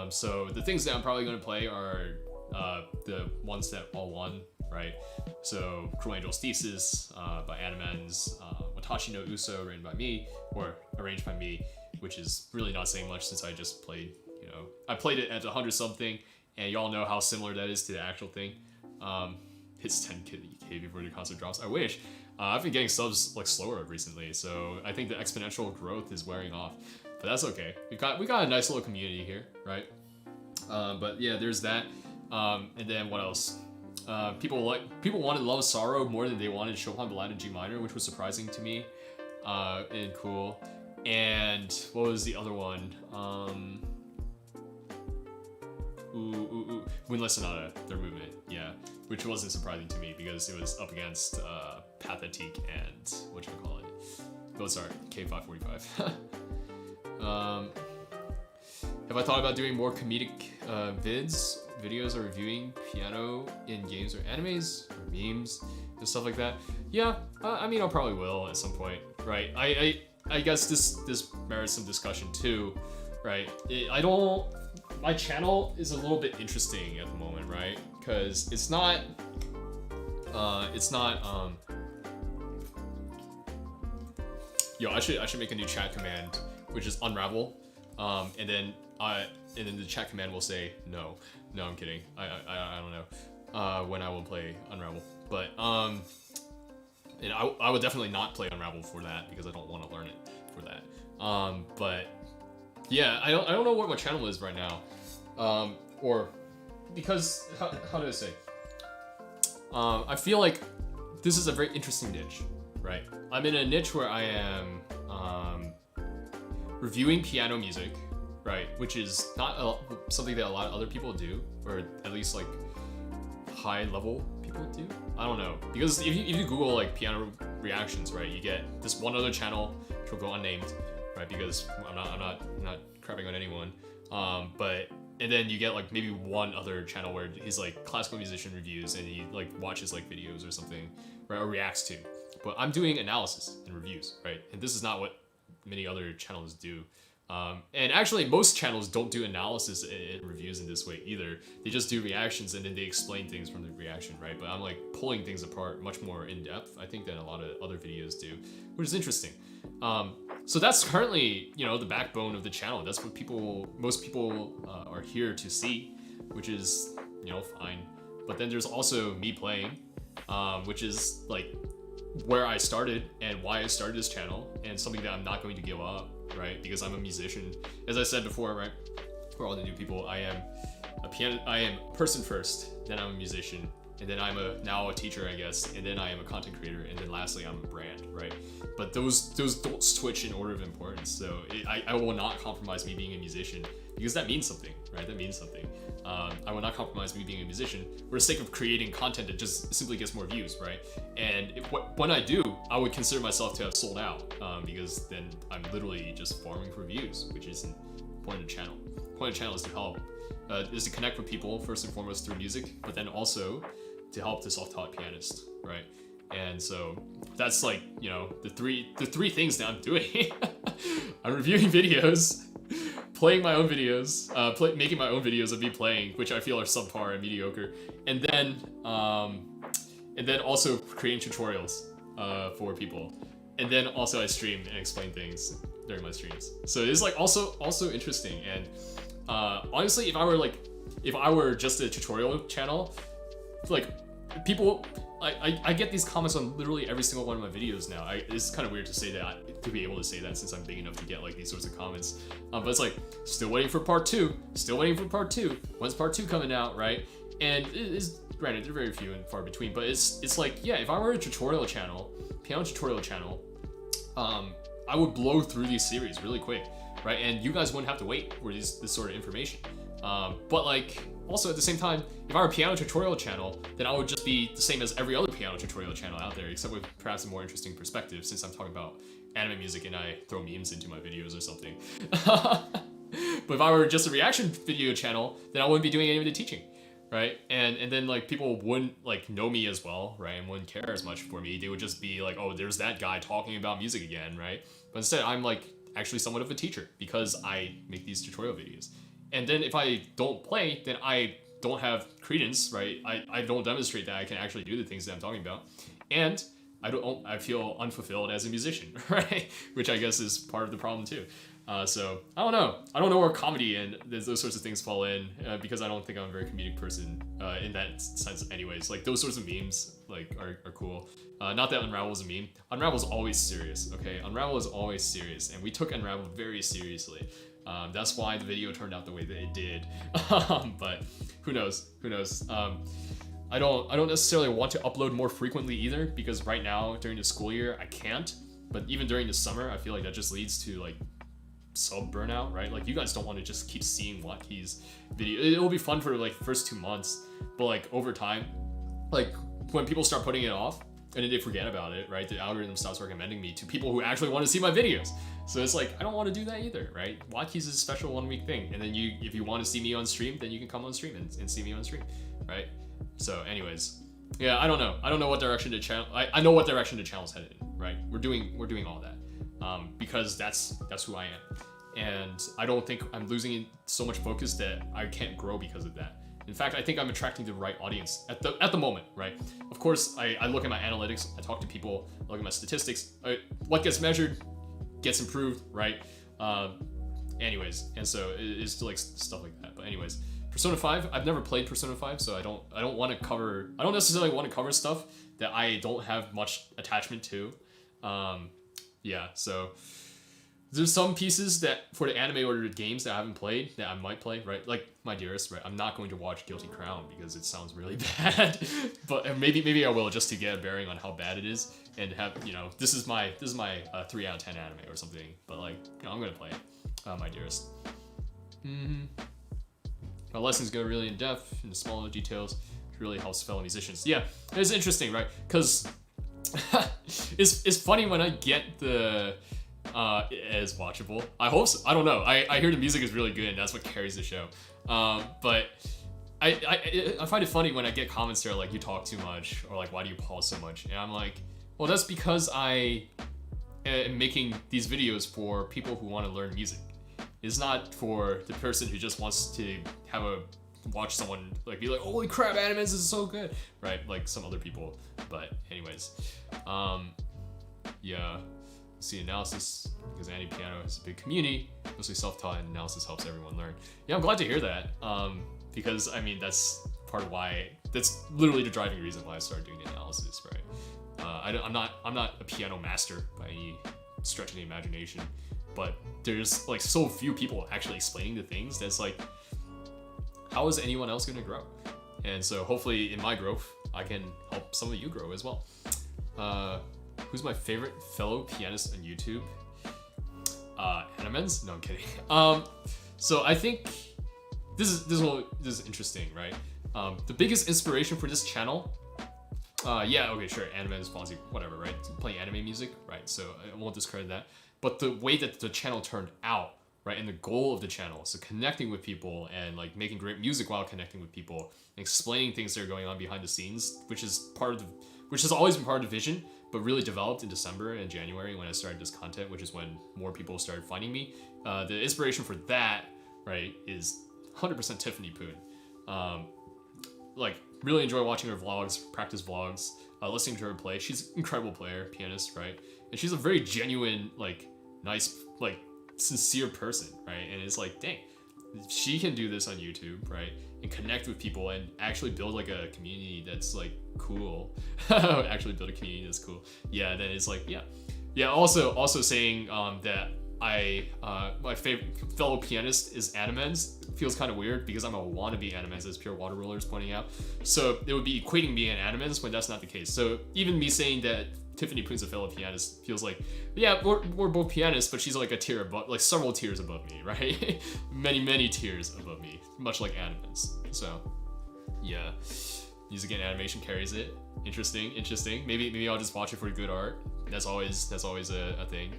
Speaker 1: So the things that I'm probably going to play are the ones that all won, right? So Cruel Angel's Thesis by Animans, Watashi no Uso written by me or arranged by me, which is really not saying much since I just played. You know, I played it at 100 something, and y'all know how similar that is to the actual thing. Hits 10k before the concert drops. I wish. I've been getting subs like slower recently, so I think the exponential growth is wearing off. But that's okay. We got a nice little community here, right? But yeah, there's that. And then what else? People wanted Love of Sorrow more than they wanted Chopin Ballade in G minor, which was surprising to me. And cool. And what was the other one? Windless Sonata, their movement, yeah, which wasn't surprising to me because it was up against Pathétique and whatchamacallit, Mozart K545. Have I thought about doing more comedic videos or reviewing piano in games or animes or memes and stuff like that? Yeah, I mean, I probably will at some point, right? I guess this merits some discussion too, right? My channel is a little bit interesting at the moment, right? Because it's not, yo, I should make a new chat command, which is unravel, and then and then the chat command will say no. No, I'm kidding. I don't know when I will play Unravel, but and I would definitely not play Unravel for that because I don't want to learn it for that. But yeah, I don't know what my channel is right now, or because how do I say? I feel like this is a very interesting niche, right? I'm in a niche where I am reviewing piano music, right? Which is not something that a lot of other people do, or at least like high level people do. I don't know, because if you Google like piano reactions, right, you get this one other channel which will go unnamed, right? Because I'm not crapping on anyone, and then you get like maybe one other channel where he's like classical musician reviews and he like watches like videos or something, right, or reacts to. But I'm doing analysis and reviews, right? And this is not what many other channels do. And actually, most channels don't do analysis and reviews in this way either. They just do reactions and then they explain things from the reaction, right? But I'm like pulling things apart much more in depth, I think, than a lot of other videos do, which is interesting. So that's currently, you know, the backbone of the channel. That's what most people are here to see, which is, you know, fine. But then there's also me playing, which is like where I started and why I started this channel, and something that I'm not going to give up, right? Because I'm a musician. As I said before, right? For all the new people, I am person first, then I'm a musician, and then I'm now a teacher, I guess, and then I am a content creator, and then lastly I'm a brand, right? But those don't switch in order of importance. So I will not compromise me being a musician, because that means something, right? That means something. I will not compromise me being a musician for the sake of creating content that just simply gets more views, right? And when I do, I would consider myself to have sold out, because then I'm literally just farming for views, which isn't the point of the channel. The point of the channel is to help, is to connect with people first and foremost through music, but then also to help the self-taught pianist, right? And so that's like, you know, the three things that I'm doing. I'm reviewing videos, playing my own videos, making my own videos of me playing, which I feel are subpar and mediocre, and then also creating tutorials for people, and then also I stream and explain things during my streams. So it's like also interesting. And honestly, if I were just a tutorial channel, like people, I get these comments on literally every single one of my videos now. It's kind of weird to say that, to be able to say that, since I'm big enough to get like these sorts of comments. But it's like, still waiting for part 2. Still waiting for part 2. When's part 2 coming out, right? And it is, granted, they're very few and far between. But it's like, yeah, if I were a tutorial channel, piano tutorial channel, I would blow through these series really quick, right? And you guys wouldn't have to wait for this sort of information. But like, also at the same time, if I were a piano tutorial channel, then I would just be the same as every other piano tutorial channel out there, except with perhaps a more interesting perspective, since I'm talking about anime music and I throw memes into my videos or something. But if I were just a reaction video channel, then I wouldn't be doing any of the teaching, right? And then like people wouldn't like know me as well, right? And wouldn't care as much for me. They would just be like, oh, there's that guy talking about music again, right? But instead, I'm like actually somewhat of a teacher because I make these tutorial videos. And then if I don't play, then I don't have credence, right? I don't demonstrate that I can actually do the things that I'm talking about. And I feel unfulfilled as a musician, right? Which I guess is part of the problem too. So I don't know where comedy and those sorts of things fall in, because I don't think I'm a very comedic person in that sense anyways. Like those sorts of memes like are cool. Not that Unravel is a meme. Unravel is always serious, okay? Unravel is always serious, and we took Unravel very seriously. That's why the video turned out the way that it did. But who knows? I don't necessarily want to upload more frequently either, because right now during the school year I can't. But even during the summer, I feel like that just leads to like sub burnout, right? Like you guys don't want to just keep seeing WattKeys video. It'll be fun for like first 2 months, but like over time, like when people start putting it off and then they forget about it, right? The algorithm stops recommending me to people who actually want to see my videos. So it's like, I don't want to do that either, right? WattKeys is a special 1 week thing. And then if you want to see me on stream, then you can come on stream and see me on stream, right? So anyways, yeah, I don't know what direction the channel, I know what direction the channel's headed in, right? We're doing all that, because that's who I am. And I don't think I'm losing so much focus that I can't grow because of that. In fact, I think I'm attracting the right audience at the moment, right? Of course, I look at my analytics, I talk to people, I look at my statistics. What gets measured gets improved, right? anyways, and so it's like stuff like that. But anyways, Persona 5, I've never played Persona 5, so I don't want to cover, I don't necessarily want to cover stuff that I don't have much attachment to. Yeah, so there's some pieces that for the anime ordered games that I haven't played that I might play, right? Like My Dearest, right? I'm not going to watch Guilty Crown because it sounds really bad, but maybe I will, just to get a bearing on how bad it is and have, you know, this is my 3 out of 10 anime or something. But like, you know, I'm gonna play it. My Dearest. My lessons go really in depth in the smaller details. It really helps fellow musicians. Yeah, it's interesting, right? Because it's funny when I get the as watchable. I hope so. I don't know. I hear the music is really good and that's what carries the show. But I find it funny when I get comments there like, you talk too much, or like, why do you pause so much? And I'm like, well, that's because I am making these videos for people who want to learn music. It's not for the person who just wants to watch someone like be like, holy crap, Animens is so good, right? Like some other people. But anyways, yeah. See analysis, because Andy Piano has a big community, mostly self-taught, and analysis helps everyone learn. Yeah, I'm glad to hear that, because I mean that's part of why, that's literally the driving reason why I started doing the analysis, right? I'm not a piano master by any stretch of the imagination, but there's like so few people actually explaining the things that's like, how is anyone else going to grow? And so hopefully in my growth, I can help some of you grow as well. Who's my favorite fellow pianist on YouTube? Animens? No, I'm kidding. So I think this is interesting, right? The biggest inspiration for this channel, yeah, okay, sure, Animens, Fonzie, whatever, right? Playing anime music, right? So I won't discredit that. But the way that the channel turned out, right, and the goal of the channel, so connecting with people and like making great music while connecting with people, and explaining things that are going on behind the scenes, which has always been part of the vision, but really developed in December and January when I started this content, which is when more people started finding me. The inspiration for that, right, is 100% Tiffany Poon. Like, really enjoy watching her vlogs, practice vlogs, listening to her play. She's an incredible player, pianist, right? And she's a very genuine, like, nice, like, sincere person, right? And it's like, dang, she can do this on YouTube, right? And connect with people and actually build like a community that's like cool. Actually build a community that's cool. Yeah, then it's like, yeah. Yeah, also saying that my favorite fellow pianist is Animens feels kind of weird because I'm a wannabe Animens, as Pure Water Roller is pointing out. So it would be equating me and Animens when that's not the case. So even me saying that Tiffany Poon's a fellow pianist feels like, yeah, we're both pianists, but she's like a tier above, like several tiers above me, right? many tiers above me, much like Animens. So yeah, music and animation carries it. Interesting. Maybe I'll just watch it for good art. That's always a thing.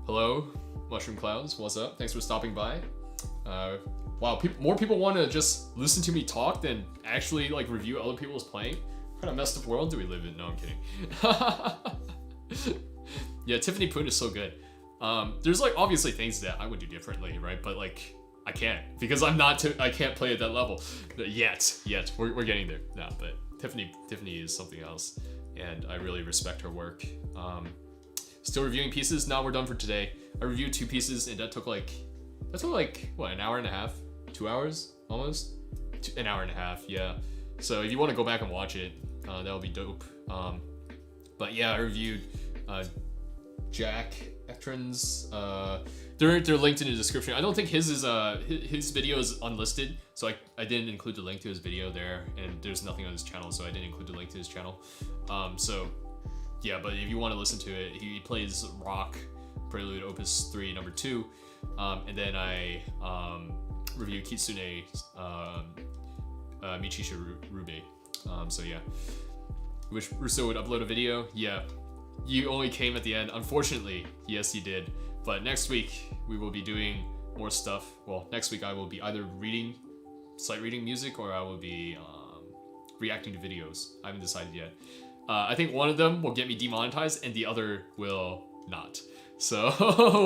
Speaker 1: Hello, Mushroom Clouds, what's up? Thanks for stopping by. Wow, more people want to just listen to me talk than actually like review other people's playing. What kind of messed up world do we live in? No, I'm kidding. Yeah, Tiffany Poon is so good. There's like obviously things that I would do differently, right? But like I can't because I can't play at that level yet. We're getting there. No, but Tiffany is something else, and I really respect her work. Still reviewing pieces. Now we're done for today. I reviewed 2 pieces, and that took like what, an hour and a half, 2 hours almost, an hour and a half. Yeah. So if you want to go back and watch it, that would be dope. But yeah, I reviewed Jack Ekstrand's. They're linked in the description. I don't think his video is unlisted, so I didn't include the link to his video there, and there's nothing on his channel, so I didn't include the link to his channel. So yeah, but if you want to listen to it, he plays Rock Prelude Opus 3 number 2, and then I review Kitsune Michisha Rube. So yeah, wish Rousseau would upload a video. Yeah, you only came at the end. Unfortunately, yes, he did. But next week we will be doing more stuff. Well, next week I will be either sight reading music, or I will be reacting to videos. I haven't decided yet. I think one of them will get me demonetized, and the other will not. So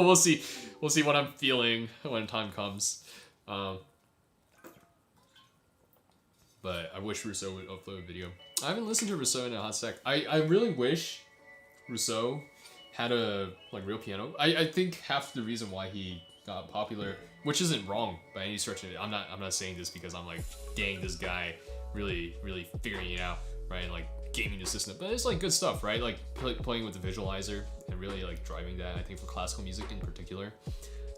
Speaker 1: we'll see. We'll see what I'm feeling when time comes. But I wish Rousseau would upload a video. I haven't listened to Rousseau in a hot sec. I really wish Rousseau had a like real piano. I think half the reason why he got popular, which isn't wrong by any stretch of it. I'm not saying this because I'm like, dang, this guy really figuring it out, right? And like gaming the system, but it's like good stuff, right? Like playing with the visualizer and really like driving that. I think for classical music in particular.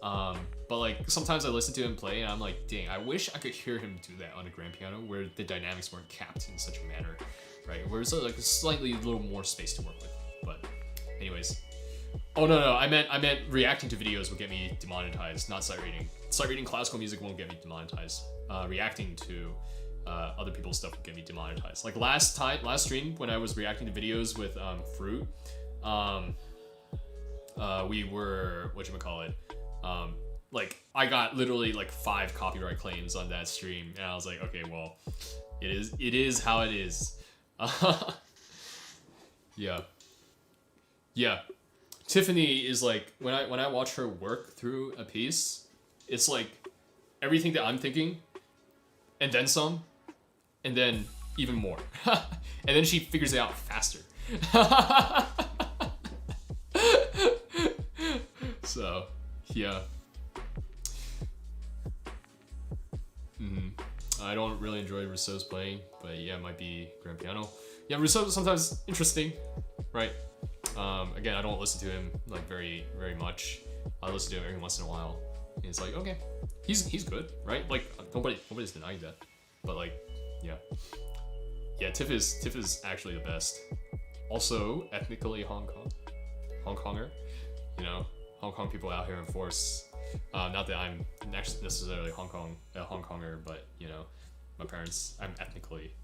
Speaker 1: But like sometimes I listen to him play and I'm like, dang, I wish I could hear him do that on a grand piano where the dynamics weren't capped in such a manner, right? Where it's like a slightly little more space to work with. But anyways, oh no, I meant reacting to videos will get me demonetized, not sight reading. Sight reading classical music won't get me demonetized. Reacting to other people's stuff will get me demonetized. Like last stream when I was reacting to videos with Fruit, we were whatchamacallit, like I got literally like 5 copyright claims on that stream, and I was like, okay, well, it is how it is. Yeah. Tiffany is like, when I watch her work through a piece, it's like everything that I'm thinking, and then some, and then even more. And then she figures it out faster. So, yeah. I don't really enjoy Rousseau's playing, but yeah, it might be grand piano. Yeah, Rousseau's sometimes interesting, right? Again, I don't listen to him like very much. I listen to him every once in a while. And it's like, okay, he's good, right? Like nobody's denying that. But like, yeah, Tiff is actually the best. Also, ethnically Hong Konger, you know, Hong Kong people out here in force. Not that I'm necessarily a Hong Konger, but you know, my parents, I'm ethnically.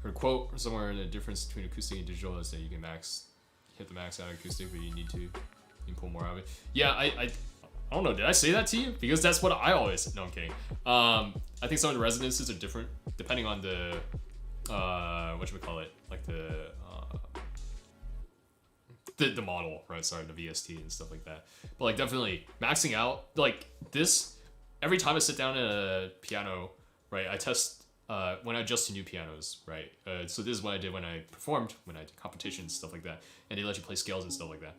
Speaker 1: Her quote somewhere in the difference between acoustic and digital is that you can hit the max out of acoustic, but you can pull more out of it. Yeah, I don't know. Did I say that to you? Because that's what I always. No, I'm kidding. I think some of the resonances are different depending on the whatchamacallit, like the model, right? Sorry, the VST and stuff like that. But like definitely maxing out like this. Every time I sit down at a piano, right, I test when I adjust to new pianos, right? So this is what I did when I performed, when I did competitions, stuff like that, and they let you play scales and stuff like that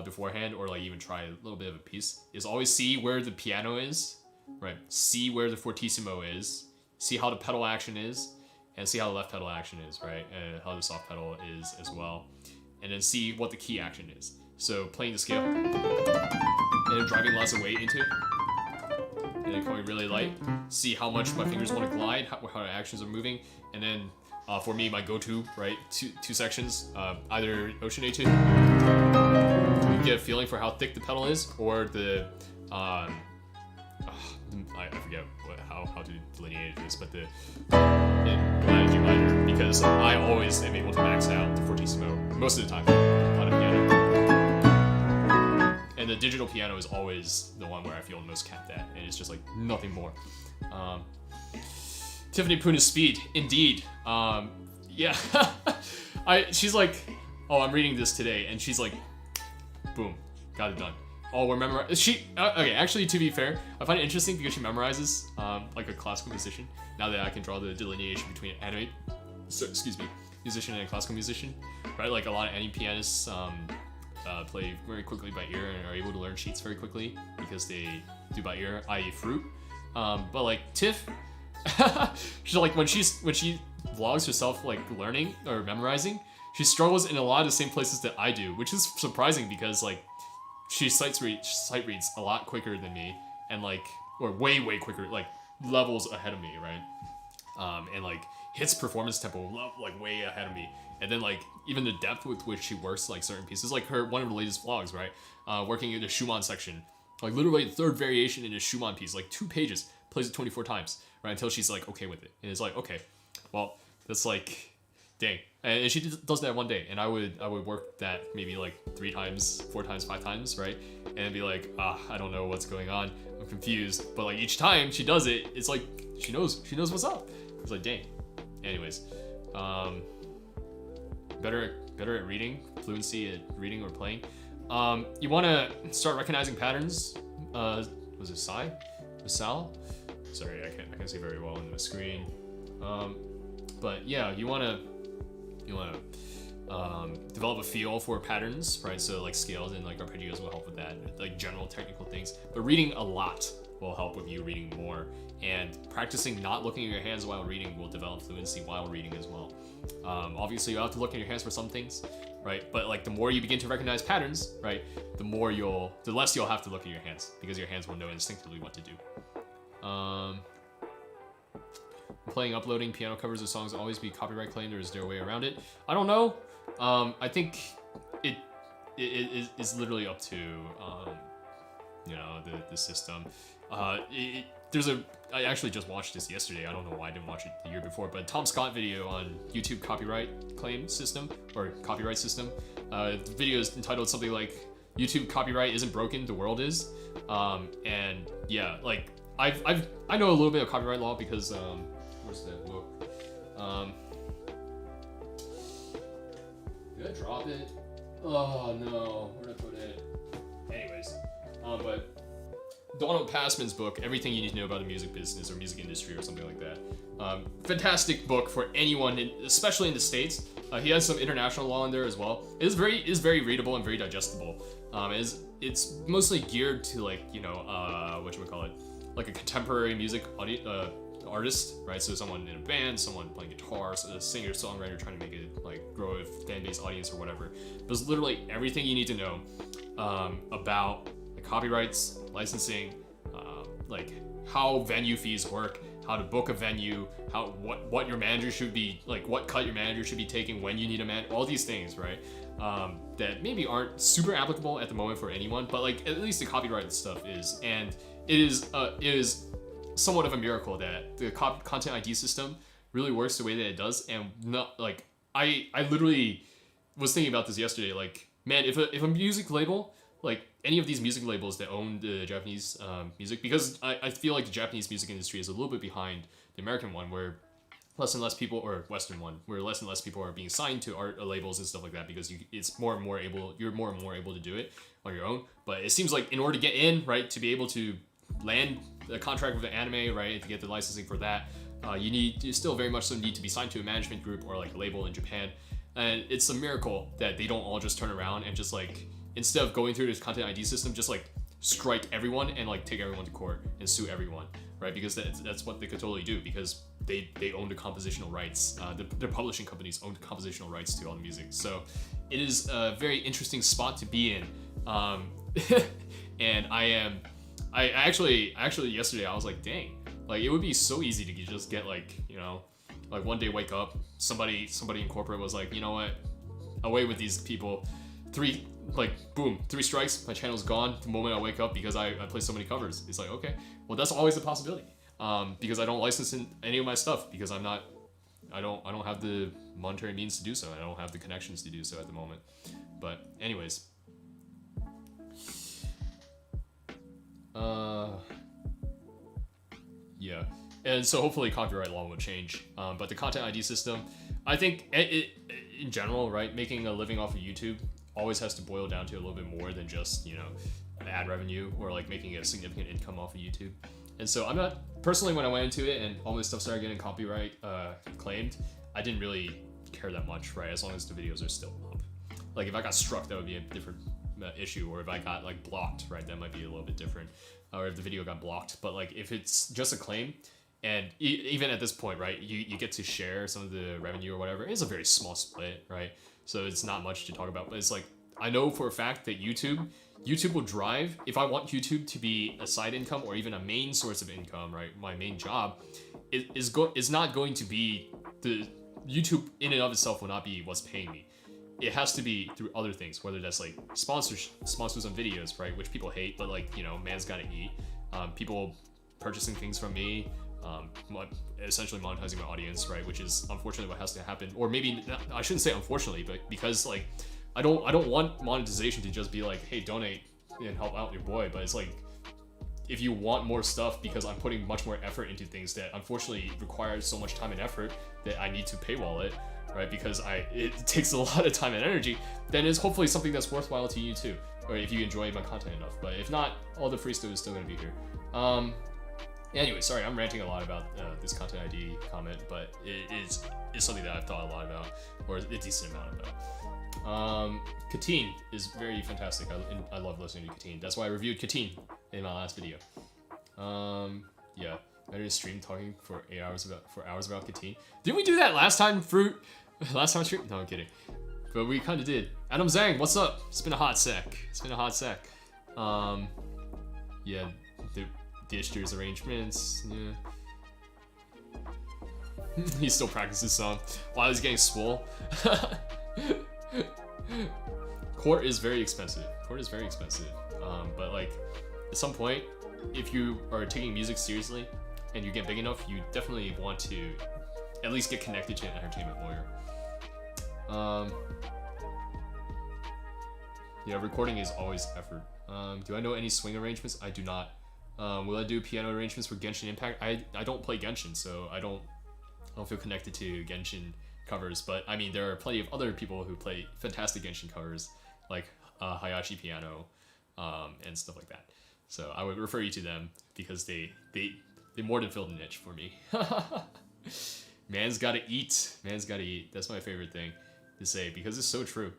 Speaker 1: beforehand, or like even try a little bit of a piece. Is always see where the piano is, right? See where the fortissimo is, see how the pedal action is, and see how the left pedal action is, right? And how the soft pedal is as well. And then see what the key action is. So playing the scale, and then driving lots of weight into it, and then going really light. See how much my fingers want to glide, how the actions are moving, and then for me, my go-to, right, two sections, either Ocean A2, you get a feeling for how thick the pedal is, or the I forget how to delineate this, but the G minor, because I always am able to max out the fortissimo most of the time on a piano. And the digital piano is always the one where I feel the most capped at, and it's just like nothing more. Tiffany Puna's speed, indeed. Yeah, she's like, oh, I'm reading this today, and she's like, boom, got it done. Oh, we're memorizing. Okay, actually, to be fair, I find it interesting because she memorizes like a classical musician. Now that I can draw the delineation between musician and classical musician, right? Like a lot of any pianists play very quickly by ear and are able to learn sheets very quickly because they do by ear, i.e. Fruit. But like Tiff, she's like when she vlogs herself like learning or memorizing, she struggles in a lot of the same places that I do, which is surprising because like she sight reads a lot quicker than me, and like, or way quicker, like levels ahead of me, right? And like hits performance tempo like way ahead of me, and then like even the depth with which she works like certain pieces, like one of her latest vlogs, right? Working in the Schumann section, like literally the third variation in a Schumann piece, like 2 pages, plays it 24 times, right? Until she's like okay with it, and it's like okay, well that's like, dang. And she does that one day, and I would work that maybe like 3 times, 4 times, 5 times, right? And be like, I don't know what's going on, I'm confused. But like each time she does it, it's like she knows what's up. It's like, dang. Anyways, better at reading, fluency at reading or playing. You want to start recognizing patterns. Was it Sal? Sorry, I can't see very well on the screen. But yeah, you want to You want to develop a feel for patterns, right? So like scales and like arpeggios will help with that, like general technical things. But reading a lot will help with you reading more, and practicing not looking at your hands while reading will develop fluency while reading as well. Obviously, you have to look at your hands for some things, right? But like the more you begin to recognize patterns, right, the less you'll have to look at your hands, because your hands will know instinctively what to do. Playing, uploading piano covers of songs always be copyright claimed, or is there a way around it? I don't know. I think it is literally up to the system. I actually just watched this yesterday. I don't know why I didn't watch it the year before, but Tom Scott video on YouTube copyright claim system, or copyright system. The video is entitled something like "YouTube copyright isn't broken, the world is." And yeah, like I know a little bit of copyright law because where's that book? Did I drop it? Oh no, where'd I put it? Anyways, but Donald Passman's book, Everything You Need to Know About the Music Business or Music Industry or something like that. Fantastic book for anyone, especially in the States. He has some international law in there as well. It is very readable and very digestible. It's mostly geared to like, whatchamacallit, like a contemporary music artist, right? So someone in a band, someone playing guitar, so a singer, songwriter trying to make it like grow a fan base audience or whatever. There's literally everything you need to know about the copyrights, licensing, like how venue fees work, how to book a venue, what your manager should be, like what cut your manager should be taking when you need a man, all these things, right? That maybe aren't super applicable at the moment for anyone, but like at least the copyright stuff is, and it is somewhat of a miracle that the content ID system really works the way that it does. And not like I literally was thinking about this yesterday, like, man, if a music label, like any of these music labels that own the Japanese music, because I feel like the Japanese music industry is a little bit behind the American one, where less and less people, or Western one, where less and less people are being signed to art labels and stuff like that, because you're more and more able to do it on your own. But it seems like in order to get in, right, to be able to land a contract with the anime, right, to get the licensing for that, you still very much so need to be signed to a management group or like a label in Japan. And it's a miracle that they don't all just turn around and just like, instead of going through this content ID system, just like strike everyone and like take everyone to court and sue everyone, right? Because that's what they could totally do, because they own the compositional rights. The publishing companies own the compositional rights to all the music. So it is a very interesting spot to be in. And I actually yesterday I was like, dang, like it would be so easy to just get like, like one day wake up, somebody in corporate was like, you know what, away with these people, 3 strikes, my channel's gone the moment I wake up because I play so many covers. It's like, okay, well that's always a possibility, because I don't license in any of my stuff, because I don't have the monetary means to do so. I don't have the connections to do so at the moment. But anyways, yeah, and so hopefully copyright law will change. But the content ID system, I think in general, right, making a living off of YouTube always has to boil down to a little bit more than just, ad revenue or like making a significant income off of YouTube. And so I'm not, personally, when I went into it and all this stuff started getting copyright claimed, I didn't really care that much, right, as long as the videos are still up. Like if I got struck, that would be a different issue, or if I got like blocked, right, that might be a little bit different, or if the video got blocked. But like if it's just a claim, and even at this point, right, you get to share some of the revenue or whatever, it's a very small split, right? So it's not much to talk about, but it's like, I know for a fact that YouTube will drive, if I want YouTube to be a side income or even a main source of income, right, my main job, is not going to be, the YouTube in and of itself will not be what's paying me. It has to be through other things, whether that's like sponsors on videos, right, which people hate, but like, man's gotta eat. People purchasing things from me, essentially monetizing my audience, right, which is unfortunately what has to happen. Or maybe, I shouldn't say unfortunately, but because like, I don't want monetization to just be like, hey, donate and help out your boy, but it's like, if you want more stuff, because I'm putting much more effort into things that unfortunately requires so much time and effort that I need to paywall it, right, because it takes a lot of time and energy, then it's hopefully something that's worthwhile to you too, or if you enjoy my content enough. But if not, all the free stuff is still gonna be here. Anyway, sorry, I'm ranting a lot about this content ID comment, but it's something that I've thought a lot about, or a decent amount about. Katine is very fantastic. I love listening to Katine. That's why I reviewed Katine in my last video. Yeah, I did a stream talking for 8 hours about Katine. Didn't we do that last time, Fruit? Last time stream? No, I'm kidding. But we kind of did. Adam Zhang, what's up? It's been a hot sec. Yeah, the Dishter's arrangements. Yeah. He still practices some while he's getting swole. Court is very expensive. But like, at some point, if you are taking music seriously and you get big enough, you definitely want to at least get connected to an entertainment lawyer. Yeah, recording is always effort. Do I know any swing arrangements? I do not. Will I do piano arrangements for Genshin Impact? I don't play Genshin, so I don't feel connected to Genshin covers. But I mean, there are plenty of other people who play fantastic Genshin covers, like Hayashi Piano, and stuff like that. So I would refer you to them because they more than filled a niche for me. Man's gotta eat. That's my favorite thing to say because it's so true.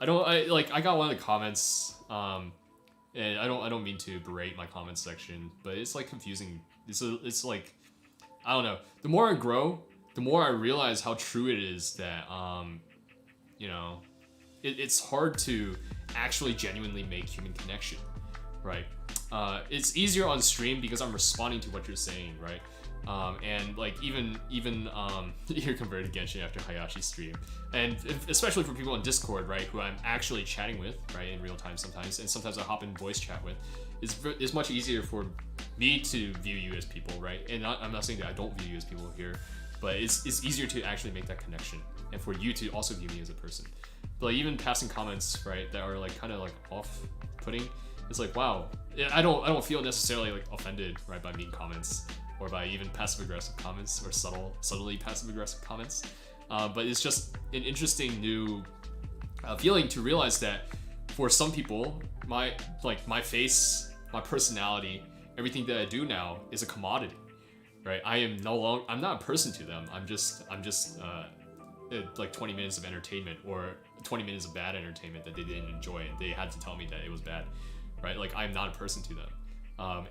Speaker 1: I got one of the comments, and I don't mean to berate my comments section, but it's like confusing. It's like, I don't know. The more I grow, the more I realize how true it is that you know, it's hard to actually genuinely make human connection, right? It's easier on stream because I'm responding to what you're saying, right? And like even you're converted to Genshin after Hayashi's stream, and especially for people on Discord, right, who I'm actually chatting with, right, in real time sometimes, and sometimes I hop in voice chat with. It's much easier for me to view you as people, right? And I'm not saying that I don't view you as people here, but it's easier to actually make that connection, and for you to also view me as a person. But like, even passing comments, right, that are like kind of like off-putting, it's like, wow, I don't feel necessarily like offended, right, by mean comments or by even passive-aggressive comments or subtly passive-aggressive comments. But it's just an interesting new feeling to realize that for some people, my face, my personality, everything that I do now is a commodity, right? I'm not a person to them. I'm just like 20 minutes of entertainment or 20 minutes of bad entertainment that they didn't enjoy, and they had to tell me that it was bad, right? Like, I'm not a person to them.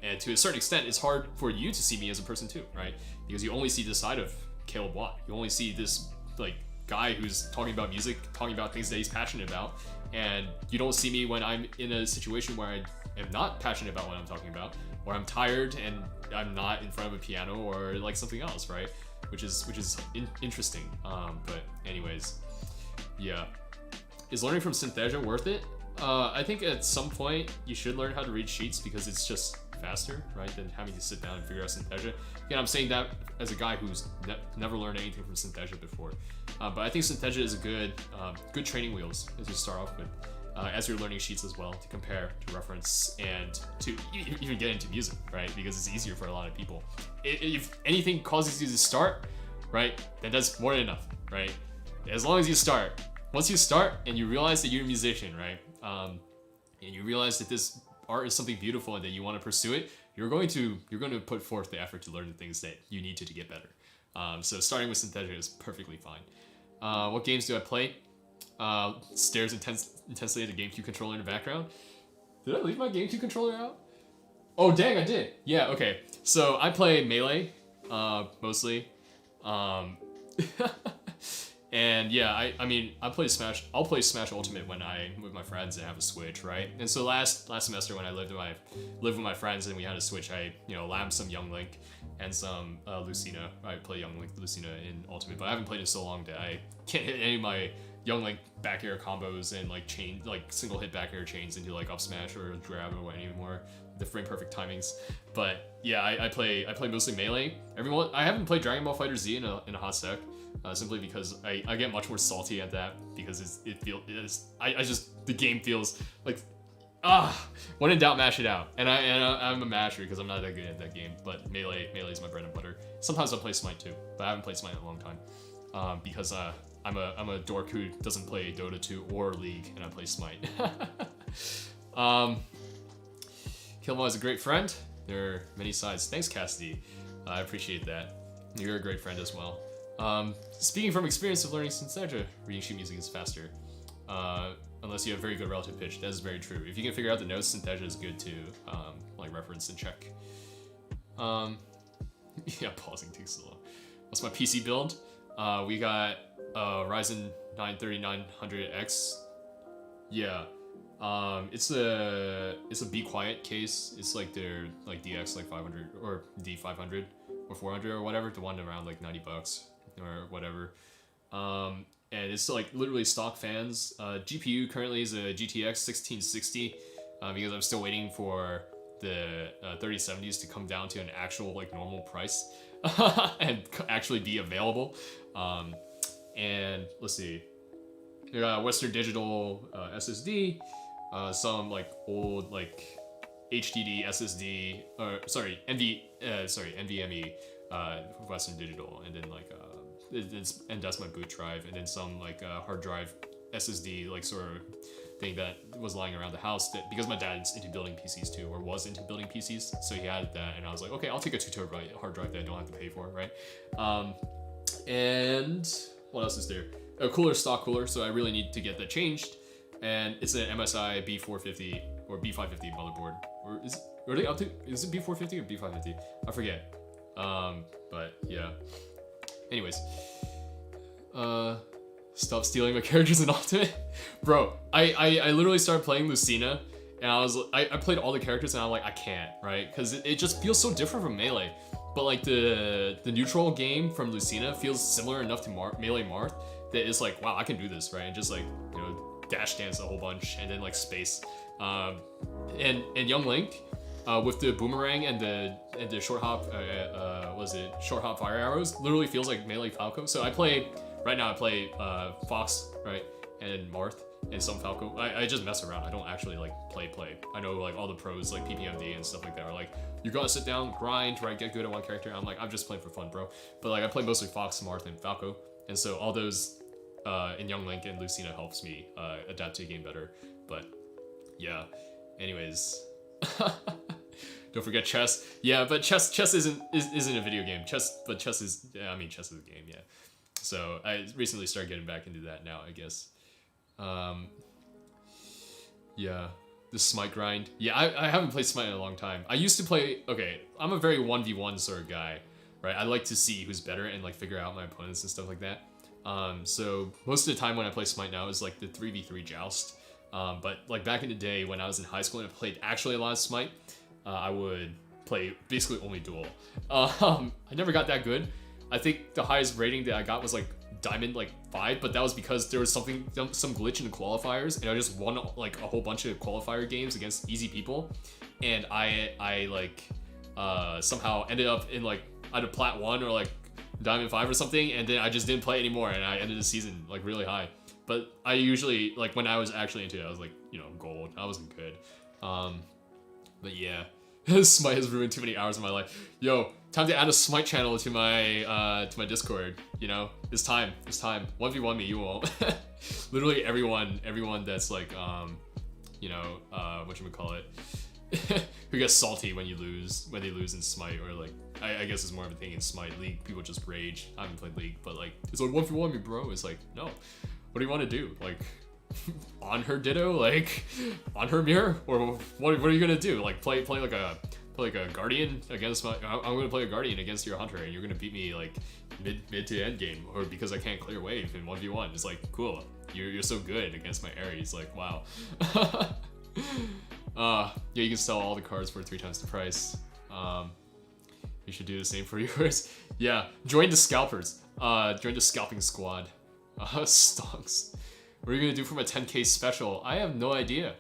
Speaker 1: And to a certain extent, it's hard for you to see me as a person too, right? Because you only see this side of Caleb Watt. You only see this like guy who's talking about music, talking about things that he's passionate about, and you don't see me when I'm in a situation where I am not passionate about what I'm talking about, or I'm tired and I'm not in front of a piano or like something else, right? Which is interesting. But anyways, yeah. Is learning from Synthesia worth it? I think at some point you should learn how to read sheets because it's just faster, right, than having to sit down and figure out Synthesia. Again, I'm saying that as a guy who's never learned anything from Synthesia before. But I think Synthesia is a good training wheels as you start off with, as you're learning sheets as well, to compare, to reference, and to even get into music, right? Because it's easier for a lot of people. If anything causes you to start, right, then that's more than enough, right? As long as you start. Once you start and you realize that you're a musician, right? And you realize that this art is something beautiful and that you want to pursue it, you're going to put forth the effort to learn the things that you need to get better. So starting with Synthesia is perfectly fine. What games do I play? Stares intensely at the GameCube controller in the background. Did I leave my GameCube controller out? Oh dang, I did. Yeah, okay. So I play Melee, mostly. And yeah, I mean, I'll play Smash Ultimate when I'm with my friends and have a Switch, right? And so last semester when I lived with my friends and we had a Switch, I lammed some Young Link and some Lucina. I play Young Link, Lucina in Ultimate, but I haven't played it so long that I can't hit any of my Young Link back air combos and like single hit back air chains into like up smash or grab or anymore. The frame perfect timings. But yeah, I play mostly Melee. I haven't played Dragon Ball Fighter Z in a hot sec. Simply because I get much more salty at that because the game feels like when in doubt, mash it out, and I'm a masher because I'm not that good at that game. But Melee is my bread and butter. Sometimes I play Smite too, but I haven't played Smite in a long time because I'm a dork who doesn't play Dota 2 or League, and I play Smite. Kilmo is a great friend. There are many sides. Thanks, Cassidy. I appreciate that. You're a great friend as well. Speaking from experience of learning synesthesia, reading sheet music is faster. Unless you have very good relative pitch. That is very true. If you can figure out the notes, synesthesia is good to like reference and check. Yeah, pausing takes so long. What's my PC build? We got Ryzen 9 3900X. Yeah. It's a Be Quiet case. It's like their like DX like 500 or D500 or 400 or whatever, the one around like $90 or whatever. And it's like literally stock fans. GPU currently is a GTX 1660 because I'm still waiting for the 3070s to come down to an actual like normal price and actually be available. And let's see, Western Digital SSD, some like old like HDD SSD, or sorry NVMe Western Digital, and then like and that's my boot drive, and then some like hard drive SSD like sort of thing that was lying around the house, that because my dad's into building PCs too, or was into building PCs, so he had that, and I was like, okay, I'll take a 2 terabyte hard drive that I don't have to pay for, right? And what else is there? A cooler, stock cooler, so I really need to get that changed, and it's an MSI B450 or B550 motherboard, or are they up to, is it B450 or B550? I forget. But yeah. Anyways, stop stealing my characters in Ultimate. Bro, I literally started playing Lucina, and I played all the characters, and I'm like, I can't, right? Because it just feels so different from Melee. But like the neutral game from Lucina feels similar enough to Melee Marth that it's like, wow, I can do this, right? And just like, you know, dash dance a whole bunch, and then like space. And Young Link, with the boomerang and the short hop, short hop fire arrows, literally feels like Melee Falco. So right now I play Fox, right, and Marth, and some Falco. I just mess around. I don't actually like play. I know like all the pros like PPMD and stuff like that are like, you gotta sit down, grind, right, get good at one character. I'm like, I'm just playing for fun, bro. But like I play mostly Fox, Marth, and Falco, and so all those in Young Link and Lucina helps me adapt to the game better. But yeah, anyways. Don't forget chess. Yeah, but chess isn't a video game. Chess is a game, yeah. So I recently started getting back into that now, I guess. Yeah, the Smite grind. Yeah, I haven't played Smite in a long time. I used to play, okay, I'm a very 1v1 sort of guy, right? I like to see who's better and like figure out my opponents and stuff like that. So most of the time when I play Smite now is like the 3v3 joust. But like back in the day when I was in high school and I played actually a lot of Smite, I would play basically only duel. I never got that good. I think the highest rating that I got was like Diamond like 5, but that was because there was some glitch in the qualifiers, and I just won like a whole bunch of qualifier games against easy people, and I like somehow ended up in like either Plat 1 or like Diamond 5 or something, and then I just didn't play anymore, and I ended the season like really high. But I usually, like when I was actually into it, I was like, you know, gold. I wasn't good. But yeah, Smite has ruined too many hours of my life. Yo, time to add a Smite channel to my Discord. You know, it's time. 1v1 me, you won't. Literally everyone that's like, you know, whatchamacallit, who gets salty when they lose in Smite, or like, I guess it's more of a thing in Smite. League, people just rage. I haven't played League, but like, it's like 1v1 me, bro. It's like, no. What do you want to do? Like, on her Ditto? Like, on her mirror? Or what are you gonna do? Like, play like a Guardian against my... I'm gonna play a Guardian against your Hunter, and you're gonna beat me like mid to end game, or because I can't clear wave in 1v1. It's like, cool. You're so good against my Ares. Like, wow. Yeah, you can sell all the cards for 3 times the price. You should do the same for yours. Yeah, join the scalpers. Join the scalping squad. Stonks. What are you gonna do for my 10k special? I have no idea.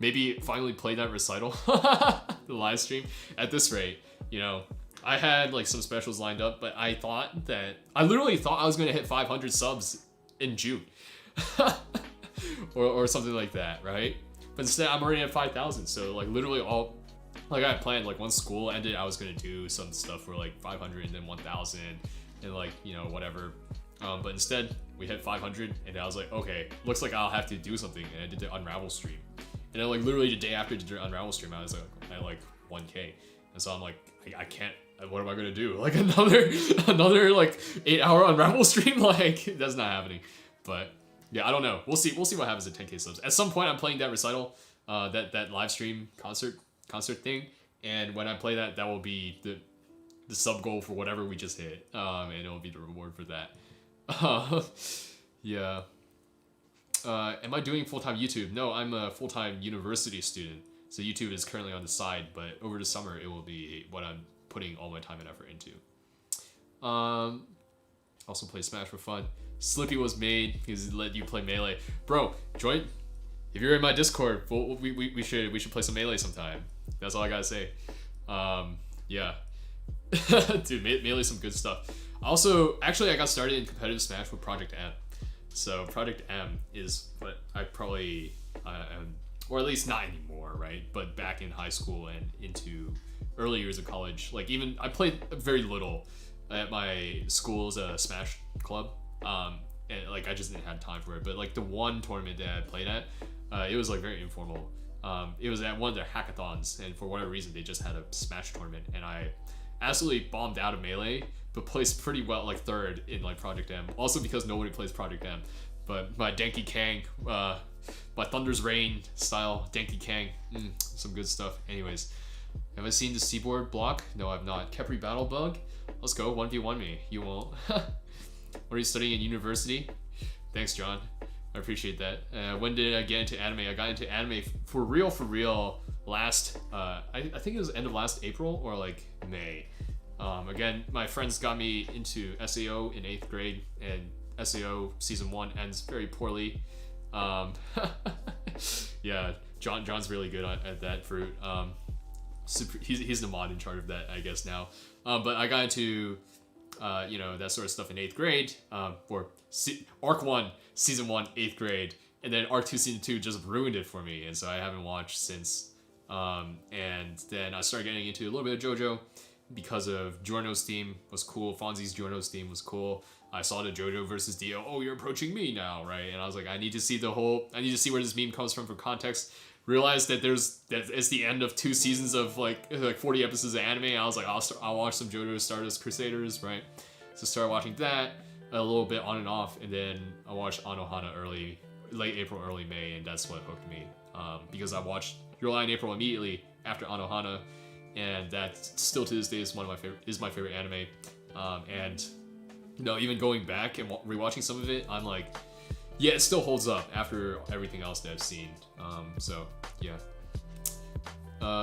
Speaker 1: Maybe finally play that recital, the live stream. At this rate, you know, I had like some specials lined up, but I literally thought I was gonna hit 500 subs in June, or something like that, right? But instead, I'm already at 5,000. So like literally all, like I had planned, like once school ended, I was gonna do some stuff for like 500 and then 1,000, and like, you know, whatever. But instead, we hit 500, and I was like, okay, looks like I'll have to do something, and I did the Unravel stream. And then like literally the day after the Unravel stream, I was like, at like 1k. And so I'm like, I can't. What am I gonna do? Like another like 8-hour Unravel stream? Like that's not happening. But yeah, I don't know. We'll see what happens at 10K subs. At some point, I'm playing that recital, that live stream concert thing. And when I play that, that will be the sub goal for whatever we just hit. And it'll be the reward for that. Yeah. Am I doing full-time YouTube? No, I'm a full-time university student. So YouTube is currently on the side, but over the summer it will be what I'm putting all my time and effort into. Also play Smash for fun. Slippy was made because it let you play Melee. Bro, join. If you're in my Discord, we should play some Melee sometime. That's all I gotta say. Yeah. Dude, Melee's some good stuff. Also, actually, I got started in competitive Smash with Project M. So Project M is what I probably am, or at least not anymore, right? But back in high school and into early years of college, like even I played very little at my school's Smash club, and like I just didn't have time for it. But like the one tournament that I played at, it was like very informal. It was at one of their hackathons, and for whatever reason, they just had a Smash tournament, and I absolutely bombed out of Melee, but placed pretty well, like third in like Project M. Also because nobody plays Project M, but my Denki Kang, my Thunder's Rain style Denki Kang, some good stuff. Anyways, have I seen the Seaboard block? No, I've not. Kepri Battle Bug? Let's go, 1v1 me. You won't. What are you studying in university? Thanks, John. I appreciate that. When did I get into anime? I got into anime for real last, I think it was end of last April or like May. Again, my friends got me into SAO in 8th grade, and SAO season 1 ends very poorly. Yeah, John's really good at that fruit. He's the mod in charge of that, I guess now. But I got into that sort of stuff in 8th grade, for Arc 1 season 1 8th grade, and then Arc 2 season 2 just ruined it for me, and so I haven't watched since. And then I started getting into a little bit of JoJo because of Giorno's theme was cool. Fonzie's Giorno's theme was cool. I saw the JoJo versus Dio. Oh, you're approaching me now, right? And I was like, I need to see where this meme comes from for context. Realized that it's the end of 2 seasons of like 40 episodes of anime. I was like, I'll watch some JoJo Stardust Crusaders, right? So started watching that a little bit on and off, and then I watched Anohana late April, early May, and that's what hooked me. Because I watched Your Lie in April immediately after Anohana, and that still to this day is my favorite anime. And even going back and rewatching some of it, I'm like, yeah, it still holds up after everything else that I've seen. So yeah.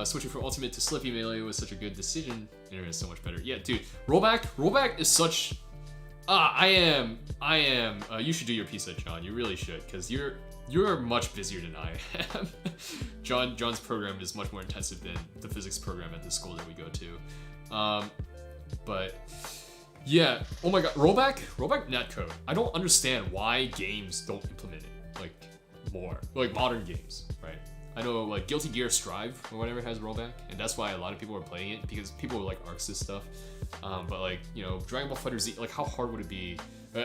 Speaker 1: Switching from Ultimate to Slippy Melee was such a good decision. Internet is so much better. Yeah, dude, rollback is such. I am. You should do your pizza, John. You really should, because you're much busier than I am. John's program is much more intensive than the physics program at the school that we go to. But yeah, oh my god, rollback netcode. I don't understand why games don't implement it like more, like modern games, right? I know like Guilty Gear Strive or whatever has rollback, and that's why a lot of people are playing it, because people like Arxis stuff. But like, Dragon Ball FighterZ, like how hard would it be?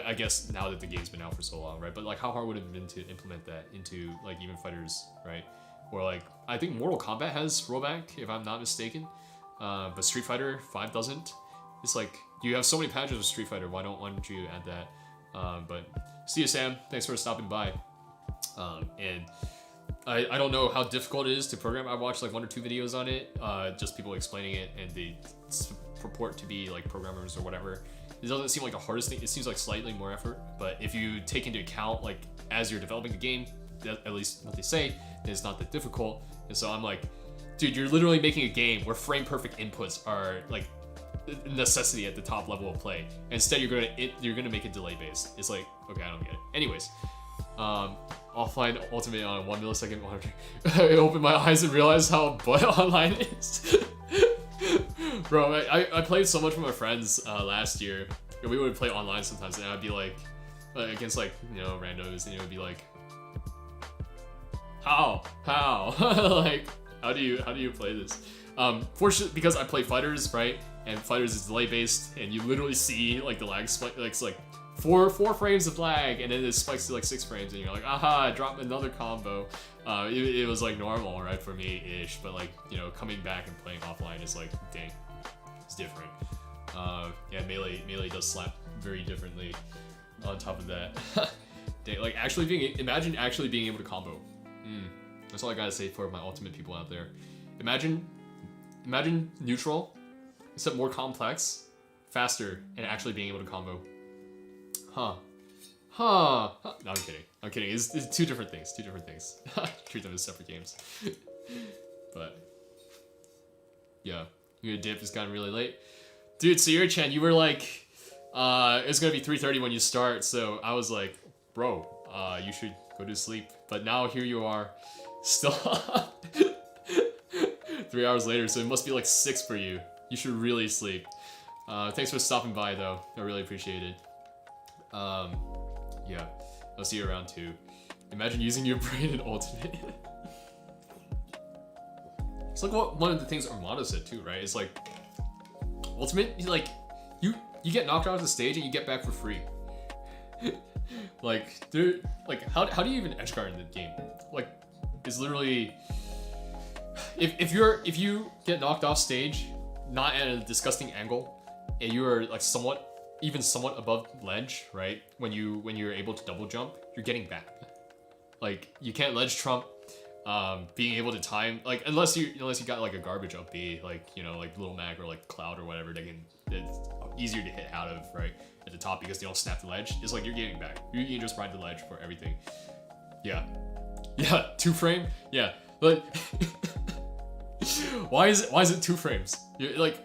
Speaker 1: I guess now that the game's been out for so long, right? But like how hard would it have been to implement that into like even fighters, right? Or like, I think Mortal Kombat has rollback, if I'm not mistaken. But Street Fighter 5 doesn't. It's like, you have so many patches of Street Fighter, why don't you add that? But see you, Sam. Thanks for stopping by. And I don't know how difficult it is to program. I watched like 1 or 2 videos on it, just people explaining it, and they purport to be like programmers or whatever. It doesn't seem like the hardest thing. It seems like slightly more effort, but if you take into account, like, as you're developing the game, at least what they say, it's not that difficult. And so I'm like, dude, you're literally making a game where frame perfect inputs are like a necessity at the top level of play. Instead, you're gonna make it delay based. It's like, okay, I don't get it. Anyways, offline ultimate on 1 millisecond monitor. I opened my eyes and realized how butt online is. Bro, I played so much with my friends last year. We would play online sometimes, and I'd be like, against like, randos, and it would be like, how? Like, how do you play this? Fortunately, because I play fighters, right? And fighters is delay based, and you literally see like the lag spike, like it's like four frames of lag, and then it spikes to like 6 frames, and you're like, aha, I dropped another combo. It was like normal, right, for me-ish, but like, you know, coming back and playing offline is like, dang, it's different. Yeah, melee does slap very differently on top of that. Dang, like imagine actually being able to combo. That's all I gotta say for my ultimate people out there. Imagine neutral, except more complex, faster, and actually being able to combo. Huh. No, I'm kidding. It's two different things. Treat them as separate games. But yeah, your dip has gotten really late, dude. So Chan, you were like, it's gonna be 3:30 when you start. So I was like, bro, you should go to sleep. But now here you are, still up. 3 hours later. So it must be like 6 for you. You should really sleep. Thanks for stopping by though. I really appreciate it. Yeah, I'll see you around 2. Imagine using your brain in ultimate. It's like one of the things Armando said too, right? It's like ultimate, like you get knocked out of the stage and you get back for free. Like how do you even edge guard in the game? Like it's literally if you get knocked off stage, not at a disgusting angle, and you are like somewhat above ledge, right? When you're able to double jump, you're getting back. Like you can't ledge trump being able to time, like unless you got like a garbage up B, like, you know, like Little Mac or like Cloud or whatever, it's easier to hit out of, right, at the top because they don't snap the ledge. It's like you're getting back. You can just ride the ledge for everything. Yeah, 2 frame. Yeah, but why is it 2 frames? You're like,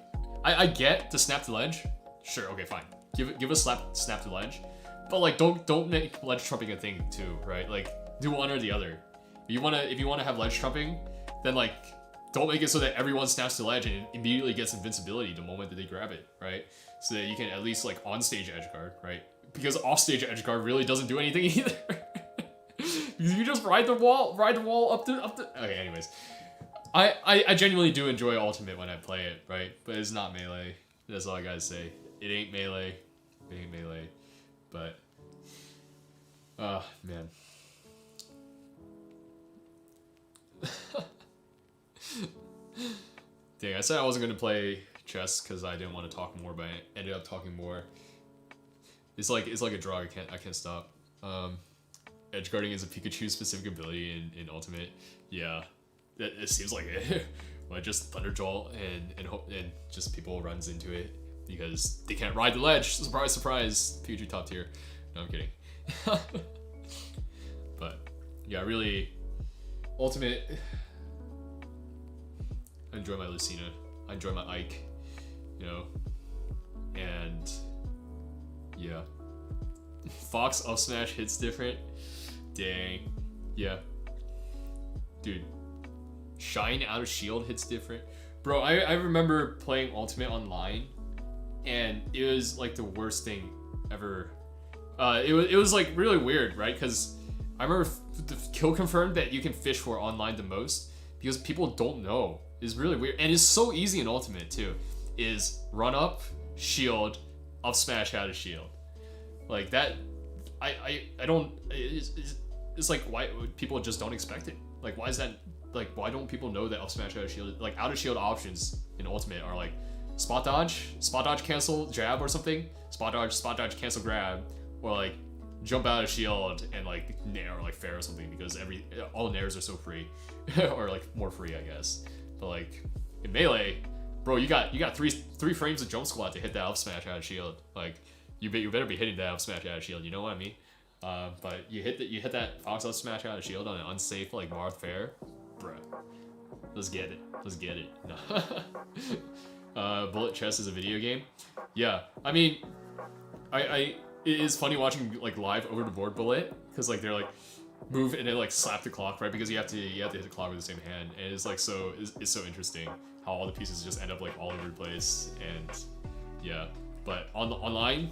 Speaker 1: I get to snap the ledge. Sure, okay, fine. Give a snap to ledge, but like don't make ledge trumping a thing too, right? Like do one or the other. If you wanna have ledge trumping, then like don't make it so that everyone snaps to ledge and immediately gets invincibility the moment that they grab it, right? So that you can at least like on stage edge guard, right? Because off stage edge guard really doesn't do anything either. You just ride the wall up the. Okay, anyways, I genuinely do enjoy ultimate when I play it, right? But it's not melee. That's all I gotta say. It ain't melee. But man. Dang, I said I wasn't gonna play chess because I didn't want to talk more, but I ended up talking more. It's like a drug. I can't stop. Edge guarding is a Pikachu specific ability in Ultimate. Yeah, it seems like it. Well, just Thunder Jolt and just people runs into it because they can't ride the ledge. Surprise, surprise. Pikachu top tier. No, I'm kidding. But yeah, really, Ultimate. I enjoy my Lucina. I enjoy my Ike. You know, and yeah. Fox up smash hits different. Dang. Yeah. Dude. Shine out of shield hits different. Bro, I remember playing Ultimate online and it was like the worst thing ever. It was like really weird, right? Because I remember the kill confirmed that you can fish for online the most because people don't know. It's really weird. And it's so easy in Ultimate too. Is run up, shield, up smash out of shield. Like that, I don't, it's like why people just don't expect it. Like why is that, like why don't people know that up smash out of shield, like out of shield options in Ultimate are like spot dodge cancel jab or something, spot dodge cancel grab, or like jump out of shield and like nair or like fair or something because all nairs are so free, or like more free I guess. But like in Melee, bro, you got three frames of jump squat to hit that up smash out of shield. Like you better be hitting that up smash out of shield. You know what I mean? But you hit that Fox up smash out of shield on an unsafe like Marth fair, bruh. Let's get it. No. Bullet chess is a video game. Yeah, I mean, it is funny watching like live over the board bullet because like they're like move and then like slap the clock, right? Because you have to hit the clock with the same hand, and it's like it's so interesting how all the pieces just end up like all over the place. And yeah, but online,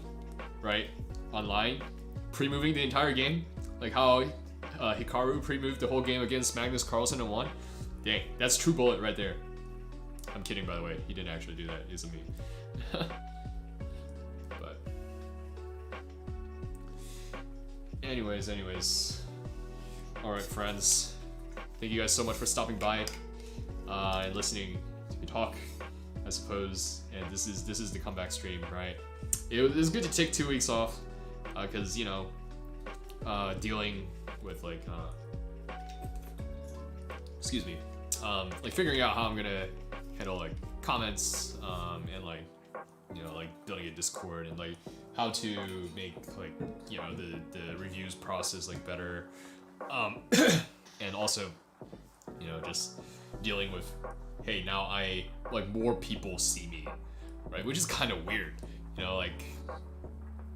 Speaker 1: right? Online, pre-moving the entire game, like how Hikaru pre-moved the whole game against Magnus Carlsen and won. Dang, that's true bullet right there. I'm kidding, by the way. He didn't actually do that. It's a meme. But Anyways. All right, friends. Thank you guys so much for stopping by and listening to me talk, I suppose. And this is the comeback stream, right? It was good to take 2 weeks off because you know, dealing with like excuse me, like figuring out how I'm gonna handle like comments and like, you know, like building a Discord and like how to make like, you know, the reviews process like better, and also, you know, just dealing with, hey, now I like more people see me, right? Which is kind of weird, you know, like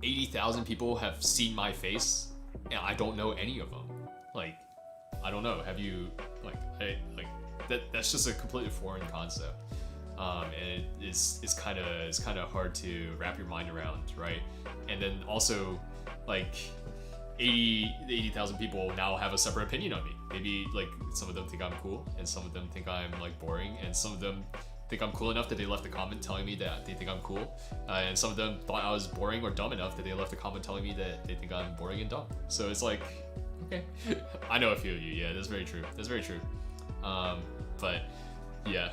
Speaker 1: 80,000 people have seen my face and I don't know any of them. Like, I don't know. Have you like that's just a completely foreign concept. And it's kind of hard to wrap your mind around, right? And then also, like 80,000 people now have a separate opinion on me. Maybe like some of them think I'm cool, and some of them think I'm like boring, and some of them think I'm cool enough that they left a comment telling me that they think I'm cool, and some of them thought I was boring or dumb enough that they left a comment telling me that they think I'm boring and dumb. So it's like, okay, I know a few of you. Yeah, that's very true. That's very true. But yeah.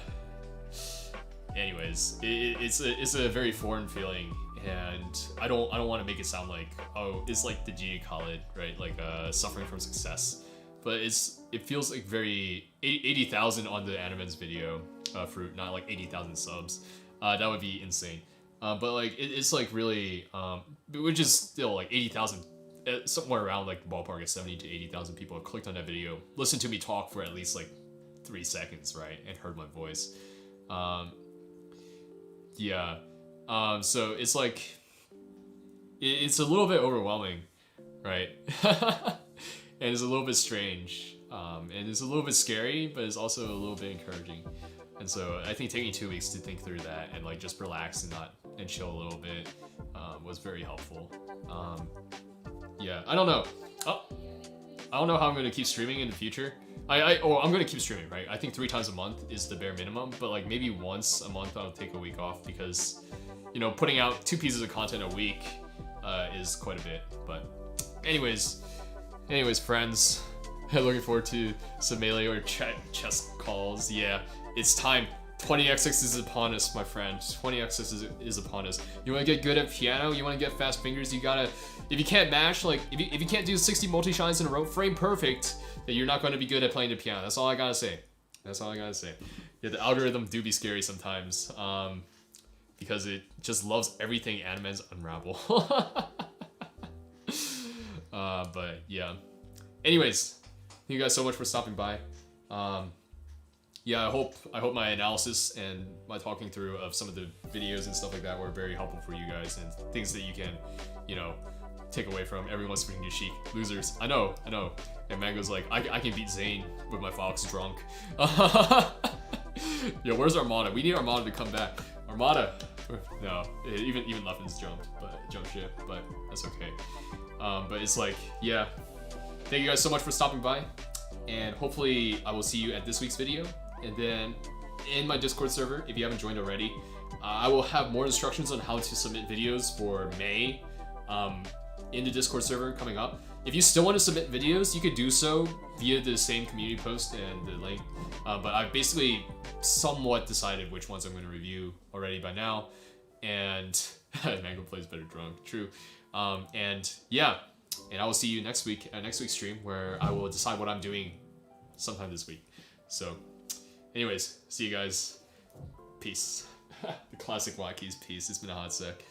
Speaker 1: Anyways, it's a very foreign feeling, and I don't want to make it sound like, oh, it's like the G Khaled, right? Like suffering from success, but it feels like very 80,000 on the Animens video, Fruit, not like 80,000 subs. That would be insane. But like it's like really, which is still like 80,000, somewhere around like the ballpark of 70 to 80,000 people have clicked on that video, listened to me talk for at least like 3 seconds, right, and heard my voice. Yeah, so it's like, it's a little bit overwhelming, right? And it's a little bit strange, and it's a little bit scary, but it's also a little bit encouraging. And so I think taking 2 weeks to think through that and like just relax and chill a little bit was very helpful. Yeah, I don't know. I don't know how I'm gonna keep streaming in the future. I'm gonna keep streaming, right? I think 3 times a month is the bare minimum, but like maybe once a month I'll take a week off because, you know, putting out 2 pieces of content a week is quite a bit. But anyways, friends, looking forward to some melee or chess calls. Yeah, it's time. 20xx is upon us, my friend. 20xx is upon us. You want to get good at piano? You want to get fast fingers? You gotta. If you can't mash, like if you can't do 60 multi-shines in a row, frame perfect, then you're not going to be good at playing the piano. That's all I gotta say. That's all I gotta say. Yeah, the algorithm do be scary sometimes, because it just loves everything Animens unravel. But yeah. Anyways, thank you guys so much for stopping by. Yeah, I hope my analysis and my talking through of some of the videos and stuff like that were very helpful for you guys and things that you can, you know, take away from. Everyone's freaking Sheik. Losers. I know. And Mango's like, I can beat Zane with my Fox drunk. Yo, where's Armada? We need Armada to come back. Armada. No, even Leffen's jump ship, but that's okay. But it's like, yeah. Thank you guys so much for stopping by, and hopefully I will see you at this week's video. And then in my Discord server, if you haven't joined already, I will have more instructions on how to submit videos for May in the Discord server coming up. If you still want to submit videos, you could do so via the same community post and the link. But I've basically somewhat decided which ones I'm going to review already by now. And Mango plays better drunk, true. And yeah, and I will see you next week at next week's stream where I will decide what I'm doing sometime this week. So anyways, see you guys. Peace. The classic WattKeys peace. It's been a hot sec.